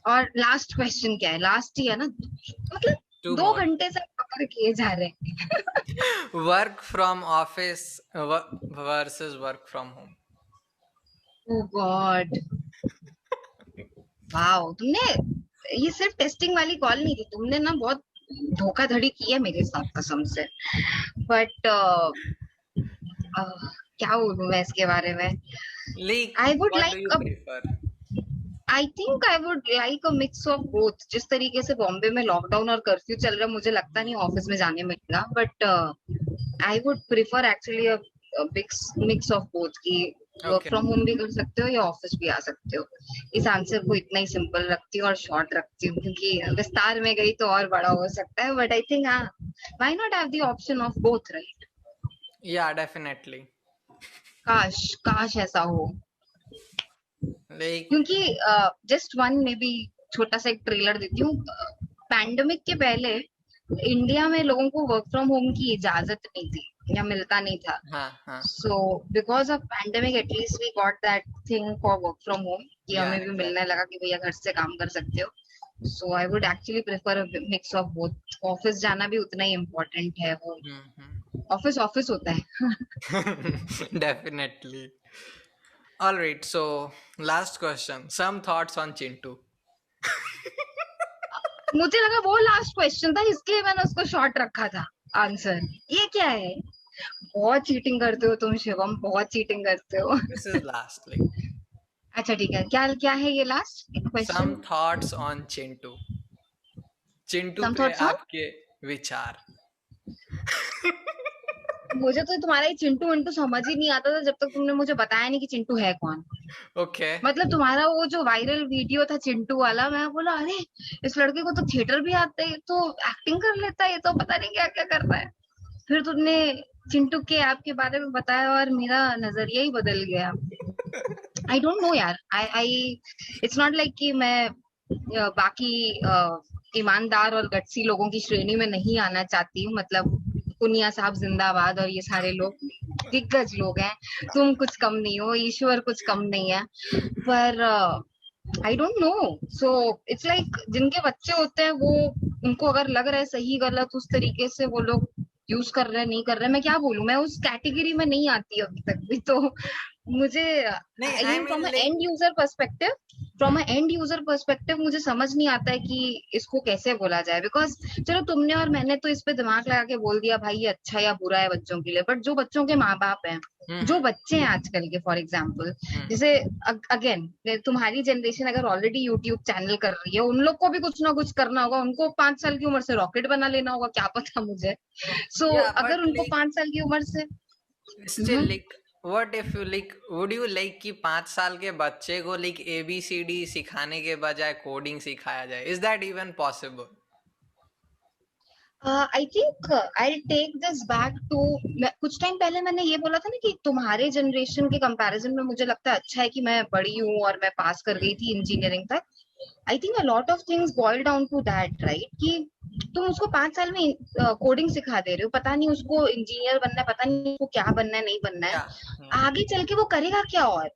[SPEAKER 2] और लास्ट क्वेश्चन क्या है, लास्ट ही है ना, मतलब
[SPEAKER 1] टू
[SPEAKER 2] 2 घंटे से पकड़ किए जा रहे हैं।
[SPEAKER 1] Work from office versus work from home.
[SPEAKER 2] Oh God, wow, तुमने ये सिर्फ टेस्टिंग वाली कॉल नहीं थी, तुमने ना बहुत धोखाधड़ी की है मेरे साथ कसम से। बट क्या बोलूं मैं इसके बारे में।
[SPEAKER 1] Like
[SPEAKER 2] I would
[SPEAKER 1] what do you
[SPEAKER 2] like
[SPEAKER 1] prefer?
[SPEAKER 2] I think I would like a mix of both. जिस तरीके से बॉम्बे में लॉकडाउन और कर्फ्यू चल रहा है, मुझे लगता नहीं ऑफिस में जाने मिलेगा, but I would prefer actually a mix of both, कि वर्क
[SPEAKER 1] ओके,
[SPEAKER 2] फ्रॉम होम भी कर सकते हो या ऑफिस भी आ सकते हो। इस आंसर को इतना ही सिंपल रखती हूँ और शॉर्ट रखती हूँ, क्योंकि विस्तार में गई तो और बड़ा हो सकता है, बट आई थिंक हाँ, why not have the option of both, right.
[SPEAKER 1] या डेफिनेटली।
[SPEAKER 2] काश, काश ऐसा हो।
[SPEAKER 1] लाइक
[SPEAKER 2] क्योंकि जस्ट वन मे बी छोटा सा एक ट्रेलर देती हूँ। पैंडेमिक के पहले इंडिया में लोगों को वर्क फ्रॉम होम की इजाजत नहीं थी या मिलता नहीं था।
[SPEAKER 1] हाँ हाँ,
[SPEAKER 2] so because of pandemic at least we got that thing for work from home, कि
[SPEAKER 1] या
[SPEAKER 2] हमें भी मिलने
[SPEAKER 1] एग्जैक्टली।
[SPEAKER 2] लगा कि भैया घर से काम कर सकते हो। So I would actually prefer a mix of both. Office जाना भी उतना ही इम्पोर्टेंट है, वो
[SPEAKER 1] हम्म।
[SPEAKER 2] ऑफिस ऑफिस होता है।
[SPEAKER 1] Definitely. All right, so last question. Some thoughts on Chintu.
[SPEAKER 2] मुझे लगा वो लास्ट क्वेश्चन था, इसलिए मैंने उसको शॉर्ट रखा था आंसर। ये क्या है, बहुत चीटिंग करते हो तुम शिवम, बहुत चीटिंग करते हो।
[SPEAKER 1] This is last, like
[SPEAKER 2] अच्छा ठीक है, क्या क्या है ये last question.
[SPEAKER 1] some thoughts on Chintu. Chintu
[SPEAKER 2] some
[SPEAKER 1] पे
[SPEAKER 2] थॉट्स ऑन।
[SPEAKER 1] आपके विचार।
[SPEAKER 2] मुझे तो तुम्हारा ये चिंटू विंटू समझ ही नहीं आता था जब तक तुमने मुझे बताया नहीं कि चिंटू है कौन।
[SPEAKER 1] ओके।
[SPEAKER 2] मतलब तुम्हारा वो जो वायरल वीडियो था चिंटू वाला, मैं बोला अरे इस लड़के को तो थिएटर भी आता है, ये तो एक्टिंग कर लेता है, ये तो पता नहीं क्या क्या कर रहा है। फिर तुमने चिंटू के ऐप के बारे में बताया और मेरा नजरिया ही बदल गया। आई डोंट नो यार, आई इट्स नॉट लाइक कि मैं बाकी ईमानदार और गट्सी लोगों की श्रेणी में नहीं आना चाहती हूँ। मतलब पुनिया साहब जिंदाबाद और ये सारे लोग दिग्गज लोग हैं, तुम कुछ कम नहीं हो, ईश्वर कुछ कम नहीं है। पर आई don't no, so it's like जिनके बच्चे होते हैं वो, उनको अगर लग रहा है सही गलत उस तरीके से वो लोग यूज कर रहे हैं नहीं कर रहे हैं, मैं क्या बोलूं, मैं उस कैटेगरी में नहीं आती अभी तक भी। तो मुझे
[SPEAKER 1] नहीं,
[SPEAKER 2] I
[SPEAKER 1] I
[SPEAKER 2] mean
[SPEAKER 1] mean like
[SPEAKER 2] from a end user perspective मुझे समझ नहीं आता है कि इसको कैसे बोला जाए। बिकॉज चलो तुमने और मैंने तो इस पे दिमाग लगा के बोल दिया भाई ये अच्छा या बुरा है बच्चों के लिए, बट जो बच्चों के माँ बाप हैं, जो
[SPEAKER 1] हम्म
[SPEAKER 2] बच्चे हैं आजकल के, फॉर एग्जाम्पल
[SPEAKER 1] हम्म
[SPEAKER 2] जैसे अगेन तुम्हारी जनरेशन अगर ऑलरेडी यूट्यूब चैनल कर रही है, उन लोग को भी कुछ ना कुछ करना होगा। उनको 5 साल की उम्र से रॉकेट बना लेना होगा, क्या पता मुझे। सो
[SPEAKER 1] या
[SPEAKER 2] अगर
[SPEAKER 1] बट
[SPEAKER 2] उनको
[SPEAKER 1] लाइक
[SPEAKER 2] 5 साल की उम्र से
[SPEAKER 1] still like what if you like would you like कि 5 साल के बच्चे को लाइक ABCD सिखाने के बजाय कोडिंग सिखाया जाए? Is that even possible?
[SPEAKER 2] I think I take this back to, कुछ टाइम पहले मैंने ये बोला था ना कि तुम्हारे जनरेशन के कंपैरिजन में मुझे लगता है अच्छा है कि मैं बड़ी हूँ और मैं पास कर गई थी इंजीनियरिंग तक। I think a lot of things boil down to that, right, कि तुम उसको 5 साल में कोडिंग सिखा दे रहे हो, पता नहीं उसको इंजीनियर बनना है, पता नहीं उसको क्या बनना है नहीं बनना है,
[SPEAKER 1] या
[SPEAKER 2] आगे चल के वो करेगा क्या। और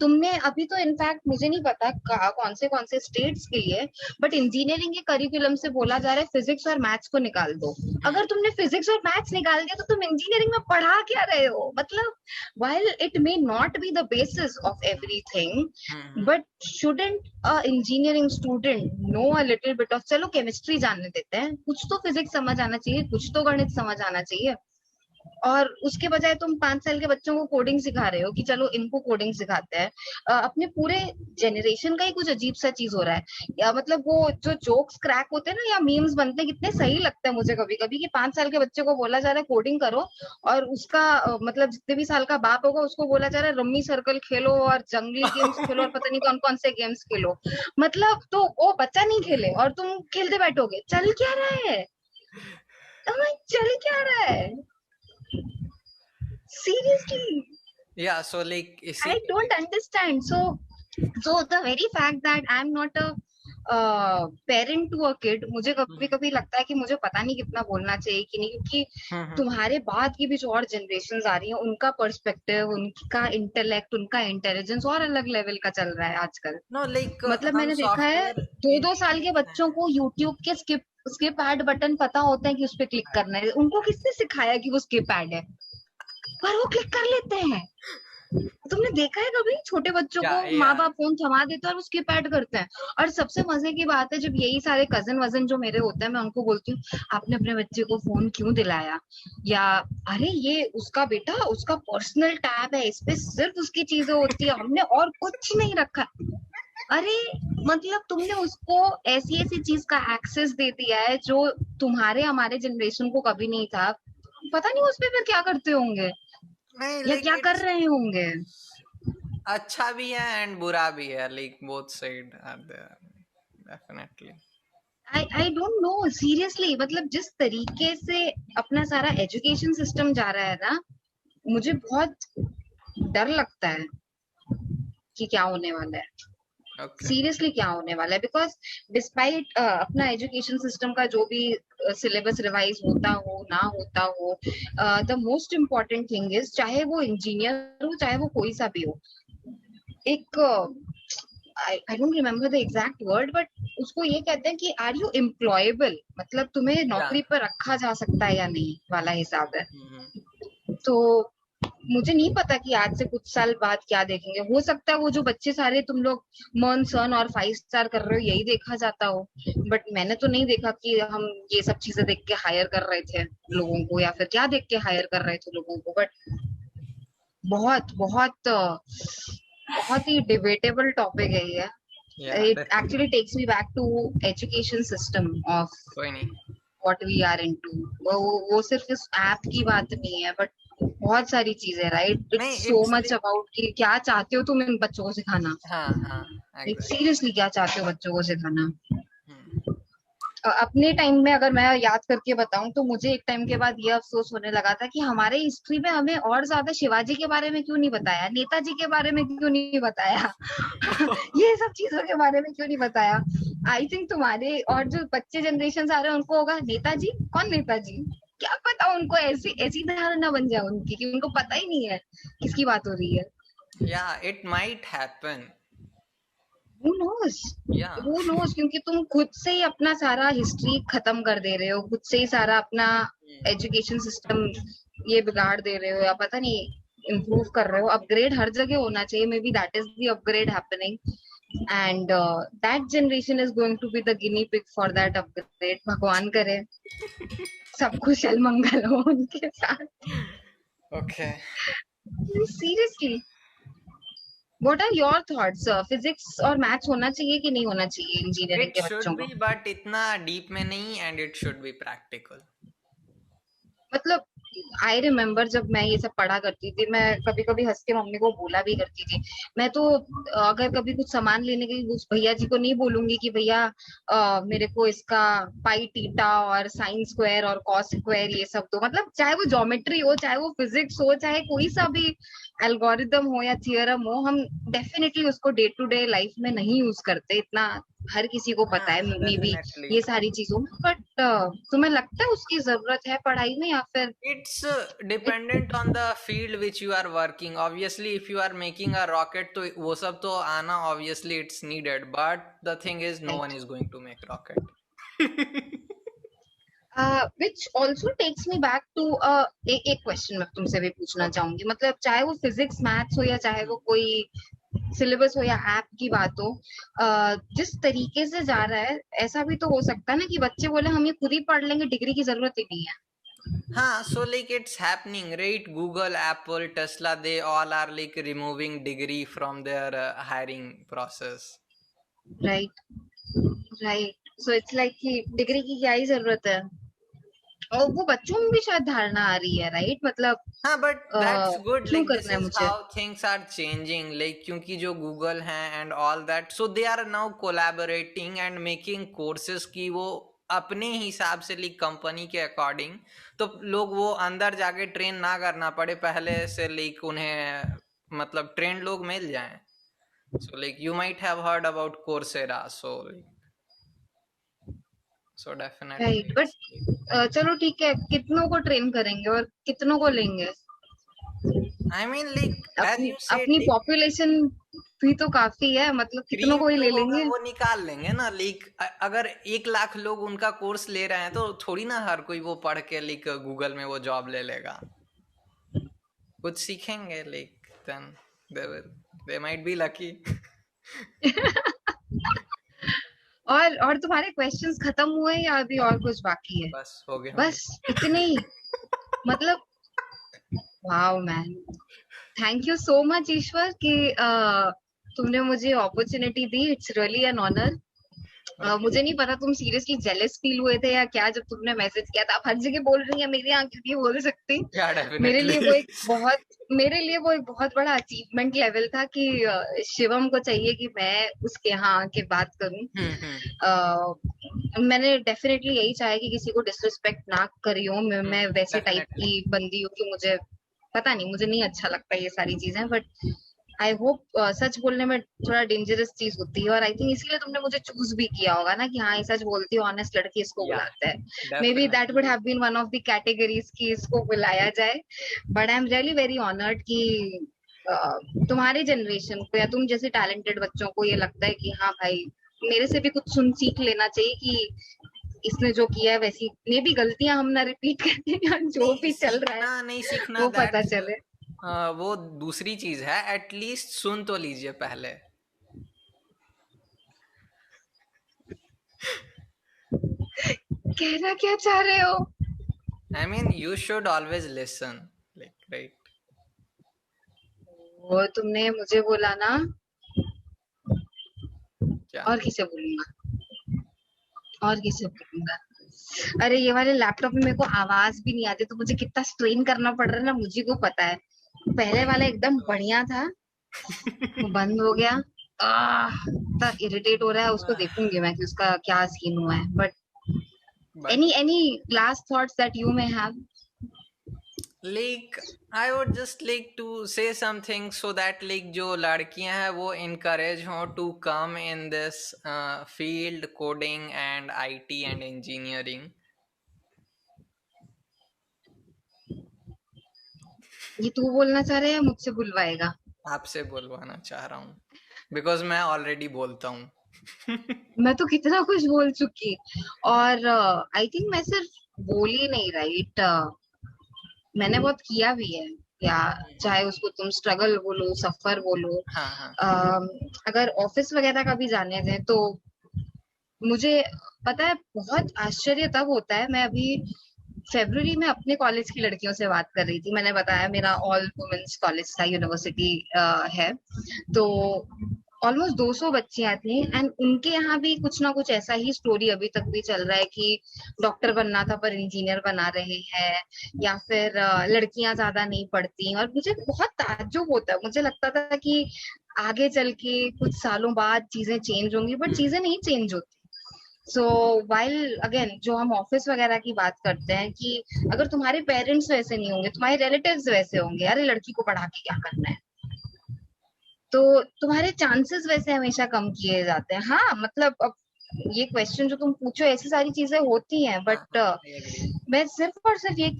[SPEAKER 2] तुमने अभी तो इनफैक्ट मुझे नहीं पता कौन से स्टेट्स के लिए, बट इंजीनियरिंग के करिकुलम से बोला जा रहा है फिजिक्स और मैथ्स को निकाल दो। अगर तुमने फिजिक्स और मैथ्स निकाल दिया तो तुम इंजीनियरिंग में पढ़ा क्या रहे हो। मतलब while it may not be the basis of everything, but shouldn't a engineering student know a little bit of, चलो केमिस्ट्री जानने देते हैं, कुछ तो फिजिक्स समझ आना चाहिए, कुछ तो गणित समझ आना चाहिए। और उसके बजाय तुम 5 साल के बच्चों को कोडिंग सिखा रहे हो कि चलो इनको कोडिंग सिखाते हैं। अपने पूरे जनरेशन का ही कुछ अजीब सा चीज हो रहा है। या मतलब वो जो जोक्स क्रैक होते हैं ना या मीम्स बनते हैं, कितने सही लगता है मुझे कभी कभी, कि 5 साल के बच्चे को बोला जा रहा है कोडिंग करो, और उसका मतलब जितने भी साल का बाप होगा उसको बोला जा रहा है रम्मी सर्कल खेलो और जंगली गेम्स खेलो और पता नहीं कौन कौन से गेम्स खेलो। मतलब तो वो बच्चा नहीं खेले और तुम खेलते बैठोगे, चल क्या रहा है, चल क्या रहा है, seriously,
[SPEAKER 1] या सो लाइक इसी
[SPEAKER 2] I don't understand. So the very fact that I'm not a parent to a kid, मुझे कभी कभी लगता है कि मुझे पता नहीं कितना बोलना चाहिए कि नहीं, क्योंकि
[SPEAKER 1] हम्म।
[SPEAKER 2] तुम्हारे बाद की भी जो और जनरेशन आ रही है उनका पर्सपेक्टिव, उनका इंटेलेक्ट, उनका इंटेलिजेंस और अलग लेवल का चल रहा है आजकल।
[SPEAKER 1] नो लाइक
[SPEAKER 2] मतलब
[SPEAKER 1] हम
[SPEAKER 2] मैंने देखा है
[SPEAKER 1] सॉफ्टवेयर
[SPEAKER 2] 2-2 साल के
[SPEAKER 1] इंजीनियर
[SPEAKER 2] बच्चों को यूट्यूब के स्किप ऐड बटन पता होता है कि उस पे क्लिक करना है। उनको किसने सिखाया कि वो स्किप ऐड है, पर वो क्लिक कर लेते हैं। तुमने देखा है कभी छोटे बच्चों को
[SPEAKER 1] या
[SPEAKER 2] माँ बाप फोन थमा देते हैं और वो स्किप ऐड करते हैं? और सबसे मजे की बात है, जब यही सारे कजन वजन जो मेरे होते हैं, मैं उनको बोलती हूँ आपने अपने बच्चे को फोन क्यों दिलाया, या अरे ये उसका बेटा, उसका पर्सनल टैब है, इस पे सिर्फ उसकी चीजें होती है, हमने और कुछ नहीं रखा। अरे मतलब तुमने उसको ऐसी ऐसी चीज का एक्सेस दे दिया है जो तुम्हारे हमारे जनरेशन को कभी नहीं था। पता नहीं उस पे फिर क्या करते होंगे
[SPEAKER 1] नहीं
[SPEAKER 2] या
[SPEAKER 1] लाइक
[SPEAKER 2] क्या कर
[SPEAKER 1] इट्स
[SPEAKER 2] रहे होंगे।
[SPEAKER 1] अच्छा भी है एंड बुरा भी है, like both side are there definitely.
[SPEAKER 2] I don't know seriously, मतलब जिस तरीके से अपना सारा एजुकेशन सिस्टम जा रहा है ना, मुझे बहुत डर लगता है कि क्या होने वाला है,
[SPEAKER 1] ओके।
[SPEAKER 2] सीरियसली क्या होने वाला है। बिकॉज डिस्पाइट अपना एजुकेशन सिस्टम का जो भी सिलेबस रिवाइज होता हो ना होता हो, the most important thing is, चाहे वो इंजीनियर हो चाहे वो कोई सा भी हो, एक I don't remember the exact word, but उसको ये कहते हैं कि आर यू एम्प्लॉयबल, मतलब तुम्हें
[SPEAKER 1] या
[SPEAKER 2] नौकरी पर रखा जा सकता है या नहीं वाला हिसाब है।
[SPEAKER 1] हम्म।
[SPEAKER 2] तो मुझे नहीं पता कि आज से कुछ साल बाद क्या देखेंगे। हो सकता है वो जो बच्चे सारे तुम लोग मर्न सन और 5 स्टार कर रहे हो यही देखा जाता हो, बट मैंने तो नहीं देखा कि हम ये सब चीजें देख के हायर कर रहे थे लोगों को, या फिर क्या देख के हायर कर रहे थे लोगों को। बट बहुत बहुत बहुत ही डिबेटेबल टॉपिक है ये।
[SPEAKER 1] या
[SPEAKER 2] it actually takes me back to education system of
[SPEAKER 1] कोई नहीं।
[SPEAKER 2] What we are into. वो सिर्फ इस ऐप की बात नहीं है, बट बहुत सारी चीजें, राइट?
[SPEAKER 1] नहीं
[SPEAKER 2] it's so
[SPEAKER 1] it's
[SPEAKER 2] much
[SPEAKER 1] like
[SPEAKER 2] about कि क्या चाहते हो तुम इन बच्चों को सिखाना,
[SPEAKER 1] हाँ हाँ
[SPEAKER 2] लाइक
[SPEAKER 1] एग्जैक्ट।
[SPEAKER 2] सीरियसली क्या चाहते हो बच्चों को सिखाना।
[SPEAKER 1] हम्म।
[SPEAKER 2] अपने टाइम में अगर मैं याद करके बताऊं तो मुझे एक टाइम के बाद ये अफसोस होने लगा था कि हमारे हिस्ट्री में हमें और ज्यादा शिवाजी के बारे में क्यों नहीं बताया, नेताजी के बारे में क्यों नहीं बताया, ये सब चीजों के बारे में क्यों नहीं बताया। आई थिंक तुम्हारे और जो बच्चे जनरेशन आ रहे हैं उनको होगा नेताजी कौन, नेताजी क्या पता, उनको ऐसी ऐसी धारणा बन जाए उनकी कि उनको पता ही नहीं है किसकी बात हो रही है।
[SPEAKER 1] या it might happen.
[SPEAKER 2] Who knows,
[SPEAKER 1] या
[SPEAKER 2] हु नोस, क्योंकि तुम खुद से ही अपना सारा हिस्ट्री खत्म कर दे रहे हो, खुद से ही सारा अपना एजुकेशन सिस्टम ये बिगाड़ दे रहे हो, या पता नहीं इम्प्रूव कर रहे हो। अपग्रेड हर जगह होना चाहिए, maybe that is the upgrade happening, and that generation is going to be the guinea pig for that upgrade. भगवान करे सब कुशल मंगल हो उनके साथ।
[SPEAKER 1] Okay.
[SPEAKER 2] Seriously, what are your thoughts? Physics और मैथ्स होना चाहिए कि नहीं होना चाहिए इंजीनियरिंग
[SPEAKER 1] इट
[SPEAKER 2] के
[SPEAKER 1] शुड
[SPEAKER 2] बच्चों
[SPEAKER 1] बी
[SPEAKER 2] को?
[SPEAKER 1] बट इतना डीप में नहीं, and it should be practical.
[SPEAKER 2] मतलब आई रिमेम्बर जब मैं ये सब पढ़ा करती थी, मैं कभी कभी हंस के मम्मी को बोला भी करती थी, मैं तो अगर कभी कुछ सामान लेने गई उस भैया जी को नहीं बोलूंगी कि भैया मेरे को इसका पाई थीटा और साइन स्क्वायर और कॉस स्क्वायर ये सब दो। मतलब चाहे वो ज्योमेट्री हो, चाहे वो फिजिक्स हो, चाहे कोई सा भी एल्गोरिदम हो या थियरम हो, हम डेफिनेटली उसको डे टू डे लाइफ में नहीं यूज करते इतना, हर किसी को पता है
[SPEAKER 1] हाँ
[SPEAKER 2] मे बी
[SPEAKER 1] डेफिनेटली।
[SPEAKER 2] ये सारी चीजों में। बट तुम्हें लगता है उसकी जरूरत है पढ़ाई में, या फिर
[SPEAKER 1] It's dependent on the field which you are working. Obviously, if you are making a rocket, तो वो सब तो आना obviously it's needed. But the thing is, no one
[SPEAKER 2] right?
[SPEAKER 1] is going to make rocket.
[SPEAKER 2] Which also takes me back to एक question मैं तुमसे भी पूछना
[SPEAKER 1] Okay.
[SPEAKER 2] चाहूंगी, मतलब चाहे वो फिजिक्स मैथ्स हो या चाहे वो कोई सिलेबस हो या ऐप की बात हो, जिस तरीके से जा रहा है ऐसा भी तो हो सकता है ना कि बच्चे बोले हम ये खुद ही पढ़ लेंगे, डिग्री की जरूरत ही नहीं है।
[SPEAKER 1] हाँ, so like it's happening, right? Google, Apple, Tesla, they all are like removing degree from their hiring process.
[SPEAKER 2] Right, right, so it's like कि डिग्री की क्या ही जरूरत है। और वो बच्चों में भी शायद धारणा आ रही है, राइट? मतलब
[SPEAKER 1] हाँ but that's good,
[SPEAKER 2] क्यों
[SPEAKER 1] like this
[SPEAKER 2] करना है
[SPEAKER 1] is
[SPEAKER 2] मुझे।
[SPEAKER 1] how things are changing, like क्योंकि जो Google है and all that, so they are now collaborating and making courses की वो अपने हिसाब से like कंपनी के अकॉर्डिंग, तो लोग वो अंदर जाके ट्रेन ना करना पड़े, पहले से like उन्हें मतलब ट्रेन लोग मिल जाएं। So like you might have heard about Coursera, so like So definitely
[SPEAKER 3] right,
[SPEAKER 1] it's
[SPEAKER 3] but चलो ठीक है, कितनों को ट्रेन करेंगे और कितनों को लेंगे?
[SPEAKER 1] I mean like as
[SPEAKER 3] अपनी
[SPEAKER 1] you said
[SPEAKER 3] अपनी
[SPEAKER 1] like
[SPEAKER 3] पॉपुलेशन भी तो काफी है, मतलब कितनों
[SPEAKER 1] 3
[SPEAKER 3] को ही ले
[SPEAKER 1] लोगों में
[SPEAKER 3] लेंगे।
[SPEAKER 1] वो निकाल लेंगे ना। लाइक अगर 1 लाख लोग उनका कोर्स ले रहे हैं तो थोड़ी ना हर कोई वो पढ़ के लाइक गूगल में वो जॉब ले लेगा। कुछ सीखेंगे like then they might be lucky.
[SPEAKER 3] और तुम्हारे क्वेश्चंस खत्म हुए या अभी और कुछ बाकी है?
[SPEAKER 1] बस हो गए होंगे।
[SPEAKER 3] बस इतने ही? मतलब wow man, thank you so much Ishwar कि तुमने मुझे अपॉर्चुनिटी दी। It's really an honour.
[SPEAKER 1] Okay
[SPEAKER 3] मुझे नहीं पता तुम सीरियसली जेलस फील हुए थे या क्या जब तुमने मैसेज किया था। आप हर जगह बोल रही हैं, मेरे यहाँ क्यों नहीं बोल सकती?
[SPEAKER 1] या
[SPEAKER 3] मेरे लिए
[SPEAKER 1] डेफिनेटली।
[SPEAKER 3] वो एक बहुत मेरे लिए वो एक बहुत बड़ा अचीवमेंट लेवल था कि शिवम को चाहिए कि मैं उसके यहाँ आके बात करूं। मैंने डेफिनेटली यही चाहा कि किसी को डिसरिस्पेक्ट ना करी हूँ। मैं वैसी टाइप
[SPEAKER 1] डेफिनेटली
[SPEAKER 3] की बंदी हूँ कि मुझे पता नहीं, मुझे नहीं अच्छा लगता ये सारी चीजें। बट आई होप सच बोलने में थोड़ा डेंजरस चीज होती है, और आई थिंक इसीलिए तुमने मुझे चूज भी किया होगा ना कि हाँ ये सच बोलती है, ऑनेस्ट लड़की, इसको
[SPEAKER 1] या
[SPEAKER 3] बुलाते हैं। Maybe that would
[SPEAKER 1] definitely
[SPEAKER 3] have been one of the categories कि इसको बुलाया जाए। But I am really very honoured कि तुम्हारे जनरेशन को या तुम जैसे टैलेंटेड बच्चों को ये लगता है कि हाँ भाई मेरे से भी कुछ सुन सीख लेना चाहिए कि इसने जो किया है वैसी मे भी गलतियां हम ना रिपीट करें, या जो
[SPEAKER 1] नहीं
[SPEAKER 3] भी चल रहा है
[SPEAKER 1] सीखना नहीं सीखना
[SPEAKER 3] वो पता
[SPEAKER 1] दैट्स
[SPEAKER 3] चले।
[SPEAKER 1] वो दूसरी चीज है। एटलीस्ट सुन तो लीजिए पहले।
[SPEAKER 3] कहना क्या चाह रहे हो?
[SPEAKER 1] I mean you should always listen like right.
[SPEAKER 3] वो तुमने मुझे बोला ना,
[SPEAKER 1] क्या
[SPEAKER 3] और किसे बोलूंगा? और किसे बोलूंगा? अरे ये वाले लैपटॉप में मेरे को आवाज भी नहीं आती, तो मुझे कितना स्ट्रेन करना पड़ रहा है ना, मुझे को पता है। पहले वाला एकदम बढ़िया था, वो बंद हो गया। इतना इरिटेट हो रहा है, उसको देखूंगी मैं कि उसका क्या सीन हुआ है। But
[SPEAKER 1] but
[SPEAKER 3] any last thoughts that you may have?
[SPEAKER 1] Like I would just like to say something so that like जो लड़कियां हैं वो इनकरेज हो to come in this field coding and IT and engineering.
[SPEAKER 3] ये तू बोलना चाह रहे हैं या मुझसे बुलवाएगा?
[SPEAKER 1] आपसे बुलवाना चाह रहा हूँ बिकॉज मैं ऑलरेडी बोलता हूँ।
[SPEAKER 3] मैं तो कितना कुछ बोल चुकी। और आई थिंक मैं सिर्फ बोल ही नहीं, राइट, मैंने बहुत किया भी है। या चाहे उसको तुम स्ट्रगल बोलो, सफर बोलो।
[SPEAKER 1] हाँ हाँ
[SPEAKER 3] अगर ऑफिस वगैरह का भी जाने दें तो मुझे पता है बहुत आश्चर्य तब होता है। मैं अभी फरवरी में अपने कॉलेज की लड़कियों से बात कर रही थी। मैंने बताया मेरा ऑल वुमेन्स कॉलेज था, यूनिवर्सिटी है। तो ऑलमोस्ट 200 बच्चियां थी, एंड उनके यहाँ भी कुछ ना कुछ ऐसा ही स्टोरी अभी तक भी चल रहा है कि डॉक्टर बनना था पर इंजीनियर बना रहे हैं, या फिर लड़कियां ज्यादा नहीं पढ़ती। और मुझे बहुत ताज्जुब होता है, मुझे लगता था कि आगे चल के कुछ सालों बाद चीजें चेंज होंगी, बट चीजें नहीं चेंज होती। सो वाइल अगेन जो हम ऑफिस वगैरह की बात करते हैं कि अगर तुम्हारे पेरेंट्स वैसे नहीं होंगे, तुम्हारे रिलेटिव्स वैसे होंगे, अरे लड़की को पढ़ा के क्या करना है, तो तुम्हारे चांसेस वैसे हमेशा कम किए जाते हैं। हाँ मतलब अब ये क्वेश्चन जो तुम पूछो, ऐसी सारी चीजें होती हैं।
[SPEAKER 1] हाँ
[SPEAKER 3] बट
[SPEAKER 1] हाँ आई एग्री।
[SPEAKER 3] मैं सिर्फ और सिर्फ ये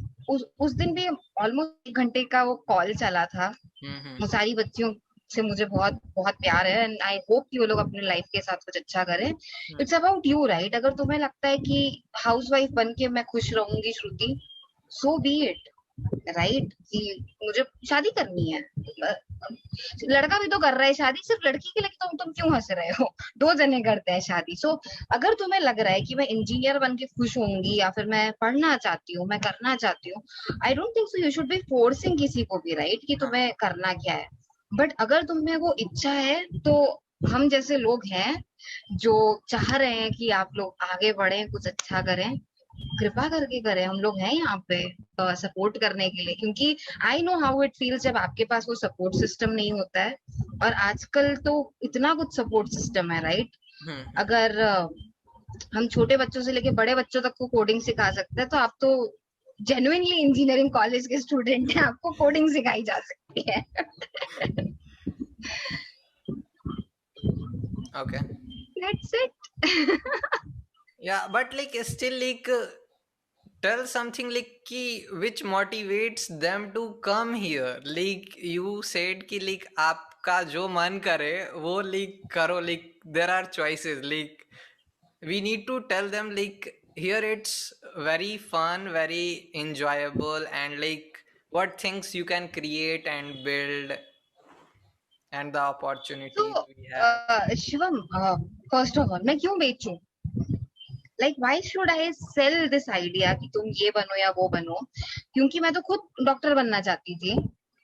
[SPEAKER 3] उस दिन भी ऑलमोस्ट 1 घंटे का वो कॉल चला था। वो
[SPEAKER 1] हम्म।
[SPEAKER 3] सारी बच्चियों से मुझे बहुत बहुत प्यार है, एंड आई होप कि वो लोग अपने लाइफ के साथ कुछ अच्छा करें।
[SPEAKER 1] Hmm.
[SPEAKER 3] It's about you, right? अगर तुम्हें लगता है कि हाउसवाइफ बन के मैं खुश रहूंगी श्रुति, सो बी इट, राइट? कि मुझे शादी करनी है, लड़का भी तो कर रहा है शादी, सिर्फ लड़की के लिए तुम क्यों हंस रहे हो? 2 जने करते हैं शादी। सो अगर तुम्हें लग रहा है कि मैं इंजीनियर बन के खुश होंगी या फिर मैं पढ़ना चाहती हूँ, मैं करना चाहती हूँ, I don't think so you should be forcing किसी को भी, राइट, कि
[SPEAKER 1] हाँ
[SPEAKER 3] तुम्हें करना क्या है। बट अगर तुम्हें वो इच्छा है तो हम जैसे लोग हैं जो चाह रहे हैं कि आप लोग आगे बढ़े, कुछ अच्छा करें, कृपा करके करें। हम लोग हैं यहाँ पे सपोर्ट करने के लिए, क्योंकि I know how it feels जब आपके पास वो सपोर्ट सिस्टम नहीं होता है। और आजकल तो इतना कुछ सपोर्ट सिस्टम है, राइट?
[SPEAKER 1] हम्म।
[SPEAKER 3] अगर हम छोटे बच्चों से लेके बड़े बच्चों तक को कोडिंग सिखा सकते हैं, तो आप तो जेन्युइनली इंजीनियरिंग कॉलेज के स्टूडेंट हैं, आपको कोडिंग सिखाई जा सकती है।
[SPEAKER 1] Okay
[SPEAKER 3] That's it.
[SPEAKER 1] Yeah, but like still like tell something like ki which motivates them to come here. Like you said कि like आपका जो मन करे वो like करो, like there are choices, like we need to tell them like here it's very fun, very enjoyable, and like what things you can create and build and the opportunities
[SPEAKER 3] तो
[SPEAKER 1] we have.
[SPEAKER 3] Shivam, first of all मैं क्यों बेचूं? Like why should I sell this idea कि तुम ये बनो या वो बनो? क्योंकि मैं तो खुद डॉक्टर बनना चाहती थी।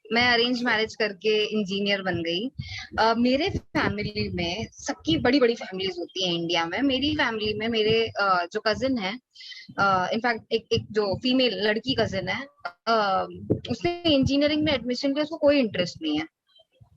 [SPEAKER 3] मैं अरेंज
[SPEAKER 1] अच्छा।
[SPEAKER 3] मैरिज करके इंजीनियर बन गई। मेरे फैमिली में सबकी बड़ी बड़ी फैमिलीज होती हैं इंडिया में। मेरी फैमिली में मेरे जो कजिन है, इनफैक्ट एक जो फीमेल लड़की कजिन है, उसने इंजीनियरिंग में एडमिशन लिया, उसको कोई इंटरेस्ट नहीं है।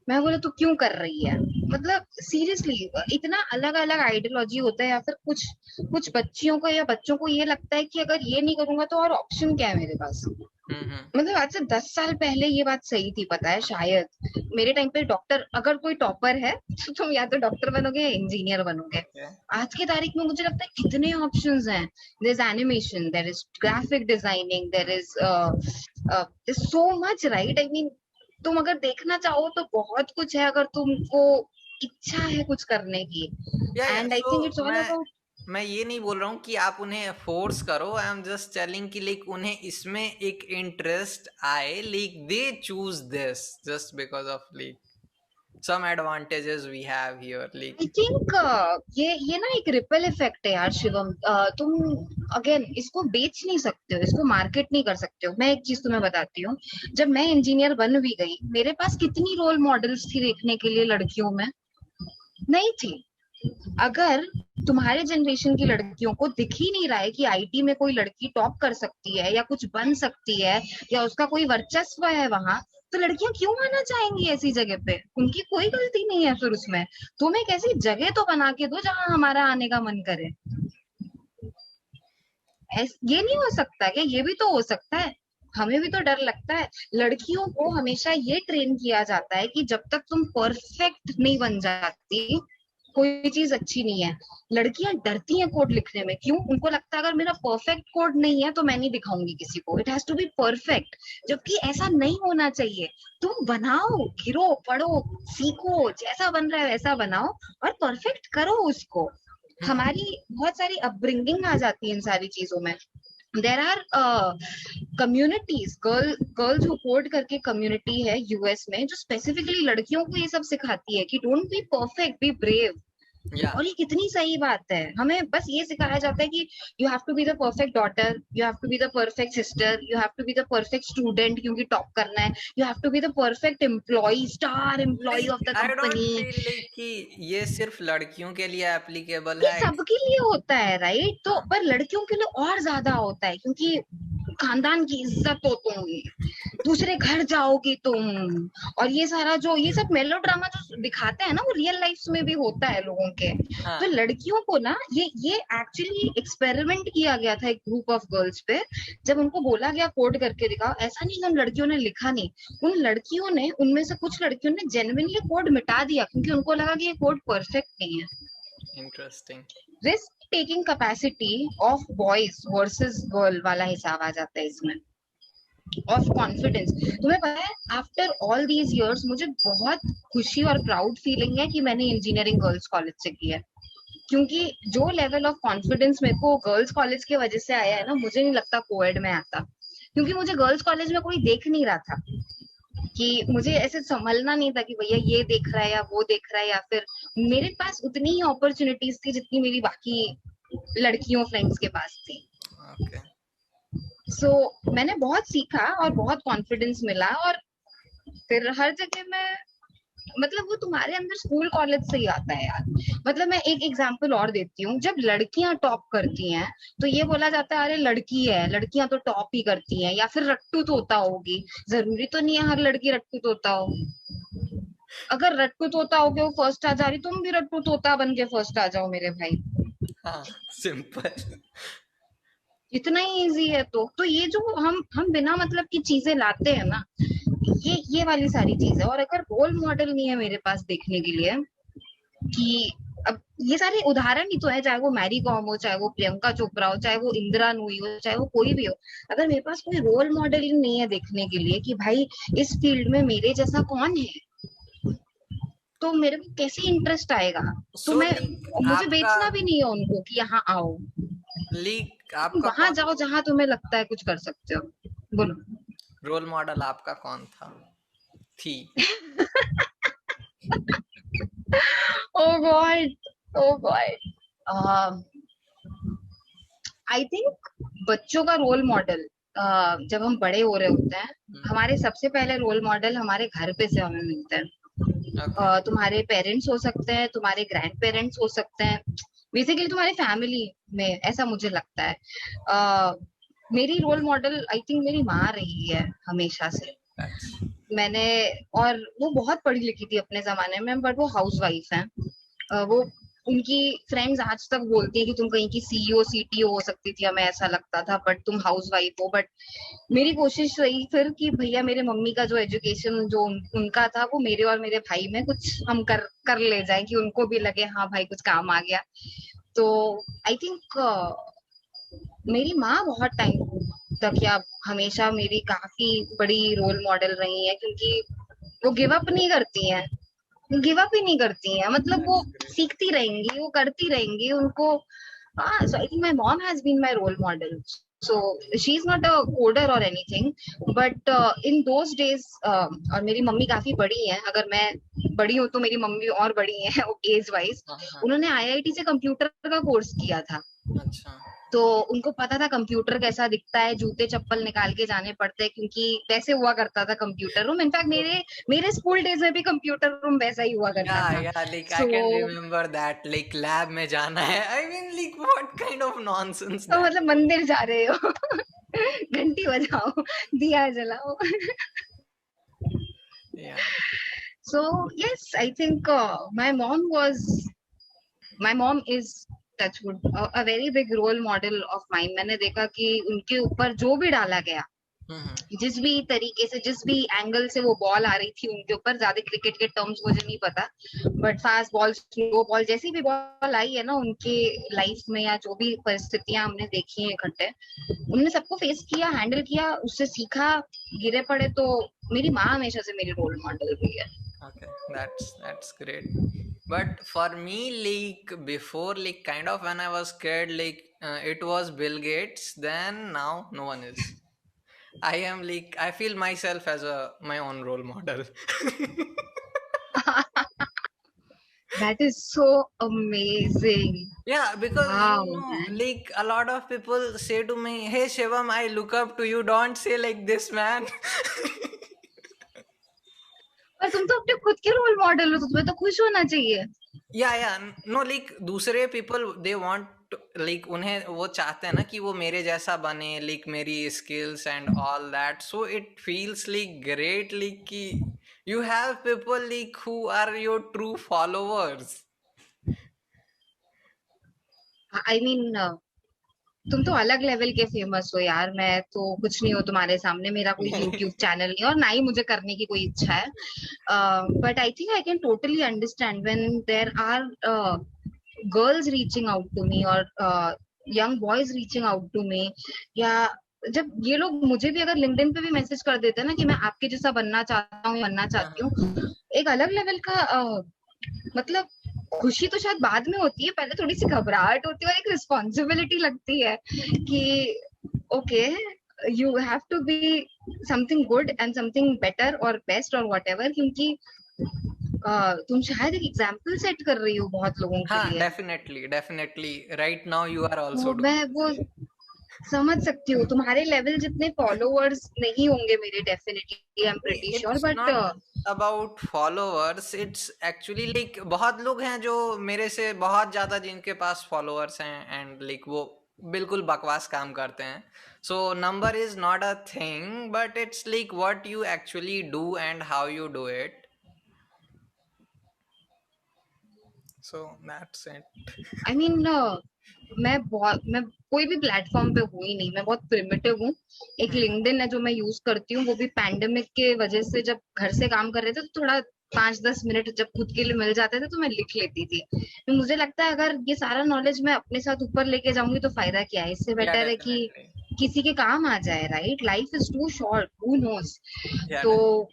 [SPEAKER 3] मैं बोला तू क्यों कर रही है? मतलब सीरियसली इतना अलग अलग आइडियोलॉजी होता है, या फिर कुछ कुछ बच्चियों को या बच्चों को ये लगता है कि अगर ये नहीं करूंगा तो और ऑप्शन क्या है मेरे पास।
[SPEAKER 1] हम्म।
[SPEAKER 3] मतलब आज से 10 साल पहले ये बात सही थी, पता है? शायद मेरे टाइम पे डॉक्टर अगर कोई टॉपर है तो तुम या तो डॉक्टर बनोगे या इंजीनियर बनोगे।
[SPEAKER 1] ओके।
[SPEAKER 3] आज की तारीख में मुझे लगता है कितने ऑप्शंस हैं। There is animation, there is graphic designing, there is so much, right? I mean तुम अगर देखना चाहो तो बहुत कुछ है, अगर तुमको इच्छा है कुछ करने की।
[SPEAKER 1] या
[SPEAKER 3] and I
[SPEAKER 1] so
[SPEAKER 3] think it's all about
[SPEAKER 1] मैं ये नहीं बोल रहा हूँ कि आप उन्हें फोर्स करो, आई एम जस्ट टेलिंग कि लाइक उन्हें इसमें एक इंटरेस्ट आए, like they choose this just because of like some advantages we have here,
[SPEAKER 3] I
[SPEAKER 1] like
[SPEAKER 3] think ये ना एक रिपल इफेक्ट है यार शिवम। तुम अगेन इसको बेच नहीं सकते हो, इसको मार्केट नहीं कर सकते हो। मैं एक चीज तुम्हें बताती हूँ, जब मैं इंजीनियर बन भी गई, मेरे पास कितनी रोल मॉडल्स थी देखने के लिए लड़कियों में? नहीं थी। अगर तुम्हारे जनरेशन की लड़कियों को दिख ही नहीं रहा है कि आईटी में कोई लड़की टॉप कर सकती है या कुछ बन सकती है या उसका कोई वर्चस्व है वहां, तो लड़कियां क्यों आना चाहेंगी ऐसी जगह पे? उनकी कोई गलती नहीं है फिर उसमें। तुम एक ऐसी जगह तो बना के दो जहां हमारा आने का मन करे। ये नहीं हो सकता क्या? ये भी तो हो सकता है। हमें भी तो डर लगता है। लड़कियों को हमेशा ये ट्रेन किया जाता है कि जब तक तुम परफेक्ट नहीं बन जाती कोई चीज अच्छी नहीं है। लड़कियां डरती हैं कोड लिखने में। क्यों? उनको लगता है अगर मेरा परफेक्ट कोड नहीं है तो मैं नहीं दिखाऊंगी किसी को, it has to be perfect. जबकि ऐसा नहीं होना चाहिए। तुम बनाओ, गिरो, पढ़ो, सीखो, जैसा बन रहा है वैसा बनाओ और परफेक्ट करो उसको। हमारी बहुत सारी अपब्रिंगिंग आ जाती है इन सारी चीजों में। There are communities, girls who code करके कम्युनिटी है यूएस में, जो स्पेसिफिकली लड़कियों को ये सब सिखाती है कि don't be perfect, be brave.
[SPEAKER 1] yeah.
[SPEAKER 3] और ये कितनी सही बात है। हमें बस ये सिखाया जाता है कि you have to be the perfect daughter, you have to be the perfect sister, you have to be the perfect student क्योंकि टॉप करना है, you have to be the perfect employee, star employee of
[SPEAKER 1] Like
[SPEAKER 3] the
[SPEAKER 1] I don't
[SPEAKER 3] company.
[SPEAKER 1] feel like कि ये सिर्फ लड़कियों के लिए applicable
[SPEAKER 3] ये
[SPEAKER 1] है।
[SPEAKER 3] सबके लिए होता है, राइट? तो
[SPEAKER 1] हाँ।
[SPEAKER 3] पर लड़कियों के लिए और ज्यादा होता है क्योंकि खानदान की इज्जत हो तुम, दूसरे घर जाओगी तुम, और ये सारा जो ये सब मेलोड्रामा जो दिखाते हैं ना वो रियल लाइफ में भी होता है लोगों के।
[SPEAKER 1] हाँ।
[SPEAKER 3] तो लड़कियों को ना ये एक्चुअली एक्सपेरिमेंट किया गया था एक ग्रुप ऑफ गर्ल्स पे। जब उनको बोला गया कोड करके दिखाओ, ऐसा नहीं उन लड़कियों ने लिखा नहीं, उन लड़कियों ने, उनमें से कुछ लड़कियों ने जेन्युइनली कोड मिटा दिया क्योंकि उनको लगा कि ये कोड परफेक्ट नहीं है।
[SPEAKER 1] Interesting.
[SPEAKER 3] Risk taking capacity of boys versus girl वाला हिसाब आ जाता है इसमें, ऑफ कॉन्फिडेंस। तुम्हें पता है आफ्टर ऑल दीज इयर्स मुझे बहुत खुशी और प्राउड फीलिंग है कि मैंने इंजीनियरिंग गर्ल्स कॉलेज से की है। क्योंकि जो लेवल ऑफ कॉन्फिडेंस मेरे को गर्ल्स कॉलेज की वजह से आया है ना, मुझे नहीं लगता कोएड में आता। क्योंकि मुझे गर्ल्स कॉलेज में कोई देख नहीं रहा था, कि मुझे ऐसे संभलना नहीं था कि भैया ये देख रहा है या वो देख रहा है, या फिर मेरे पास उतनी ही अपॉर्चुनिटीज थी जितनी मेरी बाकी लड़कियों फ्रेंड्स के पास थी।
[SPEAKER 1] ओके।
[SPEAKER 3] सो मैंने बहुत सीखा और बहुत कॉन्फिडेंस मिला, और फिर हर जगह में मतलब वो तुम्हारे अंदर स्कूल कॉलेज से ही आता है यार। मतलब मैं एक एग्जांपल और देती हूँ, जब लड़कियां टॉप करती हैं तो ये बोला जाता है अरे लड़की है, लड़कियां तो टॉप ही करती हैं, या फिर रट्टू तोता होगी। जरूरी तो नहीं है हर लड़की रट्टू तोता हो। अगर रट्टू तोता हो के वो फर्स्ट आ जा रही, तुम भी रट्टू तोता बन के फर्स्ट आ जाओ मेरे भाई।
[SPEAKER 1] हाँ, सिंपल।
[SPEAKER 3] इतना ही इजी है। तो ये जो हम बिना मतलब की चीजें लाते हैं ना, ये वाली सारी चीज है। और अगर रोल मॉडल नहीं है मेरे पास देखने के लिए कि अब ये सारे उदाहरण ही तो है, चाहे वो मैरी कॉम हो, चाहे वो प्रियंका चोपड़ा हो, चाहे वो इंदिरा नूई हो, चाहे वो कोई भी हो। अगर मेरे पास कोई रोल मॉडल ही नहीं है देखने के लिए कि भाई इस फील्ड में मेरे जैसा कौन है, तो मेरे को कैसे इंटरेस्ट आएगा। तो
[SPEAKER 1] सो
[SPEAKER 3] मैं,
[SPEAKER 1] लाइक
[SPEAKER 3] मुझे
[SPEAKER 1] आपका
[SPEAKER 3] बेचना भी नहीं है उनको कि यहाँ आओ,
[SPEAKER 1] लाइक
[SPEAKER 3] तुम
[SPEAKER 1] आपका
[SPEAKER 3] वहां
[SPEAKER 1] कौन
[SPEAKER 3] जाओ जहां तुम्हें लगता है कुछ कर सकते हो। बोलो।
[SPEAKER 1] रोल मॉडल आपका कौन था थी?
[SPEAKER 3] Oh God, oh God, I think बच्चों का रोल मॉडल, जब हम बड़े हो रहे होते हैं, हमारे सबसे पहले रोल मॉडल हमारे घर पे से हमें मिलते हैं।
[SPEAKER 1] ओके।
[SPEAKER 3] तुम्हारे पेरेंट्स हो सकते हैं, तुम्हारे ग्रैंड पेरेंट्स हो सकते हैं, बेसिकली तुम्हारी फैमिली में, ऐसा मुझे लगता है। अ, मेरी रोल मॉडल आई थिंक मेरी माँ रही है हमेशा से।
[SPEAKER 1] दैट्स
[SPEAKER 3] मैंने, और वो बहुत पढ़ी लिखी थी अपने जमाने में, बट वो हाउस वाइफ है। वो, उनकी फ्रेंड्स आज तक बोलती है कि तुम कहीं की सीईओ सीटीओ हो सकती थी, हमें ऐसा लगता था, बट तुम हाउस वाइफ हो। बट मेरी कोशिश रही फिर कि भैया मेरे मम्मी का जो एजुकेशन जो उनका था, वो मेरे और मेरे भाई में कुछ हम कर कर ले जाए, कि उनको भी लगे हाँ भाई कुछ काम आ गया। तो आई थिंक मेरी माँ बहुत टाइम तक, या हमेशा मेरी काफी बड़ी रोल मॉडल रही है, क्योंकि वो गिव अप नहीं करती हैं, गिव अप ही नहीं करती हैं, मतलब वो
[SPEAKER 1] ग्रेट।
[SPEAKER 3] सीखती रहेंगी, वो करती रहेंगी उनको। हाँ, so I think my mom has been my role model. So she is not a coder और anything, but in those days, और मेरी मम्मी काफी बड़ी है, अगर मैं बड़ी हूँ तो मेरी मम्मी और बड़ी है एज वाइज।
[SPEAKER 1] हाँ हाँ।
[SPEAKER 3] उन्होंने आईआईटी से कंप्यूटर का कोर्स किया था,
[SPEAKER 1] अच्छा।
[SPEAKER 3] तो उनको पता था कंप्यूटर कैसा दिखता है, जूते चप्पल निकाल के जाने पड़ते हैं, क्योंकि वैसे हुआ करता था कंप्यूटर रूम। इनफैक्ट मेरे मेरे स्कूल डेज में भी कंप्यूटर रूम वैसा ही हुआ करता था।
[SPEAKER 1] या like I
[SPEAKER 3] so
[SPEAKER 1] can remember that like lab में जाना है, I mean like what kind of nonsense
[SPEAKER 3] तो
[SPEAKER 1] दैट।
[SPEAKER 3] मतलब मंदिर जा रहे हो, घंटी बजाओ, दिया जलाओ।
[SPEAKER 1] या
[SPEAKER 3] So yes, I think my mom is touchwood a very big role model of mine. मैंने देखा कि उनके ऊपर जो भी डाला गया, जिस भी तरीके से, जिस भी एंगल से वो बॉल आ रही थी उनके ऊपर, ज्यादा क्रिकेट के टर्म्स मुझे नहीं पता, but fast ball, slow ball, जैसी भी बॉल आई है ना उनके लाइफ में, या जो भी परिस्थितियां हमने देखी है इकट्ठे, उन्होंने सबको फेस किया, हैंडल किया, उससे सीखा, गिरे पड़े। तो मेरी माँ हमेशा से मेरी रोल मॉडल रही है।
[SPEAKER 1] okay, that's great. But for me, like before, like kind of when I was scared, like it was Bill Gates. Then now no one is. I am like I feel myself as a my own role model.
[SPEAKER 3] That is so amazing.
[SPEAKER 1] Yeah, because
[SPEAKER 3] Wow, man.
[SPEAKER 1] like a lot of people say to me, "Hey Shivam, I look up to you. Don't say like this, man."
[SPEAKER 3] पर तुम तो अपने खुद के role model हो, तो तुम्हें तो खुश होना चाहिए।
[SPEAKER 1] या नो लाइक दूसरे पीपल दे वांट लाइक उन्हें वो चाहते हैं ना कि वो मेरे जैसा बने, लाइक मेरी skills and all that, so it feels like great like कि you have people like who are your true followers.
[SPEAKER 3] I mean तुम तो अलग लेवल के फेमस हो यार, मैं तो कुछ नहीं हूँ तुम्हारे सामने, मेरा कोई यूट्यूब चैनल नहीं है, और ना ही मुझे करने की कोई इच्छा है। But I think I can totally understand when there are girls reaching out to me, और young boys reaching out to me, या जब ये लोग मुझे भी अगर लिंक्डइन पे भी मैसेज कर देते हैं ना कि मैं आपके जैसा बनना चाहता हूँ, बनना चाहती हूँ, एक अलग लेवल का मतलब खुशी तो शायद बाद में होती है, पहले थोड़ी सी घबराहट होती है और एक रिस्पॉन्सिबिलिटी लगती है कि okay, you have to be something good and something better और बेस्ट और व्हाटएवर, क्योंकि तुम शायद एक एग्जाम्पल सेट कर रही हो बहुत लोगों के
[SPEAKER 1] हाँ,
[SPEAKER 3] लिए।
[SPEAKER 1] Definitely definitely right now you are
[SPEAKER 3] तो
[SPEAKER 1] आल्सो
[SPEAKER 3] मैं वो समझ सकती हूँ, तुम्हारे लेवल जितने फॉलोअर्स नहीं होंगे मेरे, definitely I am pretty sure,
[SPEAKER 1] it's
[SPEAKER 3] but
[SPEAKER 1] not about followers, it's actually like बहुत लोग हैं जो मेरे से बहुत ज्यादा जिनके पास फॉलोअर्स हैं एंड लाइक वो बिल्कुल बकवास काम करते हैं, so number is not a thing but it's like what you actually do and how you do it, so that's it.
[SPEAKER 3] I mean मैं कोई भी प्लेटफॉर्म पे हूँ ही नहीं, मैं बहुत प्रिमिटिव हूँ। एक लिंक्डइन है जो मैं यूज करती हूँ, वो भी पैंडेमिक के वजह से, जब घर से काम कर रहे थे तो थोड़ा 5-10 मिनट जब खुद के लिए मिल जाते थे तो मैं लिख लेती थी। तो मुझे लगता है अगर ये सारा नॉलेज मैं अपने साथ ऊपर लेके जाऊंगी तो फायदा क्या है, इससे
[SPEAKER 1] या
[SPEAKER 3] बेटर है कि
[SPEAKER 1] डेफिनेटली,
[SPEAKER 3] किसी के काम आ जाए, right? Life is too short, who knows.
[SPEAKER 1] या
[SPEAKER 3] तो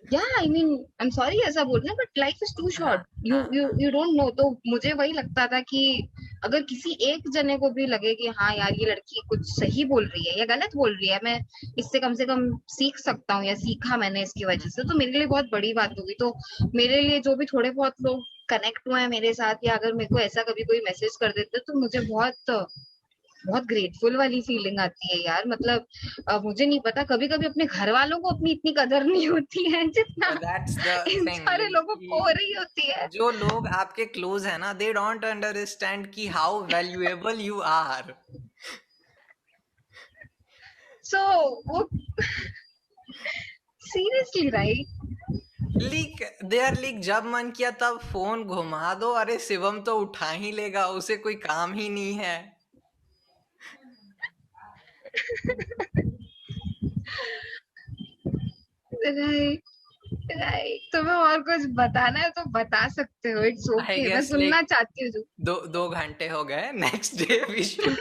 [SPEAKER 3] या I mean I am sorry ऐसा बोलना, बट लाइफ इज टू
[SPEAKER 1] हाँ,
[SPEAKER 3] शॉर्ट, यू
[SPEAKER 1] हाँ,
[SPEAKER 3] यू
[SPEAKER 1] हाँ,
[SPEAKER 3] यू डोंट नो। तो मुझे वही लगता था कि अगर किसी एक जने को भी लगे कि हाँ यार ये लड़की कुछ सही बोल रही है या गलत बोल रही है, मैं इससे कम से कम सीख सकता हूँ या सीखा मैंने इसकी वजह से, तो मेरे लिए बहुत बड़ी बात होगी। तो मेरे लिए जो भी थोड़े बहुत लोग कनेक्ट हुए हैं मेरे साथ, या अगर मेरे को ऐसा कभी कोई मैसेज कर देते तो मुझे बहुत बहुत ग्रेटफुल वाली फीलिंग आती है यार। मतलब मुझे नहीं पता, कभी कभी अपने घर वालों को अपनी इतनी कदर नहीं होती है जितना
[SPEAKER 1] दैट्स द
[SPEAKER 3] इन
[SPEAKER 1] थिंग,
[SPEAKER 3] सारे
[SPEAKER 1] लाइक
[SPEAKER 3] लोगों को हो रही होती है।
[SPEAKER 1] जो लोग आपके क्लोज है ना, दे डोंट अंडरस्टैंड कि how valuable you are.
[SPEAKER 3] So वो seriously right.
[SPEAKER 1] Like they are like, जब मन किया तब फोन घुमा दो, अरे शिवम तो उठा ही लेगा, उसे कोई काम ही नहीं है।
[SPEAKER 3] Right right. तुम्हें और कुछ बताना है तो बता सकते हो, इट्स
[SPEAKER 1] आई
[SPEAKER 3] ओके, मैं
[SPEAKER 1] गेस
[SPEAKER 3] सुनना
[SPEAKER 1] लाइक
[SPEAKER 3] चाहती हूँ।
[SPEAKER 1] दो 2 घंटे हो गए, नेक्स्ट डे वी शुड